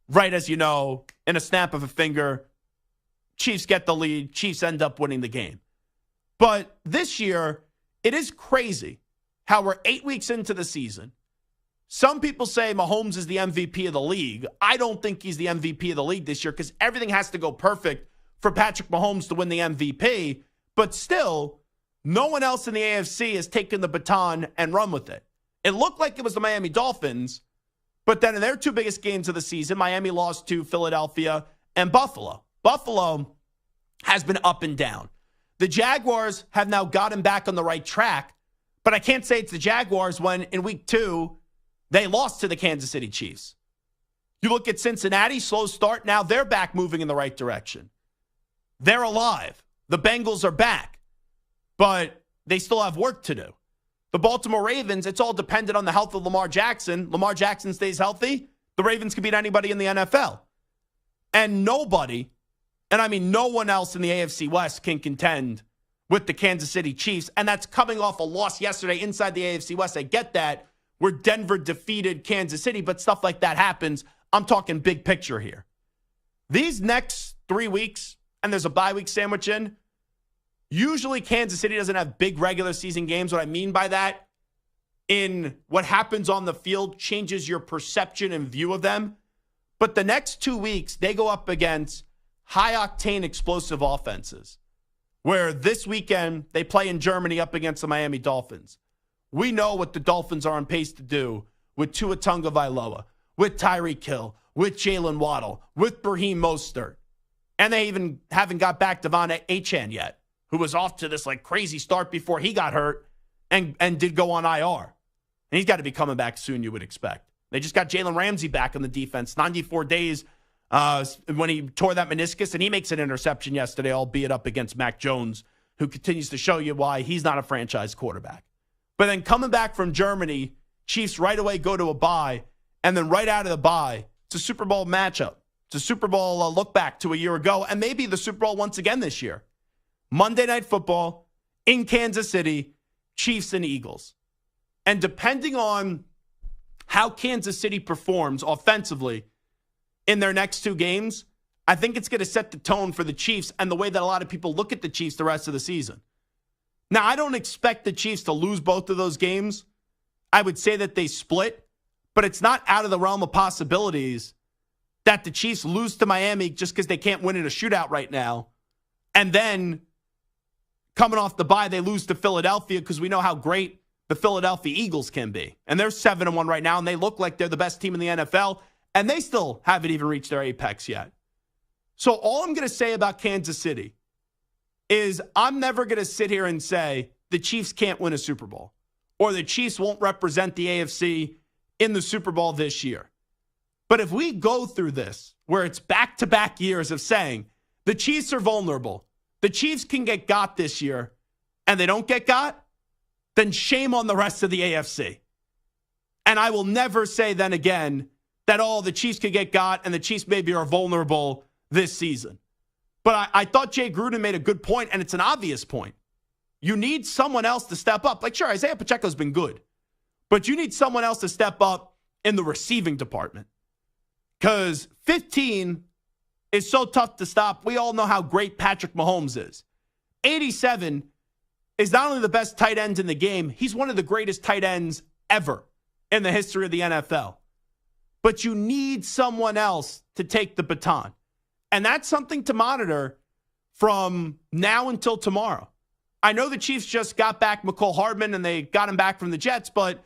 right as you know, in a snap of a finger, Chiefs get the lead. Chiefs end up winning the game. But this year, it is crazy how we're 8 weeks into the season. Some people say Mahomes is the MVP of the league. I don't think he's the MVP of the league this year, because everything has to go perfect for Patrick Mahomes to win the MVP. But still, no one else in the AFC has taken the baton and run with it. It looked like it was the Miami Dolphins, but then in their 2 biggest games of the season, Miami lost to Philadelphia and Buffalo. Buffalo has been up and down. The Jaguars have now gotten back on the right track, but I can't say it's the Jaguars when in week 2, they lost to the Kansas City Chiefs. You look at Cincinnati, slow start. Now they're back moving in the right direction. They're alive. The Bengals are back, but they still have work to do. The Baltimore Ravens, it's all dependent on the health of Lamar Jackson. Lamar Jackson stays healthy, the Ravens can beat anybody in the NFL. And nobody, and I mean no one else in the AFC West can contend with the Kansas City Chiefs. And that's coming off a loss yesterday inside the AFC West. I get that, where Denver defeated Kansas City, but stuff like that happens. I'm talking big picture here. These next 3 weeks, and there's a bye week sandwich in, usually Kansas City doesn't have big regular season games. What I mean by that, in what happens on the field changes your perception and view of them. But the next 2 weeks, they go up against high-octane explosive offenses, where this weekend they play in Germany up against the Miami Dolphins. We know what the Dolphins are on pace to do with Tua Tagovailoa, with Tyreek Hill, with Jalen Waddle, with Raheem Mostert. And they even haven't got back Devon Achane yet, who was off to this like crazy start before he got hurt and did go on IR. And he's got to be coming back soon, you would expect. They just got Jalen Ramsey back on the defense, 94 days when he tore that meniscus, and he makes an interception yesterday, albeit up against Mac Jones, who continues to show you why he's not a franchise quarterback. But then coming back from Germany, Chiefs right away go to a bye, and then right out of the bye, it's a Super Bowl matchup. It's a Super Bowl look back to a year ago, and maybe the Super Bowl once again this year. Monday Night Football in Kansas City, Chiefs and Eagles. And depending on how Kansas City performs offensively in their next 2 games, I think it's going to set the tone for the Chiefs and the way that a lot of people look at the Chiefs the rest of the season. Now, I don't expect the Chiefs to lose both of those games. I would say that they split, but it's not out of the realm of possibilities that the Chiefs lose to Miami just because they can't win in a shootout right now. And then coming off the bye, they lose to Philadelphia because we know how great the Philadelphia Eagles can be. And they're 7-1 right now, and they look like they're the best team in the NFL, and they still haven't even reached their apex yet. So all I'm going to say about Kansas City is I'm never going to sit here and say the Chiefs can't win a Super Bowl or the Chiefs won't represent the AFC in the Super Bowl this year. But if we go through this, where it's back-to-back years of saying the Chiefs are vulnerable, the Chiefs can get got this year, and they don't get got, then shame on the rest of the AFC. And I will never say then again that, the Chiefs could get got and the Chiefs maybe are vulnerable this season. But I thought Jay Gruden made a good point, and it's an obvious point. You need someone else to step up. Like, sure, Isaiah Pacheco's been good, but you need someone else to step up in the receiving department. Because 15 is so tough to stop. We all know how great Patrick Mahomes is. 87 is not only the best tight end in the game, he's one of the greatest tight ends ever in the history of the NFL. But you need someone else to take the baton. And that's something to monitor from now until tomorrow. I know the Chiefs just got back McCole Hardman and they got him back from the Jets, but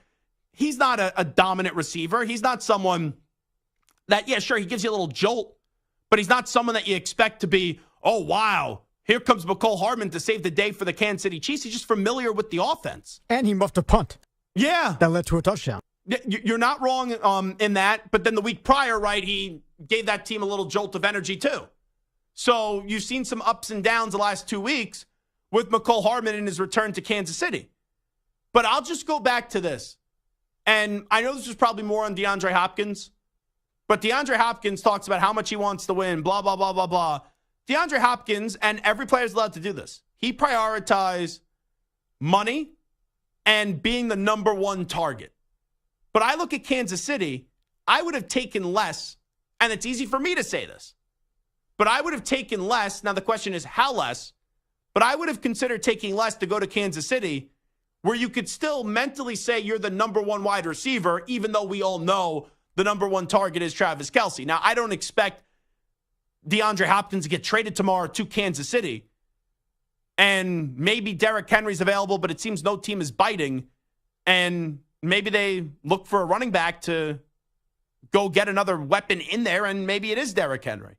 he's not a dominant receiver. He's not someone that, yeah, sure, he gives you a little jolt, but he's not someone that you expect to be, oh, wow, here comes McCole Hardman to save the day for the Kansas City Chiefs. He's just familiar with the offense. And he muffed a punt. Yeah. That led to a touchdown. You're not wrong in that, but then the week prior, right, he gave that team a little jolt of energy too. So you've seen some ups and downs the last 2 weeks with McCole Hardman in his return to Kansas City. But I'll just go back to this. And I know this is probably more on DeAndre Hopkins, but DeAndre Hopkins talks about how much he wants to win, blah, blah, blah, blah, blah. DeAndre Hopkins, and every player is allowed to do this, he prioritized money and being the number one target. But I look at Kansas City, I would have taken less, and it's easy for me to say this, but I would have taken less. Now the question is how less, but I would have considered taking less to go to Kansas City, where you could still mentally say you're the number one wide receiver, even though we all know the number one target is Travis Kelce. Now, I don't expect DeAndre Hopkins to get traded tomorrow to Kansas City. And maybe Derrick Henry's available, but it seems no team is biting. And maybe they look for a running back to go get another weapon in there, and maybe it is Derrick Henry.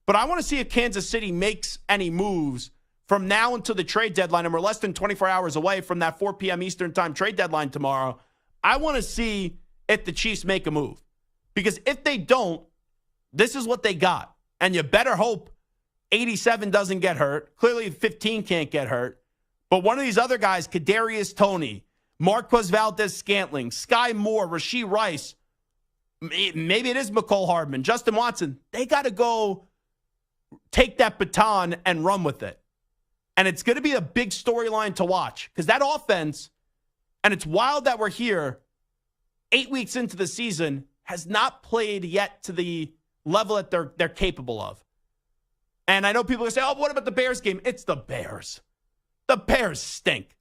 But I want to see if Kansas City makes any moves from now until the trade deadline, and we're less than 24 hours away from that 4 p.m. Eastern time trade deadline tomorrow. I want to see if the Chiefs make a move. Because if they don't, this is what they got. And you better hope 87 doesn't get hurt. Clearly 15 can't get hurt. But one of these other guys, Kadarius Toney, Marquez Valdez-Scantling, Sky Moore, Rashee Rice, maybe it is McCole Hardman, Justin Watson, they got to go take that baton and run with it. And it's going to be a big storyline to watch because that offense, and it's wild that we're here 8 weeks into the season, has not played yet to the level that they're capable of. And I know people are going to say, oh, what about the Bears game? It's the Bears. The Bears stink.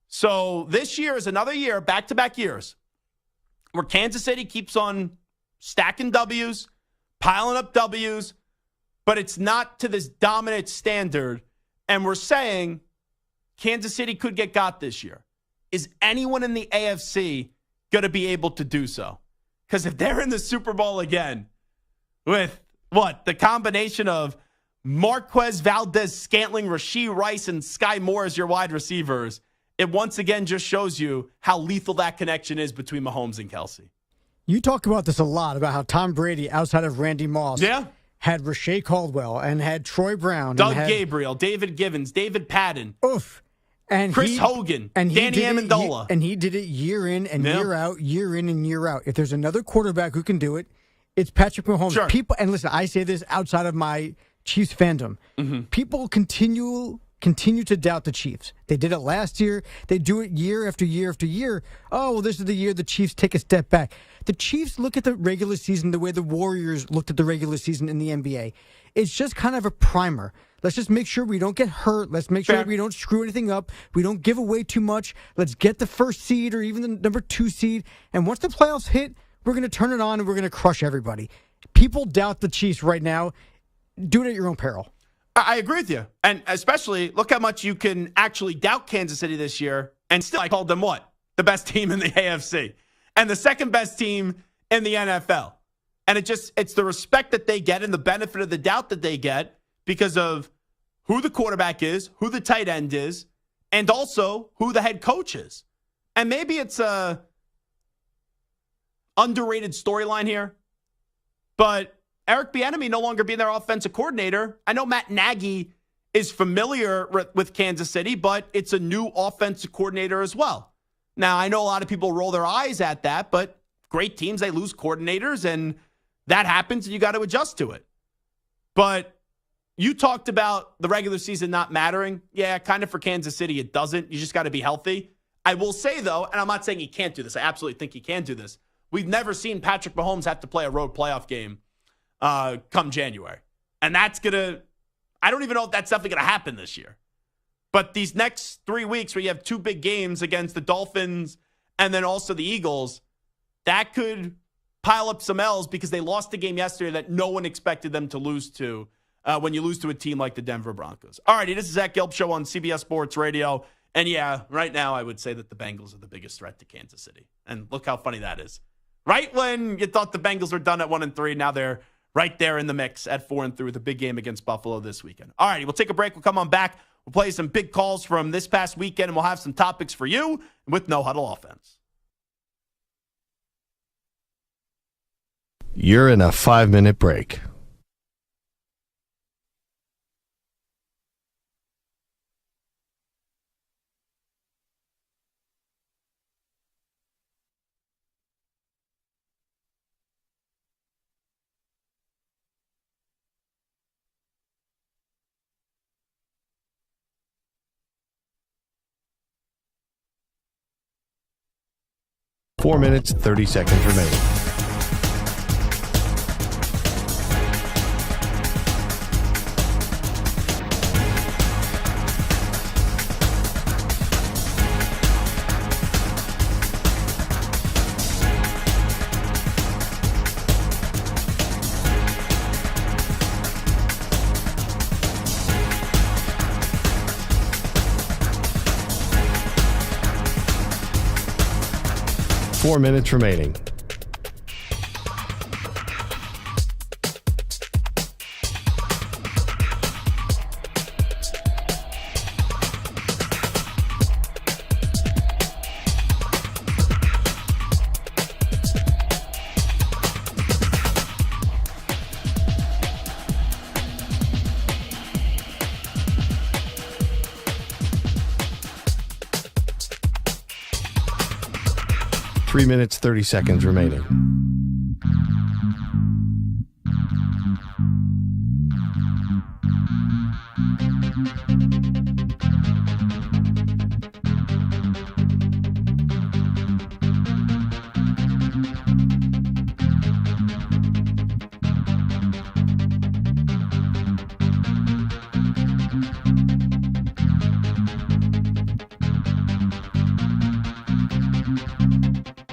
So this year is another year, back-to-back years, where Kansas City keeps on stacking W's, piling up W's, but it's not to this dominant standard. And we're saying Kansas City could get got this year. Is anyone in the AFC going to be able to do so? Because if they're in the Super Bowl again with, the combination of Marquez Valdez-Scantling, Rashee Rice, and Sky Moore as your wide receivers, it once again just shows you how lethal that connection is between Mahomes and Kelce. You talk about this a lot, about how Tom Brady, outside of Randy Moss, had Rashae Caldwell and had Troy Brown. Doug Gabriel, David Givens, David Patton. Oof. And Chris Hogan, and Danny Amendola. And he did it year in and year out, year in and year out. If there's another quarterback who can do it, it's Patrick Mahomes. Sure. People, and listen, I say this outside of my Chiefs fandom. Mm-hmm. People continue to doubt the Chiefs. They did it last year. They do it year after year after year. Oh, well, this is the year the Chiefs take a step back. The Chiefs look at the regular season the way the Warriors looked at the regular season in the NBA. It's just kind of a primer. Let's just make sure we don't get hurt. Let's make sure that we don't screw anything up. We don't give away too much. Let's get the first seed or even the number 2 seed. And once the playoffs hit, we're going to turn it on and we're going to crush everybody. People doubt the Chiefs right now. Do it at your own peril. I agree with you. And especially, look how much you can actually doubt Kansas City this year. And still, I called them what? The best team in the AFC. And the second best team in the NFL. And it's the respect that they get and the benefit of the doubt that they get because of who the quarterback is, who the tight end is, and also who the head coach is. And maybe it's a underrated storyline here, but Eric Bieniemy no longer being their offensive coordinator. I know Matt Nagy is familiar with Kansas City, but it's a new offensive coordinator as well. Now, I know a lot of people roll their eyes at that, but great teams, they lose coordinators, and that happens, and you got to adjust to it. But you talked about the regular season not mattering. Yeah, kind of for Kansas City, it doesn't. You just got to be healthy. I will say, though, and I'm not saying he can't do this. I absolutely think he can do this. We've never seen Patrick Mahomes have to play a road playoff game come January. And that's going to, I don't even know if that's definitely going to happen this year. But these next 3 weeks where you have 2 big games against the Dolphins and then also the Eagles, that could pile up some L's because they lost the game yesterday that no one expected them to lose to when you lose to a team like the Denver Broncos. All righty, this is Zach Gelb Show on CBS Sports Radio. And yeah, right now I would say that the Bengals are the biggest threat to Kansas City. And look how funny that is. Right when you thought the Bengals were done at 1-3, now they're right there in the mix at 4-3 with a big game against Buffalo this weekend. All righty, we'll take a break. We'll come on back. We'll play some big calls from this past weekend, and we'll have some topics for you with No Huddle Offense. You're in a 5-minute break. Four minutes, 30 seconds remaining. Four minutes remaining. Three minutes, 30 seconds remaining.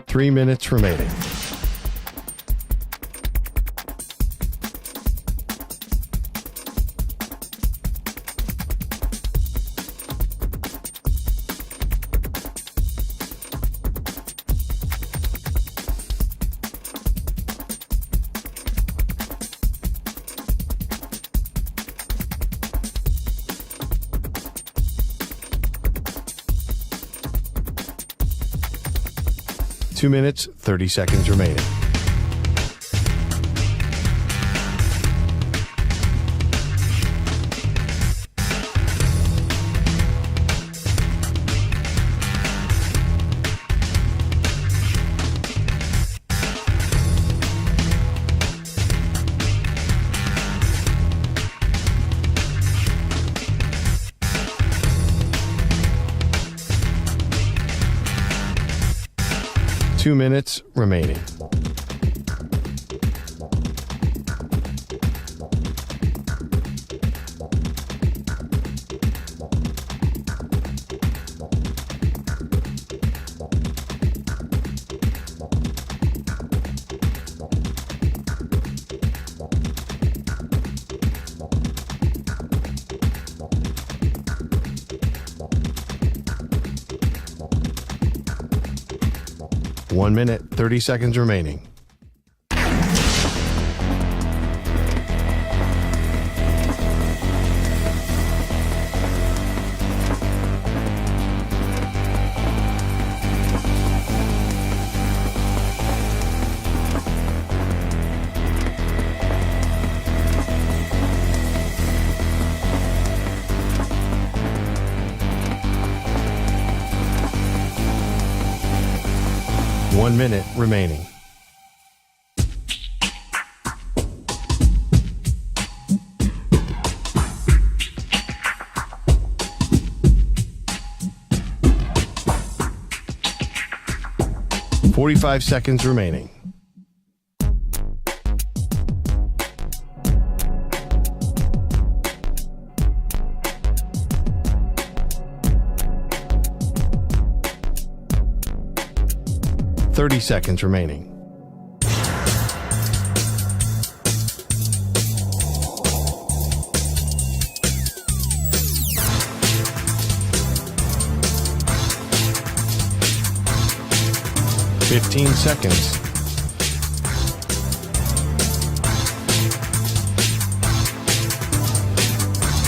Three minutes remaining. Two minutes, 30 seconds remaining. Two minutes remaining. One minute, 30 seconds remaining. 1 minute remaining. $45 seconds remaining. $30 seconds remaining. $15 seconds.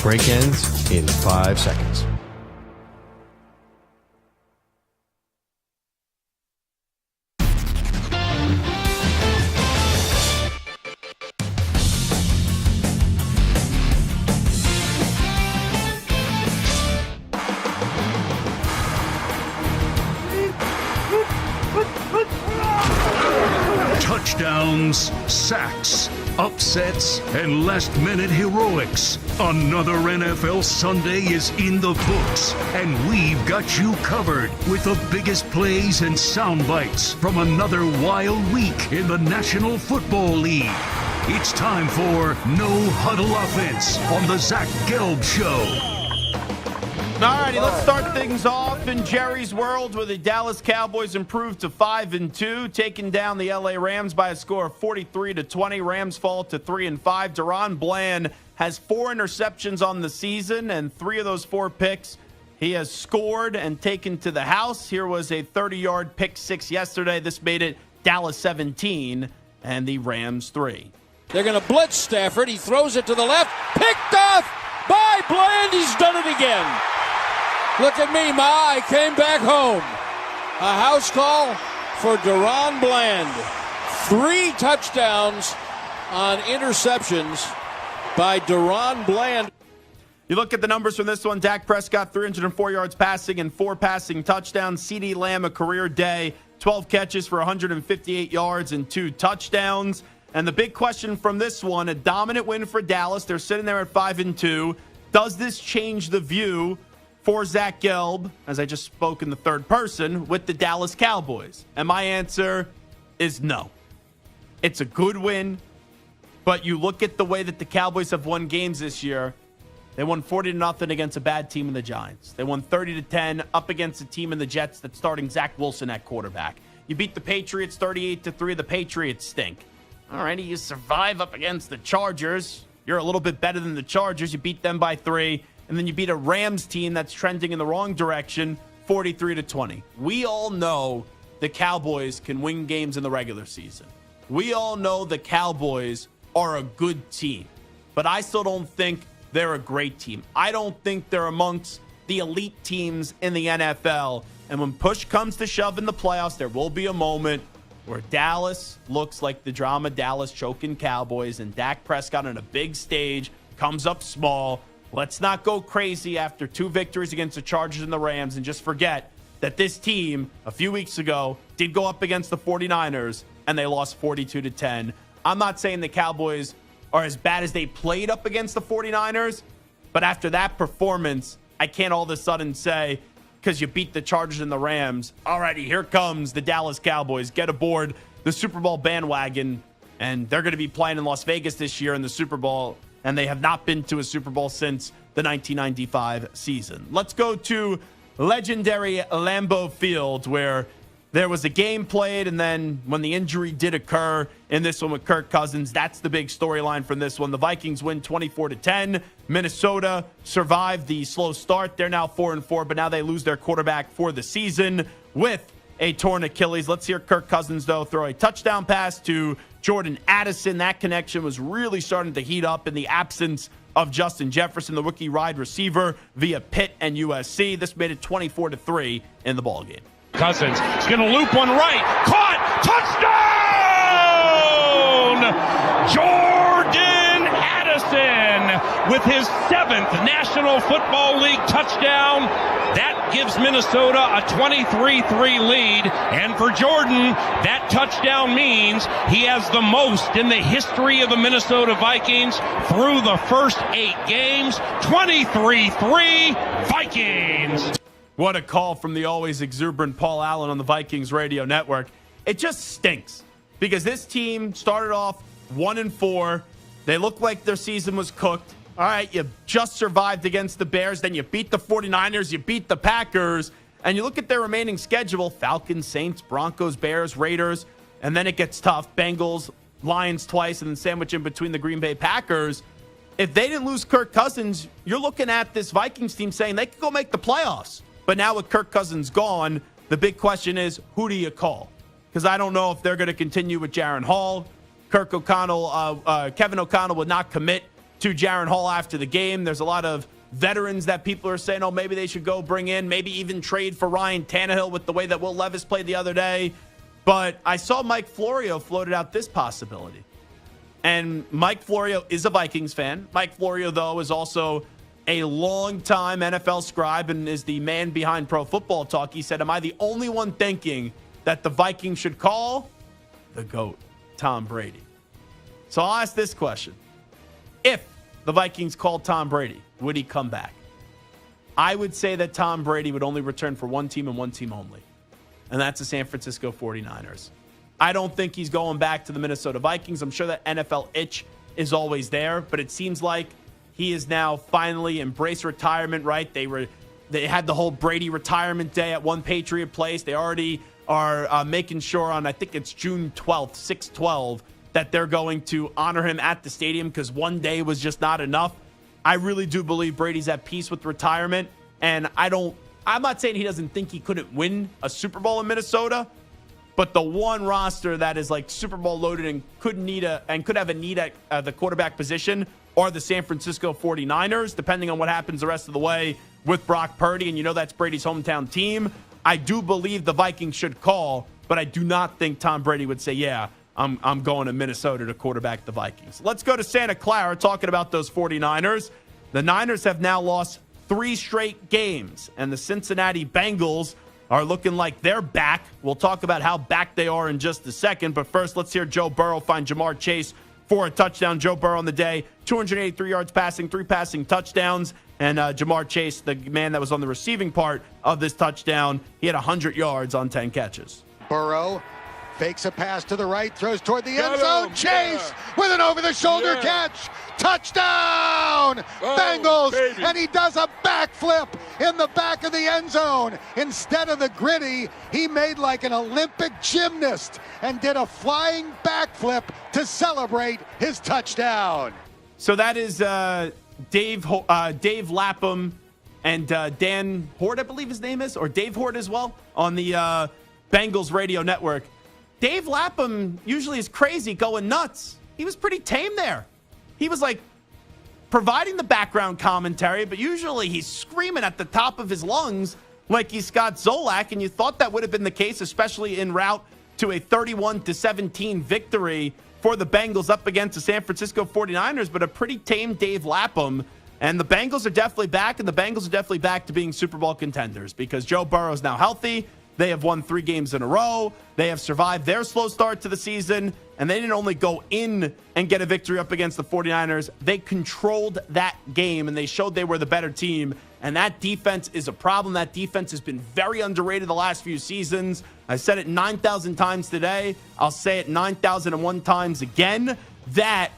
Break ends in 5 seconds. Touchdowns, sacks, upsets, and last-minute heroics. Another NFL Sunday is in the books, and we've got you covered with the biggest plays and sound bites from another wild week in the National Football League. It's time for No Huddle Offense on the Zach Gelb Show. Alrighty, let's start things off in Jerry's world, where the Dallas Cowboys improved to 5-2, taking down the LA Rams by a score of 43-20. Rams fall to 3-5. Deron Bland has 4 interceptions on the season, and 3 of those 4 picks he has scored and taken to the house. Here was a 30-yard pick 6 yesterday. This made it Dallas 17 and the Rams 3. They're going to blitz Stafford. He throws it to the left. Picked off by Bland. He's done it again. Look at me, Ma. I came back home. A house call for Deron Bland. 3 touchdowns on interceptions by Deron Bland. You look at the numbers from this one. Dak Prescott, 304 yards passing and 4 passing touchdowns. CeeDee Lamb, a career day, 12 catches for 158 yards and 2 touchdowns. And the big question from this one, a dominant win for Dallas. They're sitting there at 5-2. Does this change the view for Zach Gelb, as I just spoke in the third person, with the Dallas Cowboys? And my answer is no. It's a good win, but you look at the way that the Cowboys have won games this year. They won 40-0 against a bad team in the Giants. They won 30-10 up against a team in the Jets that's starting Zach Wilson at quarterback. You beat the Patriots 38-3. The Patriots stink. All right, you survive up against the Chargers. You're a little bit better than the Chargers. You beat them by 3. And then you beat a Rams team that's trending in the wrong direction, 43-20. We all know the Cowboys can win games in the regular season. We all know the Cowboys are a good team. But I still don't think they're a great team. I don't think they're amongst the elite teams in the NFL. And when push comes to shove in the playoffs, there will be a moment where Dallas looks like the drama Dallas choking Cowboys, and Dak Prescott on a big stage comes up small. Let's not go crazy after 2 victories against the Chargers and the Rams and just forget that this team a few weeks ago did go up against the 49ers and they lost 42-10. I'm not saying the Cowboys are as bad as they played up against the 49ers, but after that performance, I can't all of a sudden say, because you beat the Chargers and the Rams, alrighty, here comes the Dallas Cowboys. Get aboard the Super Bowl bandwagon, and they're going to be playing in Las Vegas this year in the Super Bowl, and they have not been to a Super Bowl since the 1995 season. Let's go to legendary Lambeau Field, where there was a game played, and then when the injury did occur in this one with Kirk Cousins, that's the big storyline from this one. The Vikings win 24-10. Minnesota survived the slow start. They're now 4-4, but now they lose their quarterback for the season with a torn Achilles. Let's hear Kirk Cousins, though, throw a touchdown pass to Jordan Addison. That connection was really starting to heat up in the absence of Justin Jefferson, the rookie wide receiver, via Pitt and USC. This made it 24-3 in the ballgame. Cousins is going to loop one right. Caught! Touchdown! Jordan Addison with his 7th National Football League touchdown. That gives Minnesota a 23-3 lead. And for Jordan, that touchdown means he has the most in the history of the Minnesota Vikings through the first 8 games. 23-3 Vikings. What a call from the always exuberant Paul Allen on the Vikings radio network. It just stinks because this team started off 1-4. They looked like their season was cooked. All right, you just survived against the Bears. Then you beat the 49ers. You beat the Packers. And you look at their remaining schedule, Falcons, Saints, Broncos, Bears, Raiders. And then it gets tough. Bengals, Lions twice, and then sandwich in between the Green Bay Packers. If they didn't lose Kirk Cousins, you're looking at this Vikings team saying they could go make the playoffs. But now with Kirk Cousins gone, the big question is, who do you call? Because I don't know if they're going to continue with Jaron Hall. Kevin O'Connell would not commit to Jaron Hall after the game. There's a lot of veterans that people are saying, oh, maybe they should go bring in, maybe even trade for Ryan Tannehill with the way that Will Levis played the other day. But I saw Mike Florio floated out this possibility. And Mike Florio is a Vikings fan. Mike Florio, though, is also a longtime NFL scribe and is the man behind Pro Football Talk. He said, am I the only one thinking that the Vikings should call the GOAT, Tom Brady? So I'll ask this question. If the Vikings called Tom Brady, would he come back? I would say that Tom Brady would only return for one team and one team only, and that's the San Francisco 49ers. I don't think he's going back to the Minnesota Vikings. I'm sure that NFL itch is always there, but it seems like he is now finally embraced retirement, right? They had the whole Brady retirement day at one Patriot Place. They already are making sure on, I think it's June 12th, 6/12, that they're going to honor him at the stadium because one day was just not enough. I really do believe Brady's at peace with retirement, and I'm not saying he doesn't think he couldn't win a Super Bowl in Minnesota, but the one roster that is like Super Bowl loaded and could have a need at the quarterback position are the San Francisco 49ers, depending on what happens the rest of the way with Brock Purdy, and you know that's Brady's hometown team. I do believe the Vikings should call, but I do not think Tom Brady would say, yeah, I'm going to Minnesota to quarterback the Vikings. Let's go to Santa Clara, talking about those 49ers. The Niners have now lost 3 straight games, and the Cincinnati Bengals are looking like they're back. We'll talk about how back they are in just a second, but first let's hear Joe Burrow find Jamar Chase for a touchdown. Joe Burrow on the day, 283 yards passing, 3 passing touchdowns. And Jamar Chase, the man that was on the receiving part of this touchdown, he had 100 yards on 10 catches. Burrow fakes a pass to the right, throws toward the end zone. Chase with an over-the-shoulder catch. Touchdown, Bengals. Baby. And he does a backflip in the back of the end zone. Instead of the gritty, he made like an Olympic gymnast and did a flying backflip to celebrate his touchdown. So that is Dave Lapham and Dan Hort, I believe his name is, or Dave Hort as well, on the Bengals radio network. Dave Lapham usually is crazy, going nuts. He was pretty tame there. He was like providing the background commentary, but usually he's screaming at the top of his lungs like he's Scott Zolak, and you thought that would have been the case, especially en route to a 31-17 victory for the Bengals up against the San Francisco 49ers, but a pretty tame Dave Lapham. And the Bengals are definitely back, and the Bengals are definitely back to being Super Bowl contenders because Joe Burrow is now healthy. They have won 3 games in a row. They have survived their slow start to the season, and they didn't only go in and get a victory up against the 49ers. They controlled that game, and they showed they were the better team, and that defense is a problem. That defense has been very underrated the last few seasons. I said it 9,000 times today. I'll say it 9,001 times again. That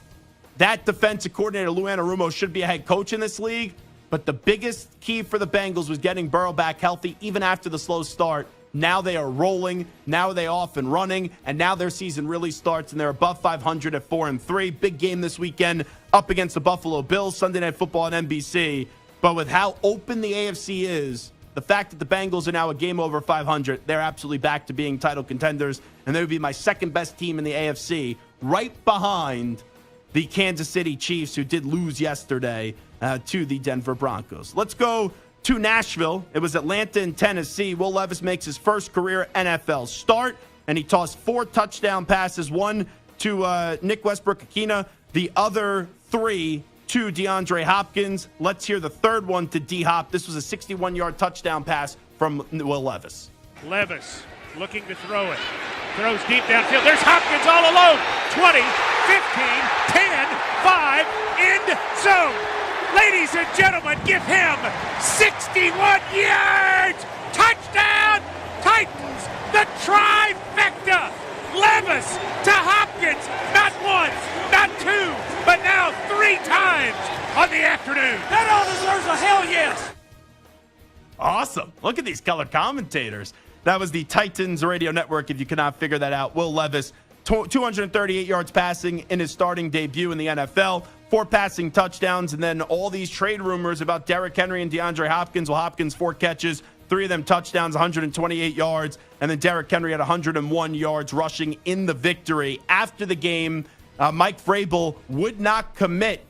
defensive coordinator, Lou Anarumo, should be a head coach in this league, but the biggest key for the Bengals was getting Burrow back healthy even after the slow start. Now they are rolling. Now they're off and running. And now their season really starts, and they're above 500 at 4-3. Big game this weekend up against the Buffalo Bills, Sunday Night Football on NBC. But with how open the AFC is, the fact that the Bengals are now a game over 500, they're absolutely back to being title contenders. And they would be my second best team in the AFC, right behind the Kansas City Chiefs, who did lose yesterday to the Denver Broncos. Let's go to Nashville. It was Atlanta and Tennessee. Will Levis makes his first career NFL start, and he tossed 4 touchdown passes, one to Nick Westbrook-Akina, the other 3 to DeAndre Hopkins. Let's hear the third one to D-Hop. This was a 61-yard touchdown pass from Will Levis. Levis looking to throw it. Throws deep downfield. There's Hopkins all alone. 20, 15, 10, 5, end zone. Ladies and gentlemen, give him 61 yards. Touchdown, Titans, the trifecta. Levis to Hopkins, not once, not two, but now 3 times on the afternoon. That all deserves a hell yes. Awesome. Look at these color commentators. That was the Titans Radio Network, if you cannot figure that out. Will Levis, 238 yards passing in his starting debut in the NFL, 4 passing touchdowns, and then all these trade rumors about Derrick Henry and DeAndre Hopkins. Well, Hopkins, 4 catches, 3 of them touchdowns, 128 yards, and then Derrick Henry had 101 yards rushing in the victory. After the game, Mike Vrabel would not commit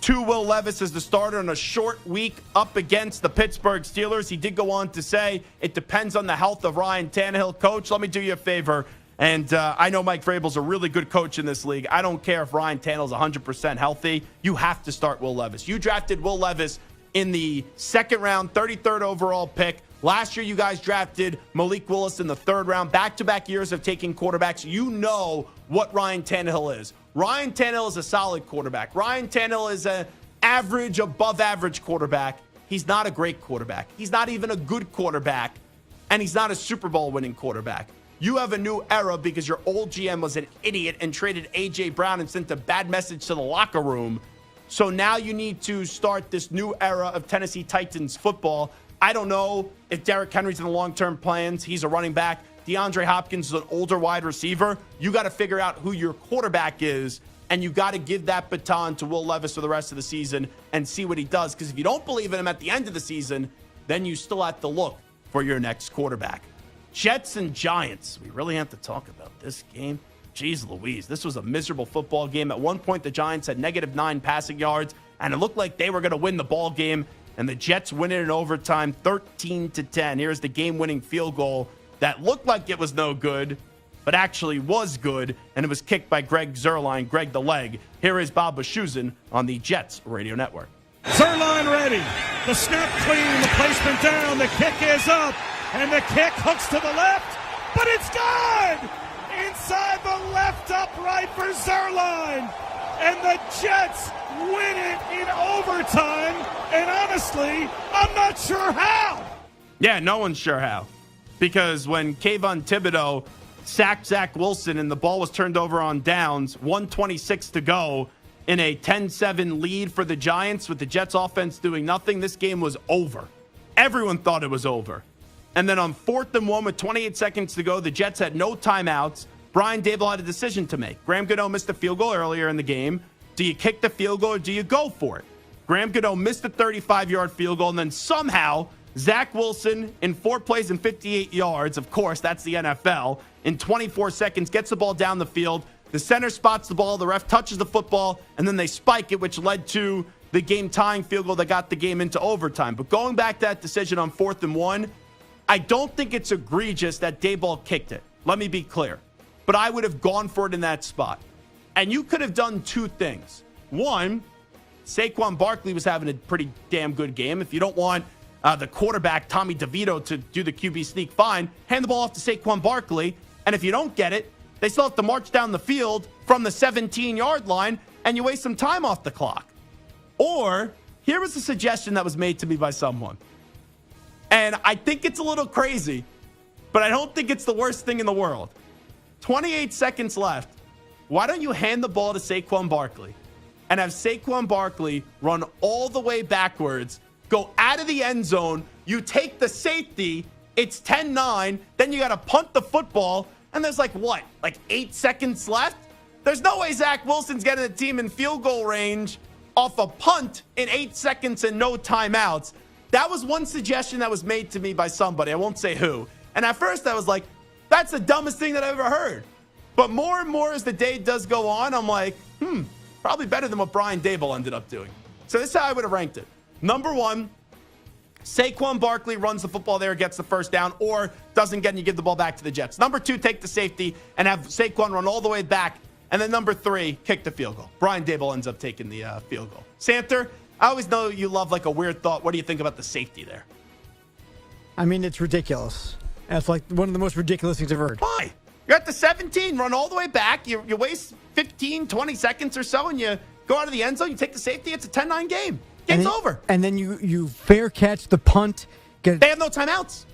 to Will Levis as the starter on a short week up against the Pittsburgh Steelers. He did go on to say it depends on the health of Ryan Tannehill. Coach, let me do you a favor. And I know Mike Vrabel's a really good coach in this league. I don't care if Ryan Tannehill's 100% healthy. You have to start Will Levis. You drafted Will Levis in the second round, 33rd overall pick. Last year, you guys drafted Malik Willis in the 3rd round. Back-to-back years of taking quarterbacks. You know what Ryan Tannehill is. Ryan Tannehill is a solid quarterback. Ryan Tannehill is an average, above-average quarterback. He's not a great quarterback. He's not even a good quarterback. And he's not a Super Bowl winning quarterback. You have a new era because your old GM was an idiot and traded A.J. Brown and sent a bad message to the locker room. So now you need to start this new era of Tennessee Titans football. I don't know if Derrick Henry's in the long-term plans. He's a running back. DeAndre Hopkins is an older wide receiver. You got to figure out who your quarterback is, and you got to give that baton to Will Levis for the rest of the season and see what he does. Because if you don't believe in him at the end of the season, then you still have to look for your next quarterback. Jets and Giants. We really have to talk about this game. Jeez Louise, this was a miserable football game. At one point, the Giants had -9 passing yards, and it looked like they were going to win the ball game. And the Jets win it in overtime, 13-10. Here's the game-winning field goal that looked like it was no good, but actually was good, and it was kicked by Greg Zuerlein, Greg the Leg. Here is Bob Wischusen on the Jets Radio Network. Zuerlein ready. The snap clean, the placement down, the kick is up, and the kick hooks to the left, but it's good! Inside the left upright for Zuerlein, and the Jets win it in overtime, and honestly, I'm not sure how. Yeah, no one's sure how. Because when Kayvon Thibodeau sacked Zach Wilson and the ball was turned over on downs, 1:26 to go, in a 10-7 lead for the Giants with the Jets offense doing nothing, this game was over. Everyone thought it was over. And then on 4th and 1 with 28 seconds to go, the Jets had no timeouts. Brian Daboll had a decision to make. Graham Gano missed a field goal earlier in the game. Do you kick the field goal or do you go for it? Graham Gano missed a 35-yard field goal, and then somehow Zach Wilson, in 4 plays and 58 yards, of course, that's the NFL, in 24 seconds, gets the ball down the field. The center spots the ball, the ref touches the football, and then they spike it, which led to the game-tying field goal that got the game into overtime. But going back to that decision on 4th and 1, I don't think it's egregious that Daboll kicked it. Let me be clear. But I would have gone for it in that spot. And you could have done 2 things. One, Saquon Barkley was having a pretty damn good game. If you don't want the quarterback, Tommy DeVito, to do the QB sneak, fine. Hand the ball off to Saquon Barkley. And if you don't get it, they still have to march down the field from the 17-yard line, and you waste some time off the clock. Or, here was a suggestion that was made to me by someone. And I think it's a little crazy, but I don't think it's the worst thing in the world. 28 seconds left. Why don't you hand the ball to Saquon Barkley and have Saquon Barkley run all the way backwards, go out of the end zone, you take the safety, it's 10-9, then you got to punt the football, and there's like 8 seconds left? There's no way Zach Wilson's getting the team in field goal range off a punt in 8 seconds and no timeouts. That was one suggestion that was made to me by somebody. I won't say who. And at first I was like, that's the dumbest thing that I've ever heard. But more and more as the day does go on, I'm like, probably better than what Brian Daboll ended up doing. So this is how I would have ranked it. Number 1, Saquon Barkley runs the football there, gets the first down, or doesn't get, and you give the ball back to the Jets. Number 2, take the safety and have Saquon run all the way back And then number 3, kick the field goal. Brian Dable ends up taking the field goal. Santer, I always know you love like a weird thought. What do you think about the safety there? I mean, it's ridiculous. That's like one of the most ridiculous things I've heard. Why? You're at the 17, run all the way back. You waste 15, 20 seconds or so, and you go out of the end zone. You take the safety. It's a 10-9 game. Game's over. And then you fair catch the punt. They have no timeouts.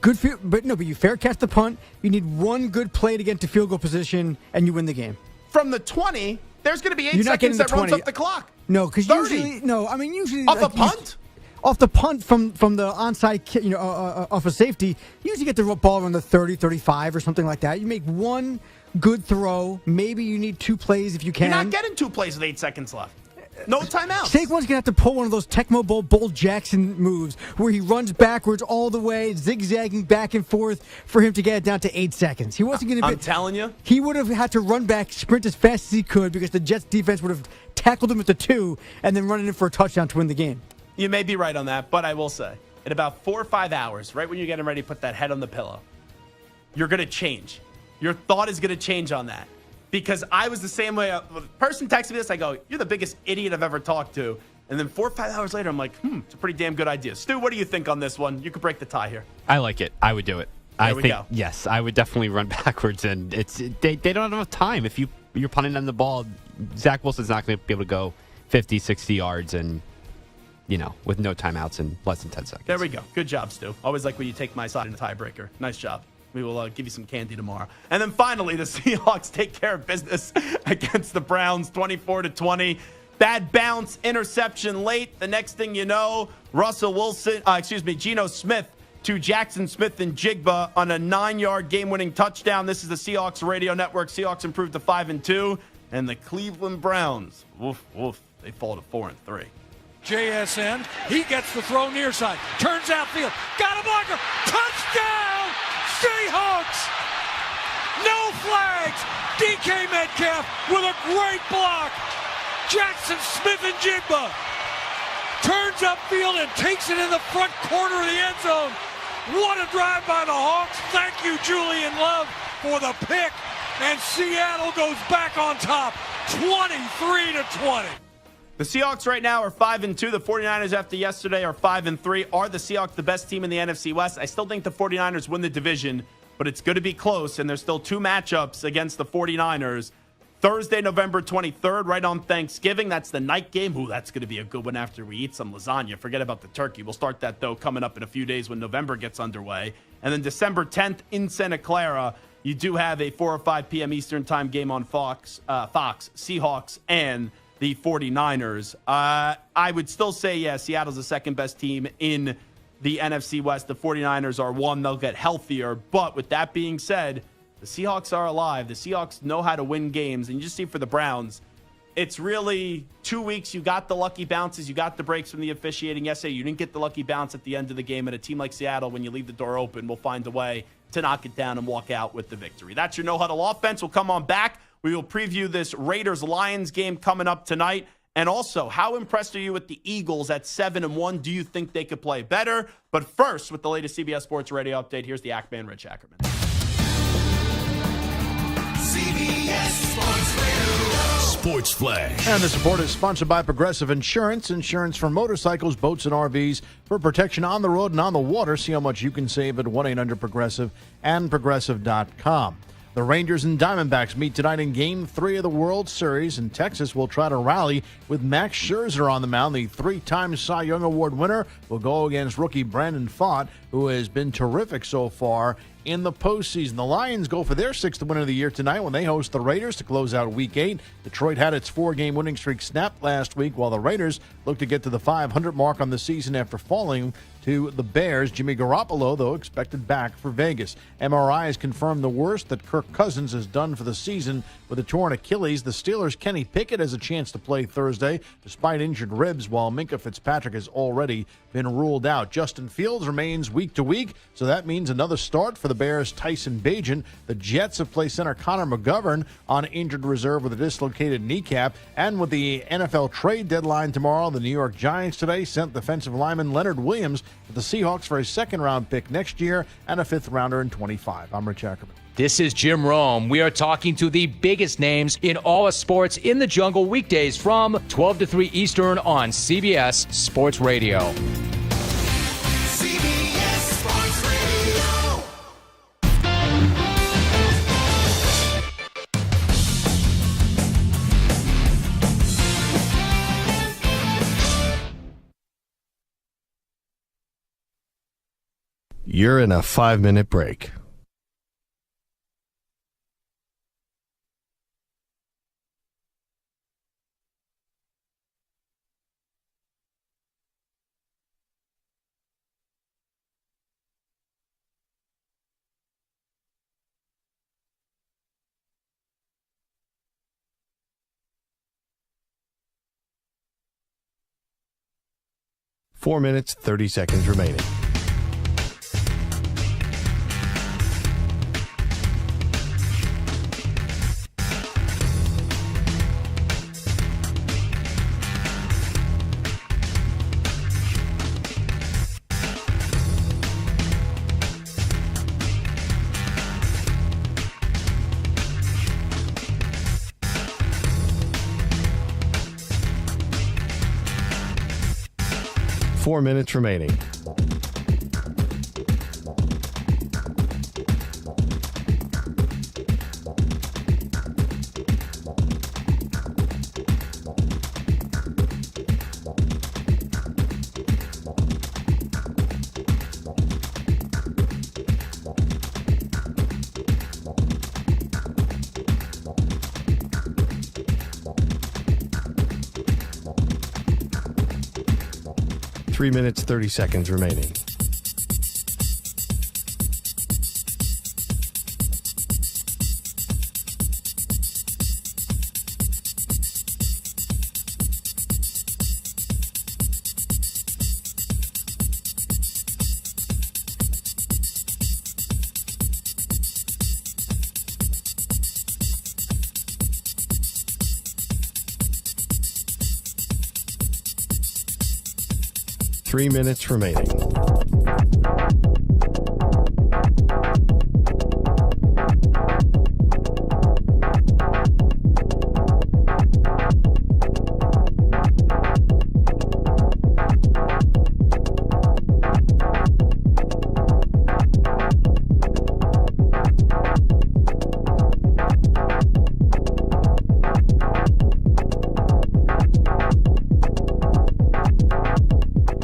But you fair catch the punt. You need one good play to get to field goal position, and you win the game. From the 20, there's going to be 8 seconds that runs up the clock. No, because usually off a punt. Off the punt from the onside, off a safety, you usually get the ball around the 30, 35 or something like that. You make one good throw. Maybe you need 2 plays if you can. You're not getting 2 plays with 8 seconds left. No timeout. Saquon's going to have to pull one of those Tecmo Bowl Bull Jackson moves where he runs backwards all the way, zigzagging back and forth for him to get it down to 8 seconds. He wasn't going to. I'm telling you, he would have had to run back, sprint as fast as he could because the Jets defense would have tackled him at the 2 and then run it in for a touchdown to win the game. You may be right on that, but I will say, in about 4 or 5 hours, right when you're getting ready to put that head on the pillow, you're going to change. Your thought is going to change on that. Because I was the same way. The person texted me this, I go, you're the biggest idiot I've ever talked to. And then 4 or 5 hours later, I'm like, it's a pretty damn good idea. Stu, what do you think on this one? You could break the tie here. I like it. I would do it. There we go. Yes, I would definitely run backwards. And they don't have enough time. If you're punting on the ball, Zach Wilson's not going to be able to go 50, 60 yards and, with no timeouts in less than 10 seconds. There we go. Good job, Stu. Always like when you take my side in a tiebreaker. Nice job. We will give you some candy tomorrow. And then finally, the Seahawks take care of business against the Browns, 24-20. Bad bounce, interception late. The next thing you know, Geno Smith to Jackson Smith and Jigba on a 9-yard game-winning touchdown. This is the Seahawks Radio Network. Seahawks improved to 5-2. And the Cleveland Browns, they fall to 4-3. JSN, he gets the throw near side, turns outfield, got a blocker, touchdown, Seahawks! No flags, DK Metcalf with a great block, Jackson Smith and Jigba turns upfield and takes it in the front corner of the end zone. What a drive by the Hawks. Thank you, Julian Love, for the pick, and Seattle goes back on top, 23-20. The Seahawks right now are 5-2. The 49ers after yesterday are 5-3. Are the Seahawks the best team in the NFC West? I still think the 49ers win the division, but it's going to be close, and there's still 2 matchups against the 49ers. Thursday, November 23rd, right on Thanksgiving. That's the night game. Ooh, that's going to be a good one after we eat some lasagna. Forget about the turkey. We'll start that, though, coming up in a few days when November gets underway. And then December 10th in Santa Clara, you do have a 4 or 5 p.m. Eastern time game on Fox, Seahawks, and the 49ers. I would still say, Seattle's the second best team in the NFC West. The 49ers are 1. They'll get healthier. But with that being said, the Seahawks are alive. The Seahawks know how to win games. And you just see for the Browns, it's really 2 weeks. You got the lucky bounces. You got the breaks from the officiating. Yesterday, you didn't get the lucky bounce at the end of the game. And a team like Seattle, when you leave the door open, will find a way to knock it down and walk out with the victory. That's your No Huddle Offense. We'll come on back. We will preview this Raiders-Lions game coming up tonight. And also, how impressed are you with the Eagles at 7-1? Do you think they could play better? But first, with the latest CBS Sports Radio update, here's the Ackman Rich Ackerman. CBS Sports Radio. Sports Flash. And the support is sponsored by Progressive Insurance. Insurance for motorcycles, boats, and RVs for protection on the road and on the water. See how much you can save at 1-800-PROGRESSIVE and Progressive.com. The Rangers and Diamondbacks meet tonight in Game 3 of the World Series, and Texas will try to rally with Max Scherzer on the mound. The 3-time Cy Young Award winner will go against rookie Brandon Pfaadt, who has been terrific so far in the postseason. The Lions go for their 6th win of the year tonight when they host the Raiders to close out Week 8. Detroit had its 4-game winning streak snapped last week, while the Raiders look to get to the 500 mark on the season after falling to the Bears. Jimmy Garoppolo, though, expected back for Vegas. MRIs confirmed the worst that Kirk Cousins has done for the season with a torn Achilles. The Steelers' Kenny Pickett has a chance to play Thursday despite injured ribs, while Minkah Fitzpatrick has already been ruled out. Justin Fields remains week to week, so that means another start for the the Bears' Tyson Bagent. The Jets have placed center Connor McGovern on injured reserve with a dislocated kneecap. And with the NFL trade deadline tomorrow, the New York Giants today sent defensive lineman Leonard Williams to the Seahawks for a second-round pick next year and a fifth-rounder in 25. I'm Rich Ackerman. This is Jim Rome. We are talking to the biggest names in all of sports in the jungle weekdays from 12 to 3 Eastern on CBS Sports Radio. CBS Sports Radio. You're in a 5-minute break. Four minutes, 30 seconds remaining. Four minutes remaining. Three minutes, 30 seconds remaining. Three minutes remaining.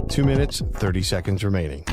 Two minutes, 30 seconds remaining.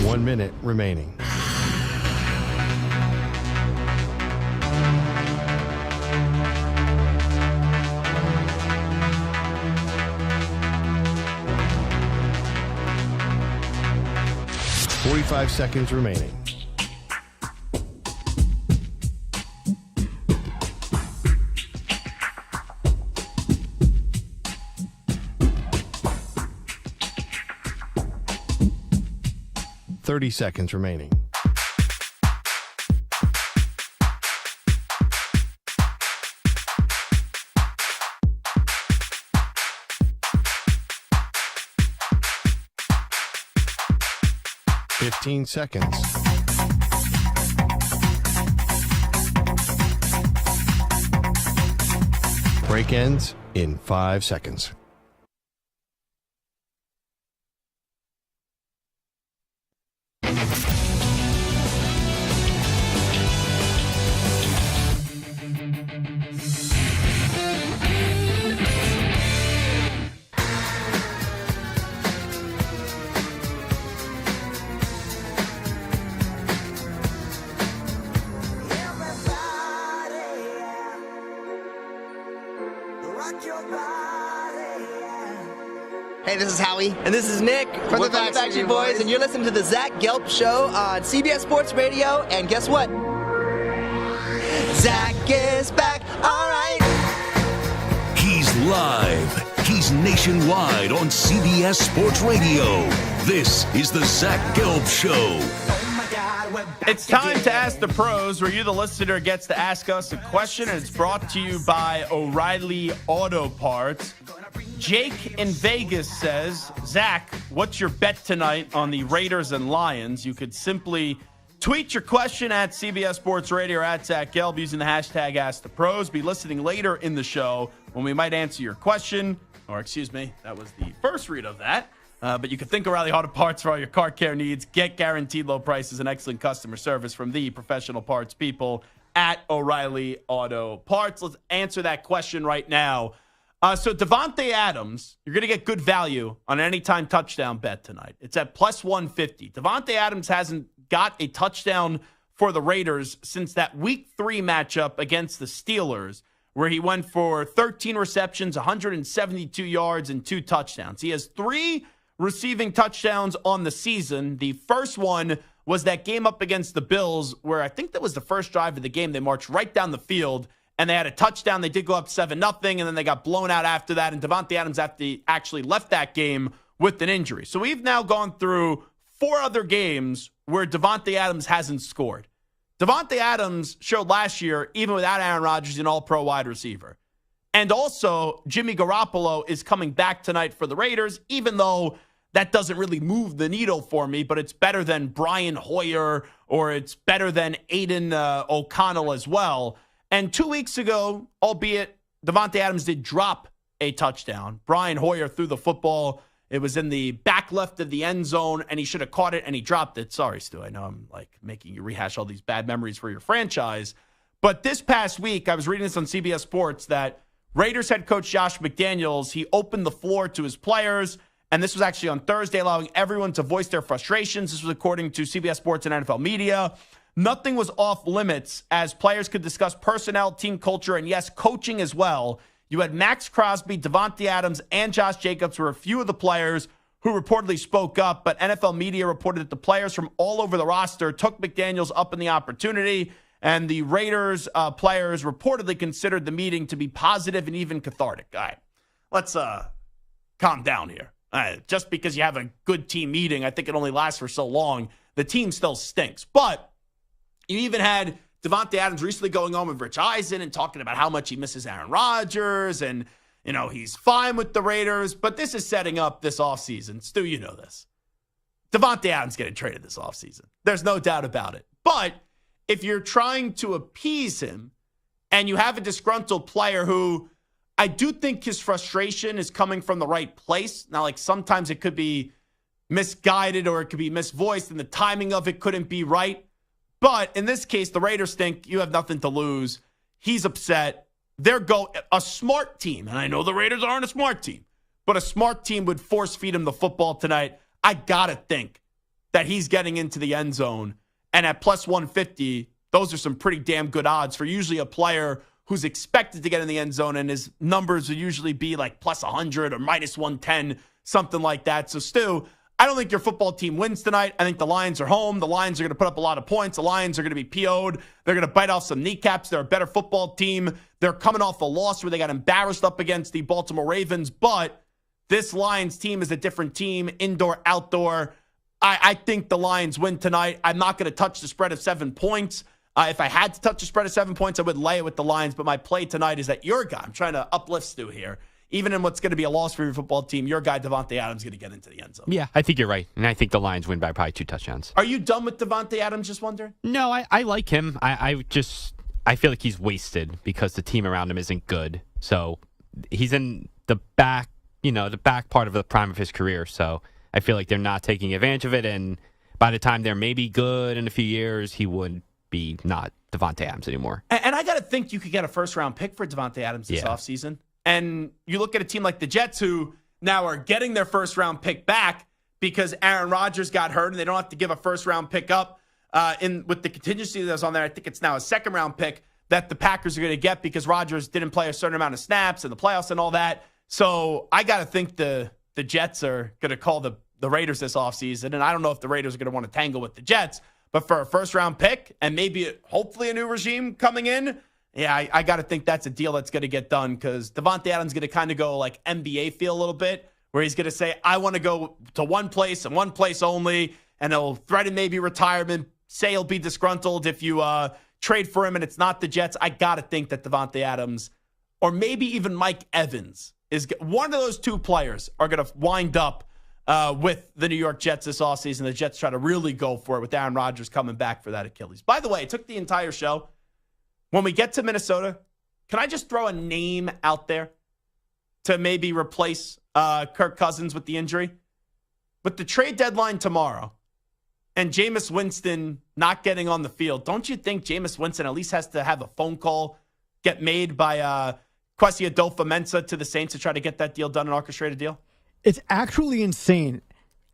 One minute remaining. .45 seconds remaining. 30 seconds remaining. Fifteen seconds. Break ends in 5 seconds. Hey, this is Howie. And this is Nick from the Backstreet Boys. And you're listening to the Zach Gelb Show on CBS Sports Radio. And guess what? Zach is back. All right. He's live. He's nationwide on CBS Sports Radio. This is the Zach Gelb Show. It's time to Ask the Pros, where you, the listener, gets to ask us a question, and it's brought to you by O'Reilly Auto Parts. Jake in Vegas says, Zach, what's your bet tonight on the Raiders and Lions? You could simply tweet your question at CBS Sports Radio or at Zach Gelb using the hashtag #AskThePros. Be listening later in the show when we might answer your question. Or, excuse me, that was the first read of that. But you can think O'Reilly Auto Parts for all your car care needs. Get guaranteed low prices and excellent customer service from the professional parts people at O'Reilly Auto Parts. Let's answer that question right now. So Davante Adams, you're going to get good value on an anytime touchdown bet tonight. It's at plus 150. Davante Adams hasn't got a touchdown for the Raiders since that Week 3 matchup against the Steelers, where he went for 13 receptions, 172 yards, and 2 touchdowns. He has 3 receiving touchdowns on the season. The first one was that game up against the Bills, where I think that was the first drive of the game. They marched right down the field, and they had a touchdown. They did go up 7-0, and then they got blown out after that, and Davante Adams actually left that game with an injury. So we've now gone through 4 other games where Davante Adams hasn't scored. Davante Adams showed last year, even without Aaron Rodgers, an all-pro wide receiver. And also, Jimmy Garoppolo is coming back tonight for the Raiders, even though that doesn't really move the needle for me, but it's better than Brian Hoyer, or it's better than Aiden O'Connell as well. And 2 weeks ago, albeit Davante Adams did drop a touchdown, Brian Hoyer threw the football. It was in the back left of the end zone, and he should have caught it, and he dropped it. Sorry, Stu. I know I'm making you rehash all these bad memories for your franchise. But this past week, I was reading this on CBS Sports that Raiders head coach Josh McDaniels, he opened the floor to his players, and this was actually on Thursday, allowing everyone to voice their frustrations. This was according to CBS Sports and NFL Media. Nothing was off limits as players could discuss personnel, team culture, and yes, coaching as well. You had Max Crosby, Davante Adams, and Josh Jacobs were a few of the players who reportedly spoke up, but NFL media reported that the players from all over the roster took McDaniels up in the opportunity, and the Raiders players reportedly considered the meeting to be positive and even cathartic. All right, let's calm down here. Just because you have a good team meeting, I think it only lasts for so long. The team still stinks, but you even had Davante Adams recently going on with Rich Eisen and talking about how much he misses Aaron Rodgers and, you know, he's fine with the Raiders, but this is setting up this offseason. Stu, you know this. Davante Adams getting traded this offseason. There's no doubt about it. But if you're trying to appease him and you have a disgruntled player who I do think his frustration is coming from the right place. Now, like sometimes it could be misguided or it could be misvoiced and the timing of it couldn't be right. But in this case, the Raiders think you have nothing to lose. He's upset. A smart team, and I know the Raiders aren't a smart team, but a smart team would force feed him the football tonight. I got to think that he's getting into the end zone. And at plus 150, those are some pretty damn good odds for usually a player who's expected to get in the end zone, and his numbers would usually be like plus 100 or minus 110, something like that. So, Stu, I don't think your football team wins tonight. I think the Lions are home. The Lions are going to put up a lot of points. The Lions are going to be PO'd. They're going to bite off some kneecaps. They're a better football team. They're coming off a loss where they got embarrassed up against the Baltimore Ravens. But this Lions team is a different team, indoor, outdoor. I think the Lions win tonight. I'm not going to touch the spread of 7 points. If I had to touch the spread of 7 points, I would lay it with the Lions. But my play tonight is that your guy, I'm trying to uplift Stu here, even in what's going to be a loss for your football team, your guy, Davante Adams, is going to get into the end zone. Yeah, I think you're right. And I think the Lions win by probably 2 touchdowns. Are you done with Davante Adams, just wondering? No, I like him. I feel like he's wasted because the team around him isn't good. So he's in the back part of the prime of his career. So I feel like they're not taking advantage of it. And by the time they're maybe good in a few years, he would be not Davante Adams anymore. And I got to think you could get a first-round pick for Davante Adams this offseason. And you look at a team like the Jets who now are getting their first-round pick back because Aaron Rodgers got hurt and they don't have to give a first-round pick up with the contingency that's on there. I think it's now a second-round pick that the Packers are going to get because Rodgers didn't play a certain amount of snaps in the playoffs and all that. So I got to think the Jets are going to call the Raiders this offseason. And I don't know if the Raiders are going to want to tangle with the Jets. But for a first-round pick and maybe hopefully a new regime coming in, yeah, I got to think that's a deal that's going to get done because Davante Adams is going to kind of go like NBA feel a little bit where he's going to say, I want to go to one place and one place only, and he'll threaten maybe retirement, say he'll be disgruntled if you trade for him and it's not the Jets. I got to think that Davante Adams or maybe even Mike Evans is one of those two players are going to wind up with the New York Jets this offseason. The Jets try to really go for it with Aaron Rodgers coming back for that Achilles. By the way, it took the entire show. When we get to Minnesota, can I just throw a name out there to maybe replace Kirk Cousins with the injury? With the trade deadline tomorrow and Jameis Winston not getting on the field, don't you think Jameis Winston at least has to have a phone call get made by Kwesi Adolfo-Mensah to the Saints to try to get that deal done, an orchestrated deal? It's actually insane.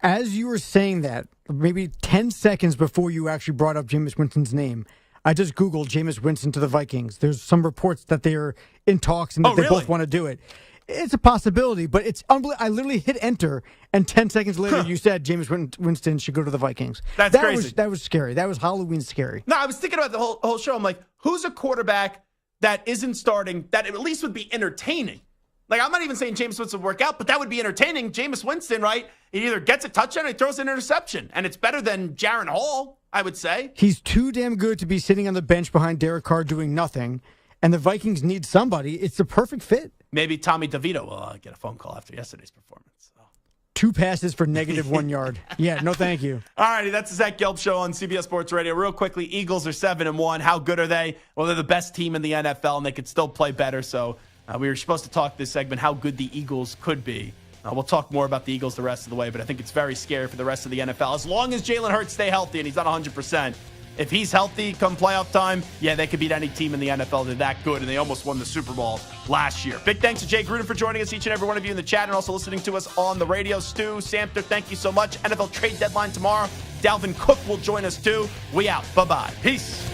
As you were saying that, maybe 10 seconds before you actually brought up Jameis Winston's name, I just Googled Jameis Winston to the Vikings. There's some reports that they're in talks and that they both want to do it. It's a possibility, but it's unbelievable. I literally hit enter, and 10 seconds later you said Jameis Winston should go to the Vikings. That's crazy. That was scary. That was Halloween scary. No, I was thinking about the whole show. I'm like, who's a quarterback that isn't starting that at least would be entertaining? Like, I'm not even saying Jameis Winston would work out, but that would be entertaining. Jameis Winston, right? He either gets a touchdown or he throws an interception. And it's better than Jaron Hall, I would say. He's too damn good to be sitting on the bench behind Derek Carr doing nothing. And the Vikings need somebody. It's the perfect fit. Maybe Tommy DeVito will get a phone call after yesterday's performance. 2 passes for negative -1 yard. Yeah, no thank you. All righty, that's the Zach Gelb Show on CBS Sports Radio. Real quickly, Eagles are 7-1. How good are they? Well, they're the best team in the NFL, and they could still play better. So we were supposed to talk this segment how good the Eagles could be. We'll talk more about the Eagles the rest of the way, but I think it's very scary for the rest of the NFL. As long as Jalen Hurts stay healthy, and he's not 100%, if he's healthy come playoff time, yeah, they could beat any team in the NFL. They're that good, and they almost won the Super Bowl last year. Big thanks to Jay Gruden for joining us, each and every one of you in the chat, and also listening to us on the radio. Stu, Samter, thank you so much. NFL trade deadline tomorrow. Dalvin Cook will join us too. We out. Bye-bye. Peace.